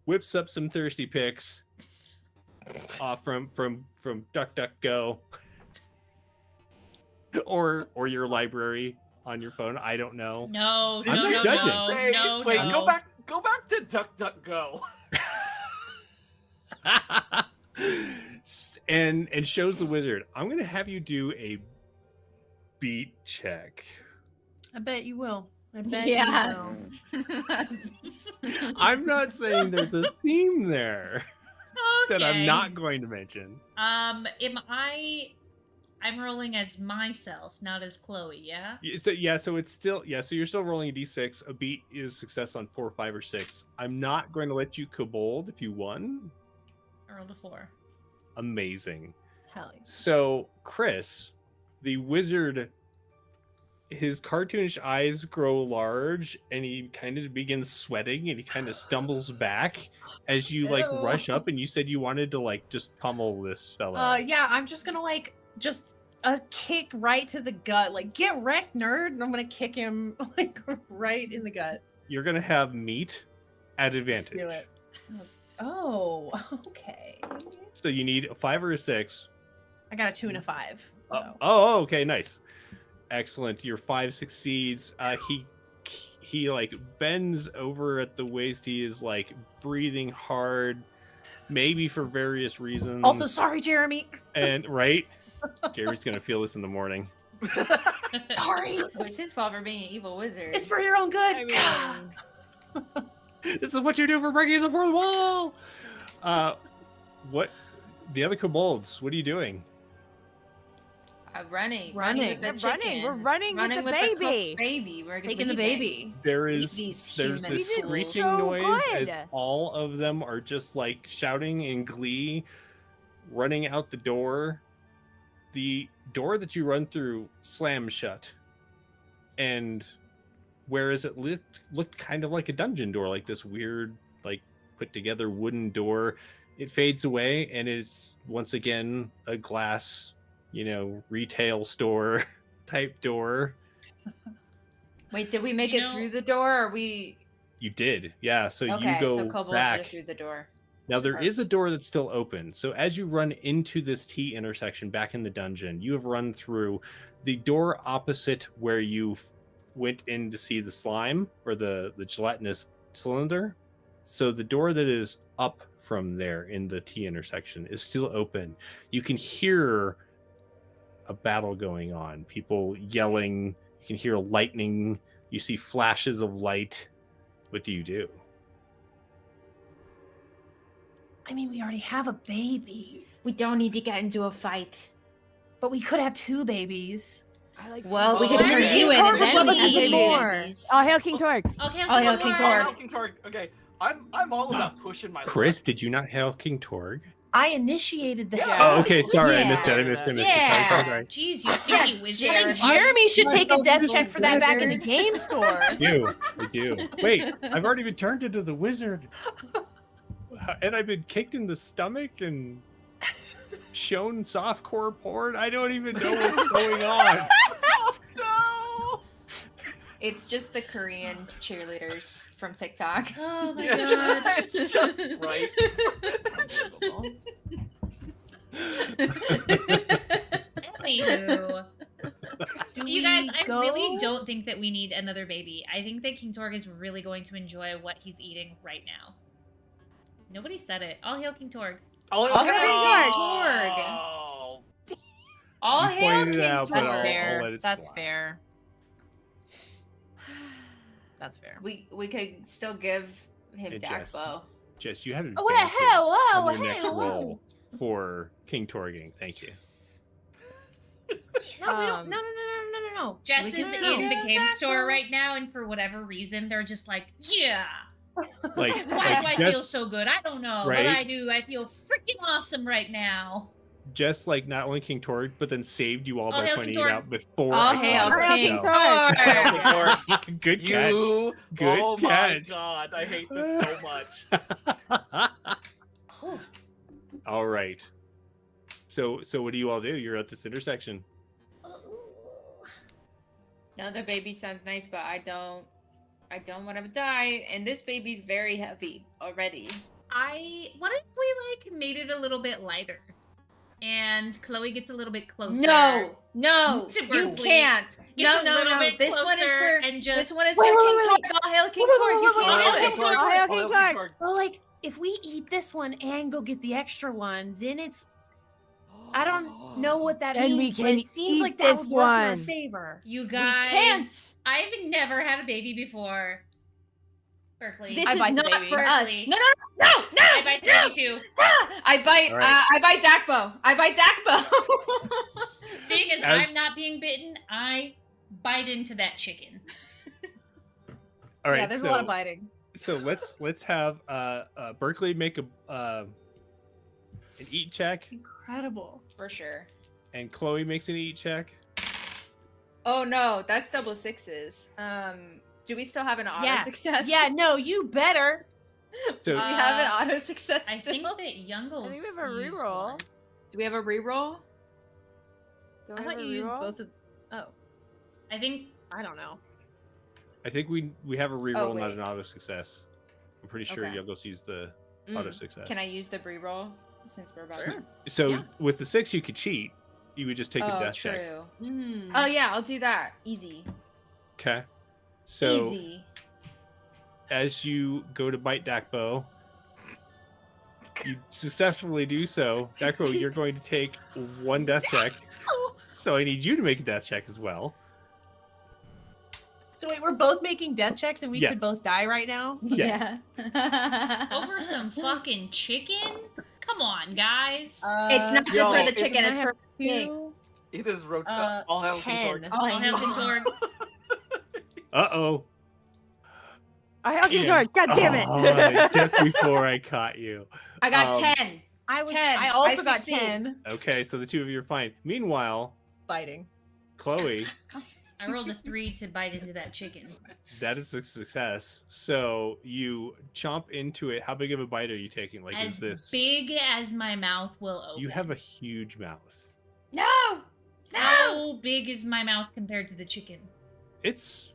whips up some thirsty pics from DuckDuckGo or your library on your phone. I don't know. No, I'm no, not no, judging. no, Say- no, wait, no. go back to DuckDuckGo. and shows the wizard, I'm gonna have you do a beat check. I bet you will. I bet Yeah. you will. I'm not saying there's a theme there that I'm Okay. not going to mention. I'm rolling as myself, not as Chloe, yeah? So it's still so you're still rolling a d6. A beat is success on 4, 5, or 6. I'm not going to let you kobold if you won. I rolled a 4. Amazing. Hell yeah. So Chris, the wizard, his cartoonish eyes grow large and he kind of begins sweating and he kind of stumbles back as you like Ew. rush up, and you said you wanted to like just pummel this fella. Yeah, I'm just gonna like just a kick right to the gut. Like, get wrecked, nerd. And I'm gonna kick him like right in the gut. You're gonna have meat at Let's advantage. do it. Oh, okay. So you need a 5 or a 6. I got a 2 and a 5. So. Oh, okay, nice, excellent. Your 5 succeeds. He like bends over at the waist. He is like breathing hard, maybe for various reasons. Also, sorry, Jeremy. And right, Jerry's gonna feel this in the morning. Sorry. It's his fault for being an evil wizard. It's for your own good. I mean, This is what you do for breaking the fourth wall. What? The other kobolds? What are you doing? Running. Running. With the We're running. chicken. We're running with the with baby. the cooked baby. We're Taking the leaving. baby. There's These this humans. You did screeching so noise as good. all of them are just like shouting in glee, running out the door. The door that you run through slams shut, and whereas it looked kind of like a dungeon door, like this weird, like put together wooden door, it fades away, and it's once again a glass, retail store type door. Wait, did we make You it know- through the door, or we? You did, yeah. So Okay, you go so kobolds back. are through the door. Now there is a door that's still open. So as you run into this T intersection back in the dungeon, you have run through the door opposite where you went in to see the slime or the gelatinous cylinder. So the door that is up from there in the T intersection is still open. You can hear a battle going on. People yelling. You can hear lightning. You see flashes of light. What do you do? I mean, we already have a baby, We don't need to get into a fight. but we could have 2 babies. I like Well, we Oh, could turn okay. you in, and then Love we us can even get more. babies. Oh, Hail King Torg. Okay, Oh, Hail King Torg. Hail King Torg. Okay, I'm all about pushing my Chris, luck. did you not hail King Torg? I initiated the Yeah. Oh, okay. Sorry, I Yeah. missed it. I missed it. Yeah. Sorry. Jeez, you stinky wizard. I think Jeremy should take a death check for that back in the Wizard. game store. I do. Wait, I've already been turned into the wizard. And I've been kicked in the stomach and shown softcore porn. I don't even know what's going on. No. It's just the Korean cheerleaders from TikTok. Oh my Yeah, god. it's just right. Anywho. Do You guys, we I go? really don't think that we need another baby. I think that King Torg is really going to enjoy what he's eating right now. Nobody said it. All hail King Torg. Oh, All hail King oh. All You hail pointed it King out, but Torg. That's I'll fair. let it That's slide. fair. That's fair. We could still give him Hey, Jess. Dakbo. Jess, you had an Oh, advantage hello, on your next hello. roll for King Torging. Thank you. No, we don't. No. Jess We is can in the still- game store right now, and for whatever reason, they're just like, yeah. Like, Why do I Jess, feel so good? I don't know. Right? But I do. I feel freaking awesome right now. Jess, like, not only King Torg, but then saved you all Oh, by hail pointing King it Torg. out before. All I hail thought of it, King so- Torg. Good catch. You. Good oh catch. my god, I hate this so much. Oh, All right. So what do you all do? You're at this intersection. Another baby sounds nice, but I don't want to die. And this baby's very heavy already. what if we like made it a little bit lighter and Chloe gets a little bit closer. No, To you Berkeley. can't. Gets a No. little bit This one is closer for and just this one is for Wait, King wait, Torg. wait. All hail King Wait, Torg. You wait, wait, can't wait, do wait, it. wait. Hail King Torg. Well, like if we eat this one and go get the extra one, then it's. I don't know what that Then we means, but can it seems eat like that this would work in our one. favor. You We guys, can't. I've never had a baby before. Berkeley. This I is bite the not baby. for us. Berkeley. No. I bite the baby too. I bite. All right. I bite Dakbo. I bite Dakbo. Seeing as As- I'm not being bitten, I bite into that chicken. All right. Yeah, there's so, a lot of biting. So let's have Berkeley make an eat check, Incredible. For sure. and Chloe makes an eat check. Oh no, that's double sixes. Do we still have an auto success? Yeah, no, you better. So Do we have an auto success I still? think that Youngles I think we have a used reroll. one. Do we have a reroll? Don't I we thought have a you used reroll? both of. Oh, I think I don't know. I think we have a reroll, not wait. an auto success. I'm pretty sure Okay. Yogos used the Mm. auto success. Can I use the reroll since we're about to? So Yeah. with the 6, you could cheat. You would just take a Oh, death check. true. Mm. Oh yeah, I'll do that. Easy. Okay. So Easy. as you go to bite Dakbo, you successfully do so. Dakbo, you're going to take 1 death check. So I need you to make a death check as well. So wait, we're both making death checks, and we Yes. could both die right now. Yeah. Yeah. over some fucking chicken. Come on, guys. It's not just Yo, for the it's- chicken, it's I for have pig. two, It is all hail King Torg. 10. Oh, I'll have King Torg. Uh-oh. I have King Yeah. Torg. God damn it. Oh, just before I caught you. I got 10. I was. 10. I also I got succeed. 10 Okay, so the two of you are fine. Meanwhile, biting. Chloe, I rolled a 3 to bite into that chicken. that is a success. So you chomp into it. How big of a bite are you taking? Like, As is this... big as my mouth will open. You have a huge mouth. No! No! How big is my mouth compared to the chicken? It's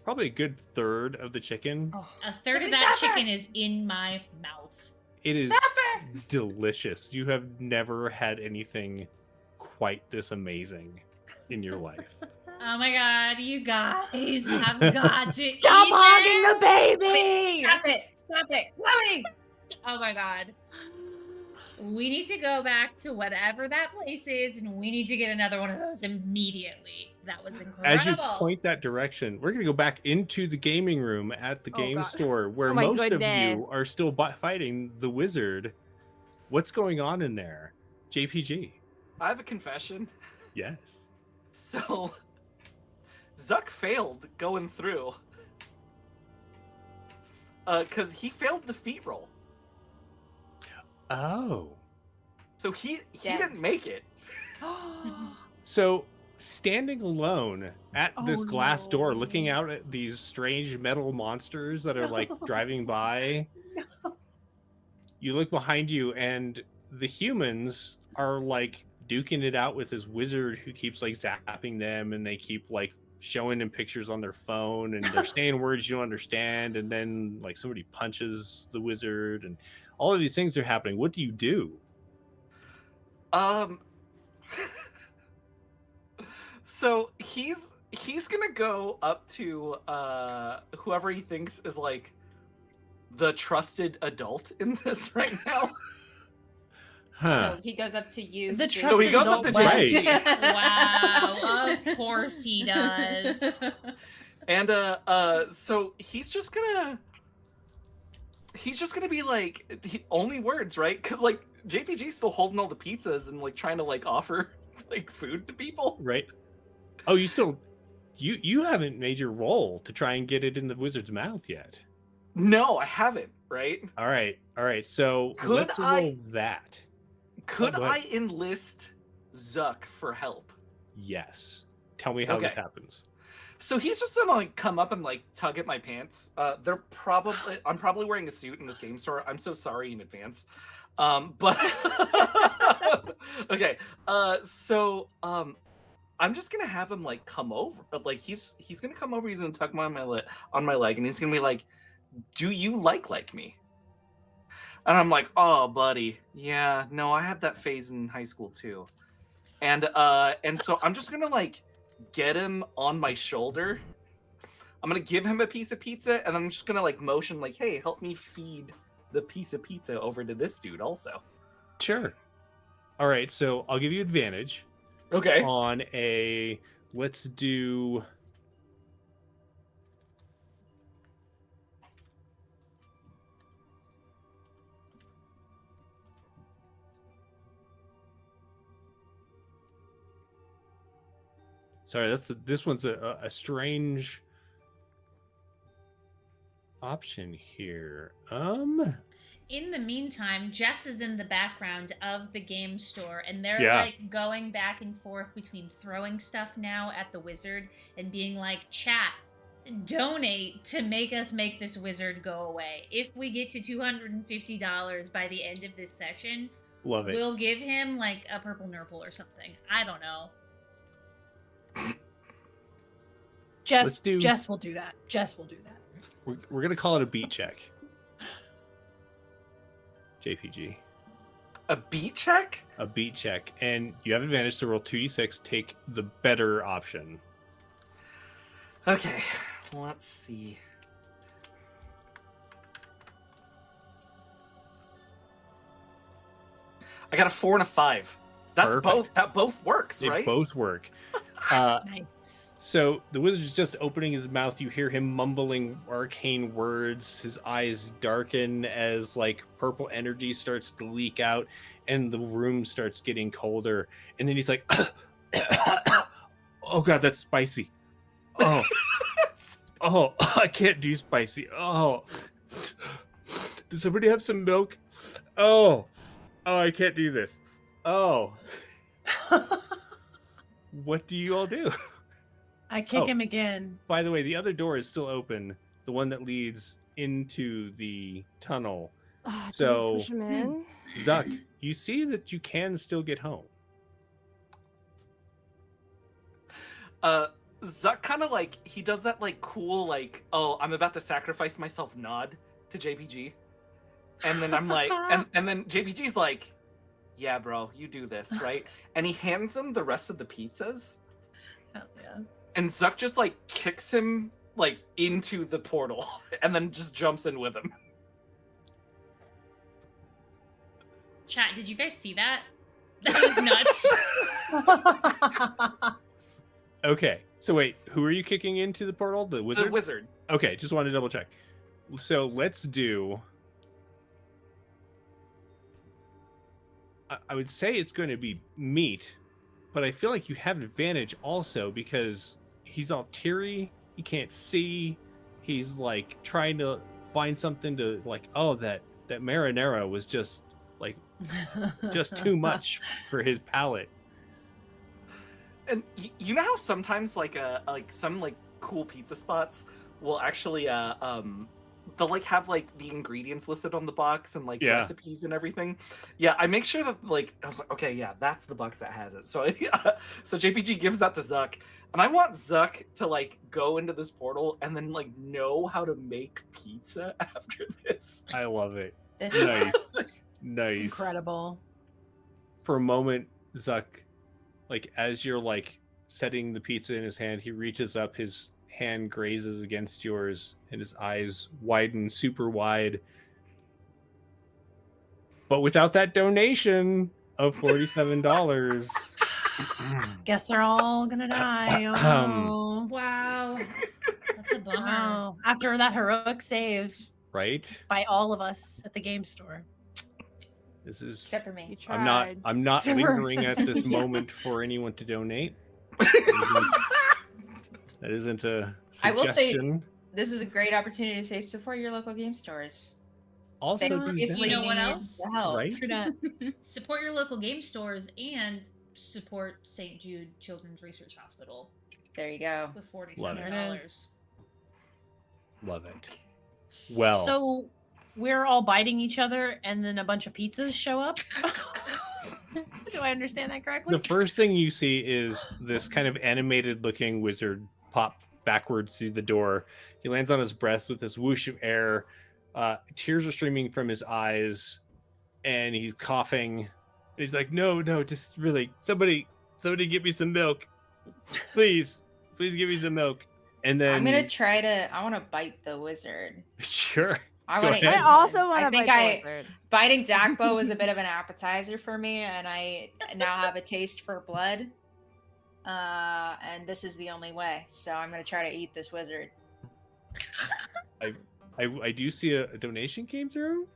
probably a good third of the chicken. A third of Somebody that stop her! chicken is in my mouth. It is Stop her! delicious. You have never had anything quite this amazing in your life. Oh my god, you guys have got to Stop eat hogging them! the baby. Stop it! Stop it! Chloe! Oh my god. We need to go back to whatever that place is, and we need to get another one of those immediately. That was incredible. As you point that direction, we're going to go back into the gaming room at the Oh, game God. store where Oh, my most of goodness. you are still fighting the wizard. What's going on in there? JPG. I have a confession. Yes. So, Zuck failed going through. Because he failed the feat roll. Oh. So he Dead. didn't make it. So, standing alone at this Oh, glass door, no. looking out at these strange metal monsters that are like driving by, you look behind you, and the humans are like duking it out with this wizard who keeps like zapping them, and they keep like showing them pictures on their phone, and they're saying words you don't understand, and then like somebody punches the wizard, and all of these things are happening. What do you do? So he's gonna go up to whoever he thinks is like the trusted adult in this right now. Huh. So he goes up to you. The Jake. So he trusted goes up adult to Right. JPG. Wow, of course he does. And so he's just gonna be like only words, right? Because like JPG's still holding all the pizzas and like trying to like offer like food to people. Right. Oh, you haven't made your roll to try and get it in the wizard's mouth yet. No, I haven't. Right? All right. So Could let's roll I- that. Could go I ahead. enlist Zuck for help? Yes. Tell me how this Okay. happens. So he's just gonna like come up and like tug at my pants. I'm probably wearing a suit in this game store. I'm so sorry in advance. But okay. I'm just gonna have him like come over. Like he's gonna come over. He's gonna tuck on my leg, and he's gonna be like, "Do you like me?" And I'm like, oh, buddy, yeah, no, I had that phase in high school too. And so I'm just gonna like get him on my shoulder. I'm gonna give him a piece of pizza, and I'm just gonna like motion like, hey, help me feed the piece of pizza over to this dude also. Sure. All right, so I'll give you advantage Okay. on a. Let's do. Sorry, this one's a strange option here. In the meantime, Jess is in the background of the game store, and they're Yeah. like going back and forth between throwing stuff now at the wizard and being like, chat, donate to make us make this wizard go away. If we get to $250 by the end of this session, Love it. we'll give him like a purple nurple or something. I don't know. Jess will do that. Jess will do that. We're gonna call it a beat check. JPG. A beat check? A beat check, and you have advantage to roll 2d6. Take the better option. Okay, let's see. I got a 4 and a 5. That's Perfect. both. That both works, right? They both work. Nice. So the wizard's just opening his mouth. You hear him mumbling arcane words. His eyes darken as like purple energy starts to leak out, and the room starts getting colder. And then he's like, "Oh God, that's spicy! Oh, oh, I can't do spicy. Oh, does somebody have some milk? Oh, I can't do this. Oh." What do you all do? I kick him again. By the way, the other door is still open, the one that leads into the tunnel. Oh, do So- we push him in? Zuck, you see that you can still get home. Zuck kind of like, he does that like cool like, oh, I'm about to sacrifice myself nod to JPG. And then I'm like, and then JPG's like, yeah, bro, you do this, right? And he hands him the rest of the pizzas. Hell yeah. And Zuck just like kicks him like into the portal and then just jumps in with him. Chat, did you guys see that? That was nuts. Okay, so wait, who are you kicking into the portal? The wizard? The wizard. Okay, just wanted to double check. So let's do... I would say it's going to be meat, but I feel like you have an advantage also because he's all teary, he can't see, he's like trying to find something to like, oh, that marinara was just like just too much for his palate. And you know how sometimes like some like cool pizza spots will actually they'll like have like the ingredients listed on the box and like Yeah. recipes and everything. Yeah, I make sure that like I was like, okay, yeah, that's the box that has it. So so JPG gives that to Zuck, and I want Zuck to like go into this portal and then like know how to make pizza after this. I love it. This Nice. Nice. Incredible. For a moment, Zuck, like as you're like setting the pizza in his hand, he reaches up, his hand grazes against yours, and his eyes widen super wide. But without that donation of $47. Guess they're all gonna die. Oh, Wow. That's a bummer. wow. After that heroic save Right? by all of us at the game store. This is except for me. You tried. I'm not Except for- lingering at this Yeah. moment for anyone to donate. That isn't a I will say- suggestion. This is a great opportunity to say support your local game stores. Also, They do obviously You know what need else? the help. Right? True that. Support your local game stores and support St. Jude Children's Research Hospital There you go. with Love $47. it. There it is. Love it. Well, So we're all biting each other, and then a bunch of pizzas show up. Do I understand that correctly? the first thing you see is this kind of animated looking wizard pop backwards through the door. He lands on his breath with this whoosh of air. Tears are streaming from his eyes, and he's coughing. And he's like, "No, just really, somebody give me some milk, please give me some milk." And then I'm gonna try to. I want to bite the wizard. sure. I Go want to. ahead. I also want I to think bite the wizard. biting Dakbo was a bit of an appetizer for me, and I now have a taste for blood. And this is the only way. So I'm gonna try to eat this wizard. I do see a donation came through.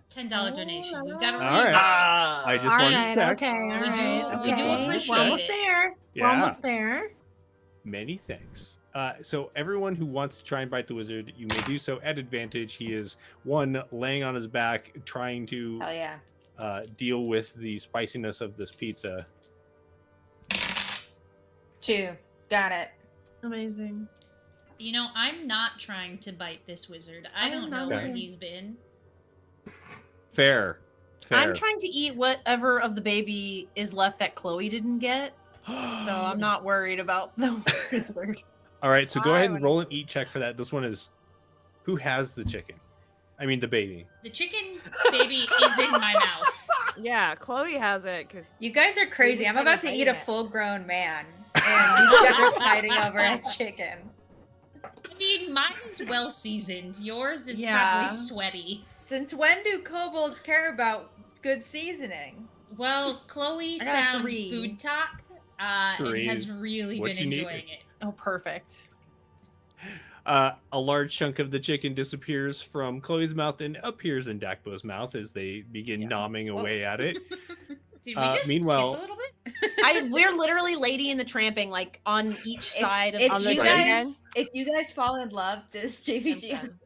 $10 donation. We've got to All read right. I just All wanted right, to check. okay, all We do- right. we do okay. appreciate We're almost it. there. We're Yeah. almost there. Many thanks. So everyone who wants to try and bite the wizard, you may do so at advantage. He is one laying on his back, trying to Hell yeah. deal with the spiciness of this pizza. 2. Got it. Amazing. You know, I'm not trying to bite this wizard. I I'm don't know not where either. he's been. Fair. I'm trying to eat whatever of the baby is left that Chloe didn't get, so I'm not worried about the wizard. All right, so go I ahead and would- roll an eat check for that. This one is who has the chicken? I mean the baby. The chicken baby is in my mouth. Yeah, Chloe has it. 'Cause You guys are crazy. I'm Baby's about to gonna eat a bite it. full-grown man, and you guys are fighting over a chicken. I mean, mine's well seasoned. Yours is Yeah. probably sweaty. Since when do kobolds care about good seasoning? Well, Chloe I got found 3. Food Talk and 3 has is really what been you need. enjoying it. Oh, perfect. A large chunk of the chicken disappears from Chloe's mouth and appears in Dakbo's mouth as they begin nomming away at it. Did we just meanwhile- kiss a little bit? We're literally Lady in the Tramping, like on each side of If On the you chicken? guys fall in love, does JVG Chicken.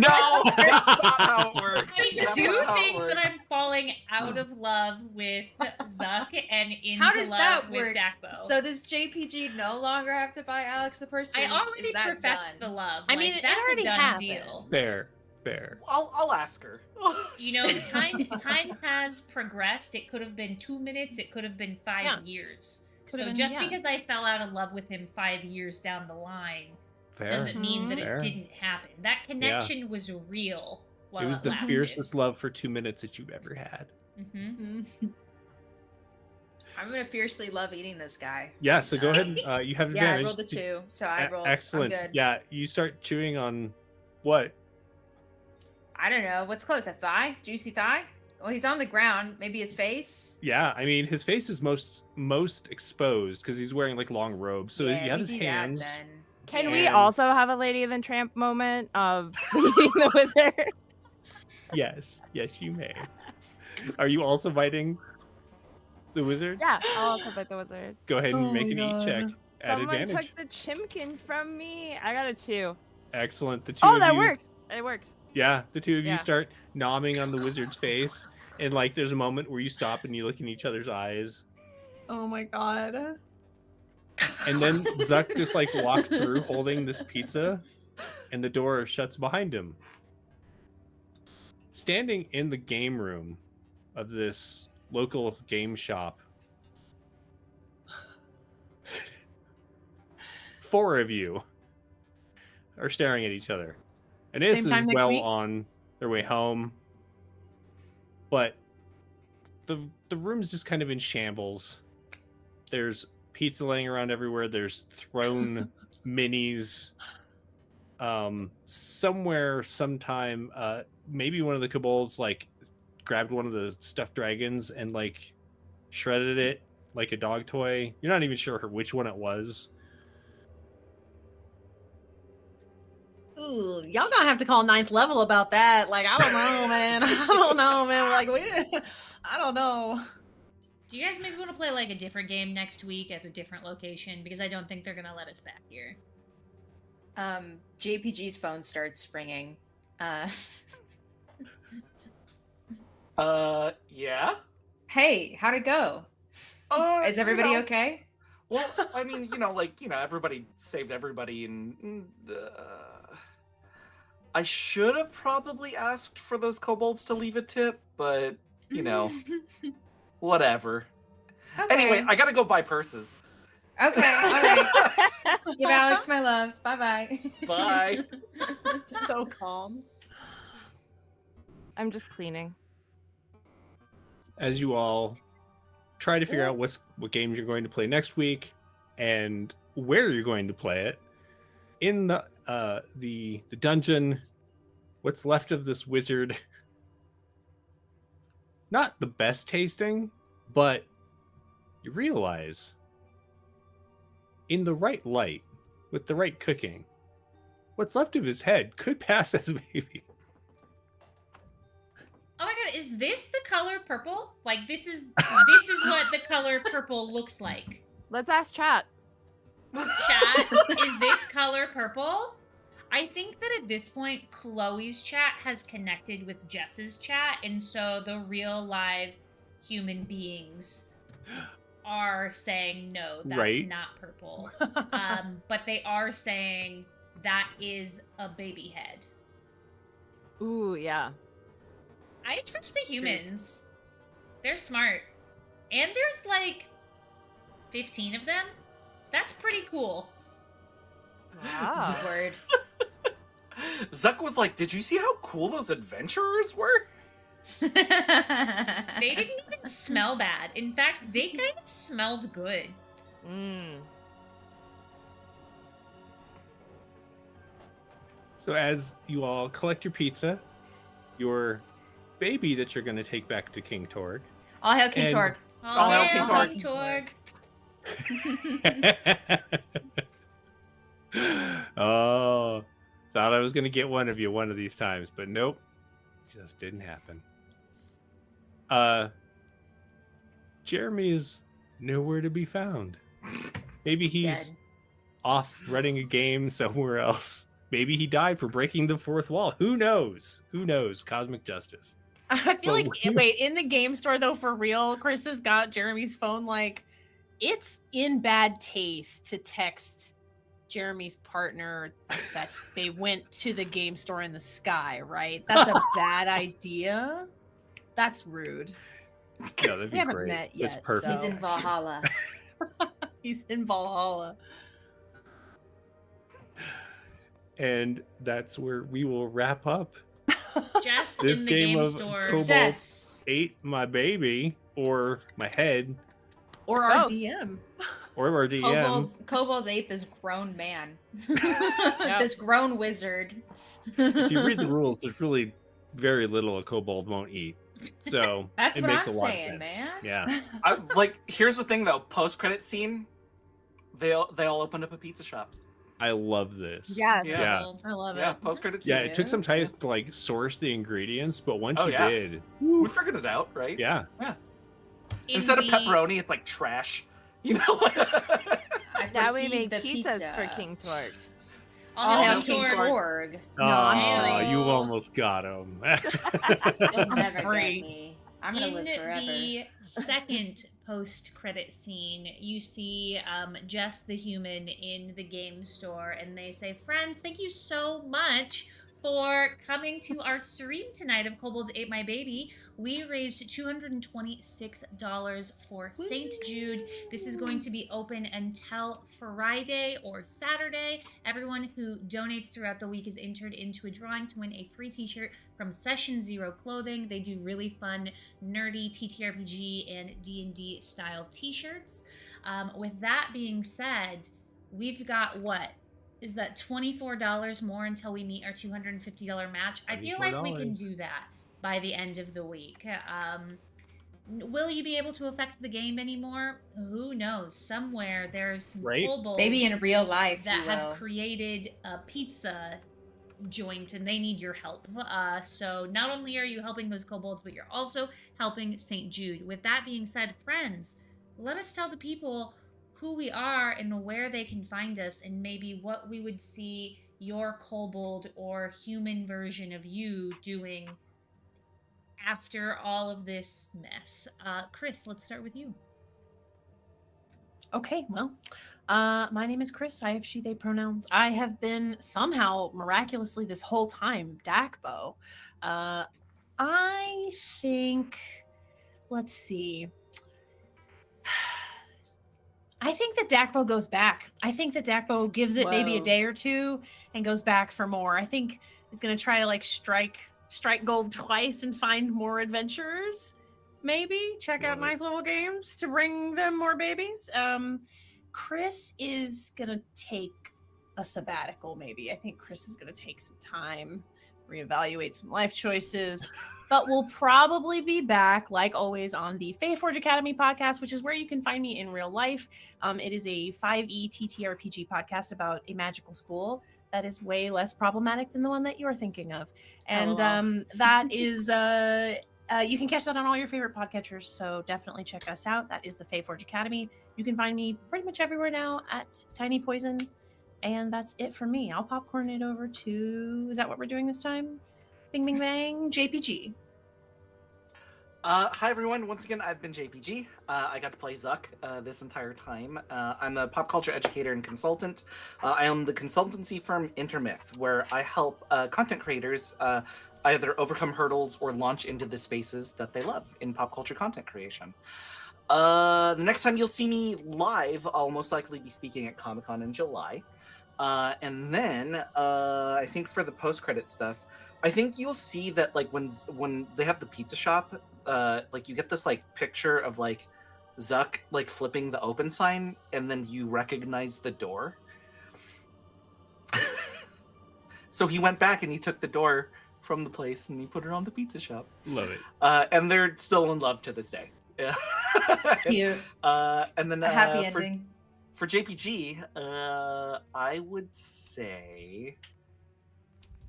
No, that's not how it works. I That's do not how it think works. that I'm falling out of love with Zuck and into How does love that with work? Dakbo. So does JPG no longer have to buy Alex the person? I already is that professed done? the love. I mean, like, it that's already a done happened. deal. Fair. I'll ask her. You know, time has progressed. It could have been 2 minutes. It could have been 5 Yeah. years. Could So have been, just yeah. because I fell out of love with him 5 years down the line Fair. doesn't mean that Fair. it didn't happen. That connection was real while It was the lasted. fiercest love for 2 minutes that you've ever had. Mm-hmm. I'm gonna fiercely love eating this guy. Yeah, so go ahead and you have Yeah, I advantage. rolled a 2, so I rolled. Excellent. I'm good. Yeah, you start chewing on what? I don't know what's close. A thigh, juicy thigh. Well, he's on the ground. Maybe his face. Yeah, I mean his face is most exposed because he's wearing like long robes. So yeah, you have we his do hands. That, then. Can Yeah. we And- also have a Lady in the Tramp moment of beating the wizard? Yes, you may. Are you also biting the wizard? Yeah, I'll also bite the wizard. Go ahead and Oh make my an eat God. check at Someone advantage. took the chimkin from me. I got a 2. Excellent. The two Oh, of that you, works. It works. Yeah, the two of you Yeah. start nomming on the wizard's face, and like there's a moment where you stop and you look in each other's eyes, Oh my god. and then Zuck just like walks through holding this pizza, and the door shuts behind him. Standing in the game room of this local game shop, 4 of you are staring at each other. And this Same is time next well week? on their way home. But the room's just kind of in shambles. There's pizza laying around everywhere. There's thrown minis. Somewhere, sometime, maybe one of the kobolds like grabbed one of the stuffed dragons and like shredded it like a dog toy. You're not even sure which one it was. Ooh, y'all gonna have to call 9th level about that. Like, I don't know, man. I don't know, man. Like, I don't know. Do you guys maybe want to play like a different game next week at a different location? Because I don't think they're gonna let us back here. JPG's phone starts ringing. Yeah. Hey, how'd it go? Is everybody okay? Well, I mean, everybody saved everybody, and I should have probably asked for those kobolds to leave a tip, but whatever. Okay. Anyway, I gotta go buy purses. Okay, all right. Give Alex my love. Bye-bye. Bye. So calm. I'm just cleaning. As you all try to figure out what games you're going to play next week and where you're going to play it, in the dungeon, what's left of this wizard, not the best tasting, but you realize in the right light, with the right cooking, what's left of his head could pass as maybe. Oh my god, is this the color purple? Like this is what the color purple looks like. Let's ask chat. Chat, is this color purple? I think that at this point, Chloe's chat has connected with Jess's chat, and so the real live human beings are saying no, that's Right. not purple. But they are saying that is a baby head. Ooh, yeah. I trust the humans. They're smart. And there's like 15 of them. That's pretty cool. Wow. Word. Zuck was like, "Did you see how cool those adventurers were?" They didn't even smell bad. In fact, they kind of smelled good. Mm. So as you all collect your pizza, your baby that you're going to take back to King Torg. All hail King And- Torg. Oh, Hail Hail King King Torg. Oh, thought I was going to get one of you one of these times, but nope, just didn't happen. Jeremy is nowhere to be found. Maybe he's Dead. off running a game somewhere else. Maybe he died for breaking the fourth wall. Who knows? Who knows? Cosmic justice. I feel But like we- wait, in the game store though, for real, Chris has got Jeremy's phone. Like, it's in bad taste to text Jeremy's partner that they went to the game store in the sky, right? That's a bad idea. That's rude. No, that'd be We haven't great. met That's yet, perfect. He's in so- Valhalla. He's in Valhalla. And that's where we will wrap up Just this in the game game of store. Kobolds Success. Ate My Baby, or my head, Or our Oh. DM. or our DM. Kobolds ate this grown man. This grown wizard. If you read the rules, there's really very little a kobold won't eat. So That's it what makes I'm a lot saying, of sense. man. Yeah. Here's the thing though. Post-credit scene, they all opened up a pizza shop. I love this. Yeah. Yeah. I love Yeah, it. post-credit Yeah, scene. it took some time to like source the ingredients, but once Oh, you yeah. did, We figured it out, right? yeah. In Instead of the- pepperoni, it's like trash. You know. I've Now we received make the pizzas pizza. for King Torg. All All hail hail King King Torg. Torg. No, Oh, I'm free. you almost got him. You'll never free. get me. I'm gonna In live forever. the second post-credit scene, you see Jess the human in the game store, and they say, "Friends, thank you so much for coming to our stream tonight of Kobolds Ate My Baby. We raised $226 for St. Jude. This is going to be open until Friday or Saturday. Everyone who donates throughout the week is entered into a drawing to win a free t-shirt from Session Zero Clothing. They do really fun, nerdy TTRPG and D&D style t-shirts. With that being said, we've got what? Is that $24 more until we meet our $250 match? I feel like we can $24. do that by the end of the week. Will you be able to affect the game anymore? Who knows? Somewhere there's some Right. kobolds Maybe in real life, that you have will. created a pizza joint and they need your help. So not only are you helping those kobolds, but you're also helping St. Jude. With that being said, friends, let us tell the people who we are and where they can find us, and maybe what we would see your kobold or human version of you doing after all of this mess. Chris, let's start with you. Okay, well, my name is Chris. I have she, they pronouns. I have been somehow miraculously this whole time Dakbo. I think, let's see. I think that Dakbo goes back. I think that Dakbo gives it maybe a Whoa. day or two and goes back for more. I think he's going to try to like strike strike gold twice and find more adventurers. Maybe check out Love it. Ninth Level Games to bring them more babies. Chris is gonna take a sabbatical. Maybe I think Chris is gonna take some time, reevaluate some life choices. But we'll probably be back, like always, on the Forge Academy podcast, which is where you can find me in real life. It is a 5e ttrpg podcast about a magical school that is way less problematic than the one that you're thinking of. And LOL. that is, you can catch that on all your favorite podcatchers, so definitely check us out. That is the Forge Academy. You can find me pretty much everywhere now at Tiny Poison. And that's it for me. I'll popcorn it over to, is that what we're doing this time? Bing, bing, bang, JPG. Hi everyone, once again I've been JPG. I got to play Zuck this entire time. I'm a pop culture educator and consultant. I own the consultancy firm Intermyth, where I help content creators either overcome hurdles or launch into the spaces that they love in pop culture content creation. The next time you'll see me live, I'll most likely be speaking at Comic-Con in July. And then I think for the post-credit stuff, I think you'll see that like when they have the pizza shop, like you get this like picture of like Zuck like flipping the open sign, and then you recognize the door. So he went back and he took the door from the place and he put it on the pizza shop. Love it. And they're still in love to this day. Yeah. Cute. And then A happy for ending. JPG, I would say,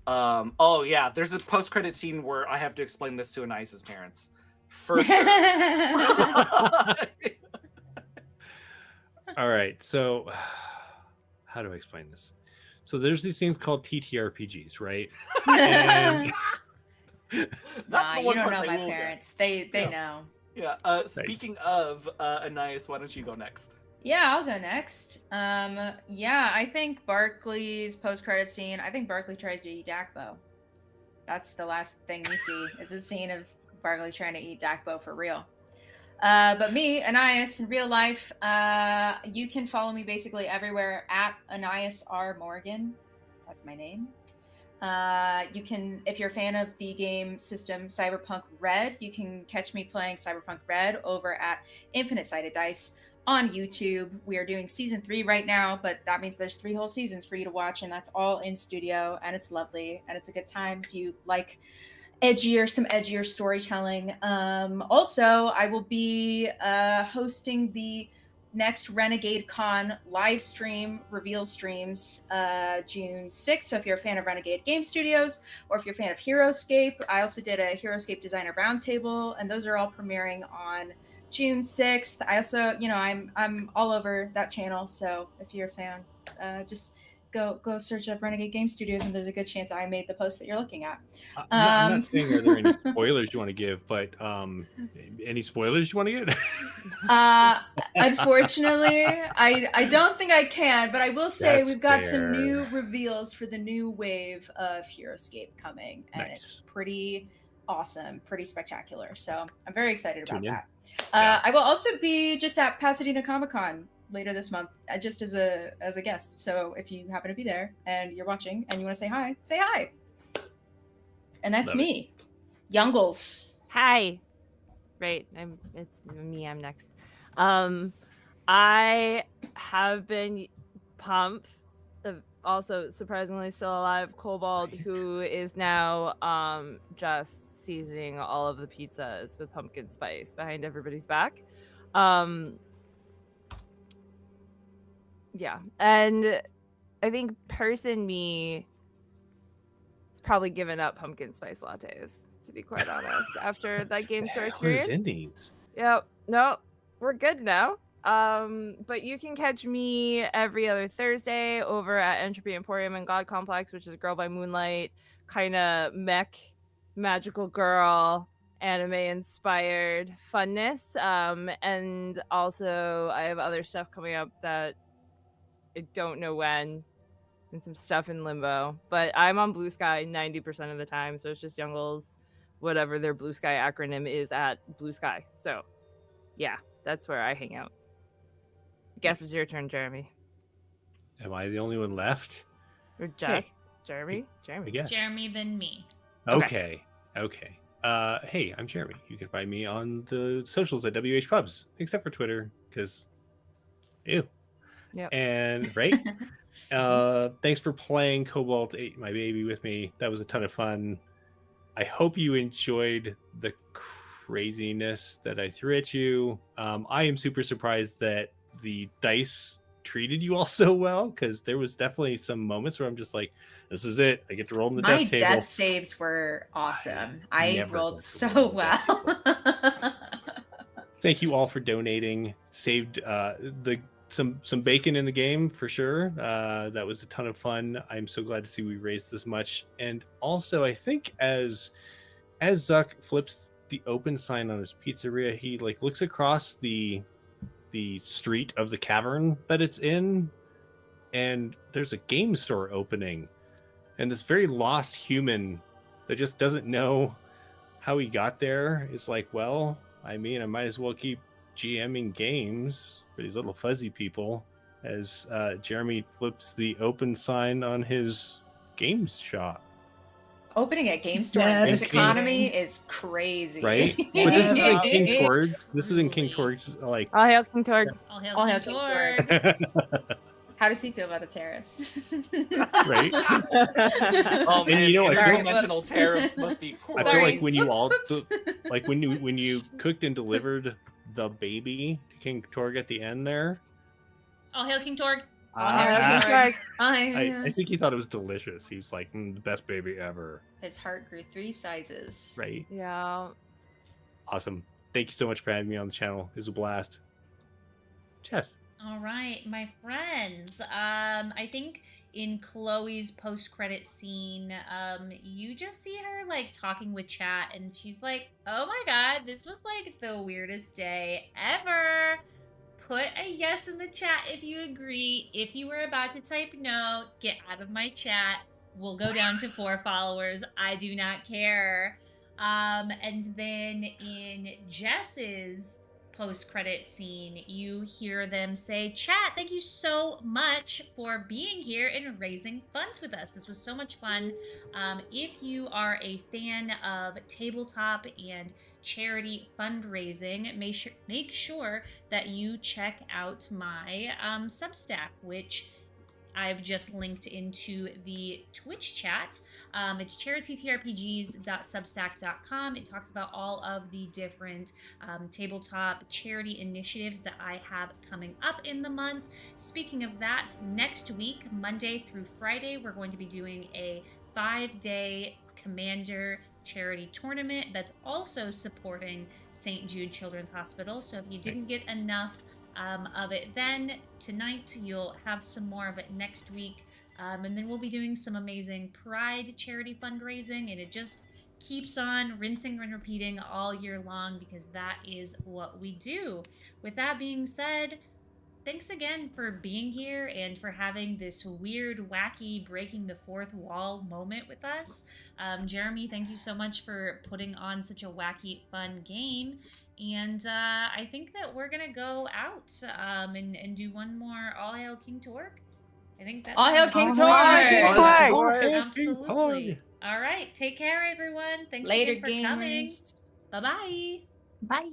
oh yeah, there's a post-credit scene where I have to explain this to Anisa's parents, for sure. All right, so how do I explain this? So there's these things called TTRPGs, right? And Nah, the you one don't part know they my will get. parents. They Yeah. know. Yeah. Speaking of Anais, why don't you go next? Yeah, I'll go next. Yeah, I think Barkley's post-credit scene. I think Barkley tries to eat Dakbo. That's the last thing you see is a scene of Barkley trying to eat Dakbo for real. But me, Anais, in real life, you can follow me basically everywhere at Anais R. Morgan. That's my name. You can, if you're a fan of the game system Cyberpunk Red, you can catch me playing Cyberpunk Red over at Infinite Sided Dice on YouTube. We are doing season 3 right now, but that means there's 3 whole seasons for you to watch, and that's all in studio, and it's lovely, and it's a good time if you like some edgier storytelling. Also, I will be hosting the next Renegade Con live stream reveal streams June 6th. So if you're a fan of Renegade Game Studios, or if you're a fan of Heroescape, I also did a Heroescape Designer Roundtable, and those are all premiering on June 6th. I also, I'm all over that channel, so if you're a fan, just go search up Renegade Game Studios, and there's a good chance I made the post that you're looking at. I'm not saying are there any spoilers you want to give, but any spoilers you want to get? Unfortunately, I don't think I can, but I will say That's we've got fair. some new reveals for the new wave of Heroescape coming, and Nice. it's pretty awesome, pretty spectacular. So I'm very excited about Tune in. that. Yeah. I will also be just at Pasadena Comic-Con later this month, just as a guest. So if you happen to be there and you're watching and you want to say hi, say hi. And that's Love it. me, Youngles. Hi. Right. It's me. I'm next. I have been Pump, also surprisingly still alive, Kobold, who is now just seasoning all of the pizzas with pumpkin spice behind everybody's back. Yeah. And I think person me has probably given up pumpkin spice lattes, to be quite honest, after that game store experience. Indies. Yep. No, we're good now. But you can catch me every other Thursday over at Entropy Emporium and God Complex, which is a Girl by Moonlight kind of mech magical girl anime inspired funness. And also I have other stuff coming up that I don't know when, and some stuff in limbo. But I'm on Blue Sky 90% of the time, so it's just Youngles, whatever their Blue Sky acronym is at Blue Sky. So yeah, that's where I hang out. Guess it's your turn, Jeremy. Am I the only one left? Or just Hey. Jeremy? I Jeremy. guess. Jeremy, then me. Okay. Hey, I'm Jeremy. You can find me on the socials at WH Pubs, except for Twitter, because ew. Yep. And right. Thanks for playing Kobolds Ate My Baby with me. That was a ton of fun. I hope you enjoyed the craziness that I threw at you. I am super surprised that the dice treated you all so well, because there was definitely some moments where I'm just like, this is it. I get to roll on the My death table. death saves were awesome. I never rolled get to so roll on the death well. Thank you all for donating. Saved some bacon in the game for sure. That was a ton of fun. I'm so glad to see we raised this much. And also, I think as Zuck flips the open sign on his pizzeria, he like looks across the street of the cavern that it's in, and there's a game store opening, and this very lost human that just doesn't know how he got there is like, well, I mean, I might as well keep GMing games for these little fuzzy people, as Jeremy flips the open sign on his games shop. Opening a game store in this Devastating. economy is crazy. Right? But this is in Yeah. King Torg's. This is in King Truly. Torg's, like, All hail King Torg. All hail All King hail King Torg. How does he feel about the tariffs? right? Oh And man, you know, I feel- interdimensional tariffs must be I horrible. feel like when you Whoops, all whoops. like when you cooked and delivered the baby to King Torg at the end there. All hail King Torg. All hail King Torg. I think he thought it was delicious. He was like, the best baby ever. His heart grew 3 sizes. Right? Yeah. Awesome. Thank you so much for having me on the channel. It was a blast. Chess. All right, my friends. I think in Chloe's post-credit scene, you just see her like talking with chat, and she's like, "Oh my god, this was like the weirdest day ever." Put a yes in the chat if you agree. If you were about to type no, get out of my chat. We'll go down to 4 followers. I do not care. And then in Jess's post-credit scene, you hear them say, "Chat, thank you so much for being here and raising funds with us. This was so much fun." If you are a fan of tabletop and charity fundraising, make sure that you check out my Substack, which I've just linked into the Twitch chat. It's charitytrpgs.substack.com. It talks about all of the different tabletop charity initiatives that I have coming up in the month. Speaking of that, next week, Monday through Friday, we're going to be doing a 5-day Commander charity tournament that's also supporting St. Jude Children's Hospital. So if you didn't get enough of it then, tonight you'll have some more of it next week, and then we'll be doing some amazing Pride charity fundraising, and it just keeps on rinsing and repeating all year long, because that is what we do. With that being said, thanks again for being here and for having this weird, wacky, breaking the fourth wall moment with us. Jeremy, thank you so much for putting on such a wacky, fun game. And I think that we're gonna go out and do one more All Hail King Torg. I think that's All hail King Torg! Absolutely. All right, take care, everyone. Thanks Later, again for coming. gamers. Bye-bye. Bye.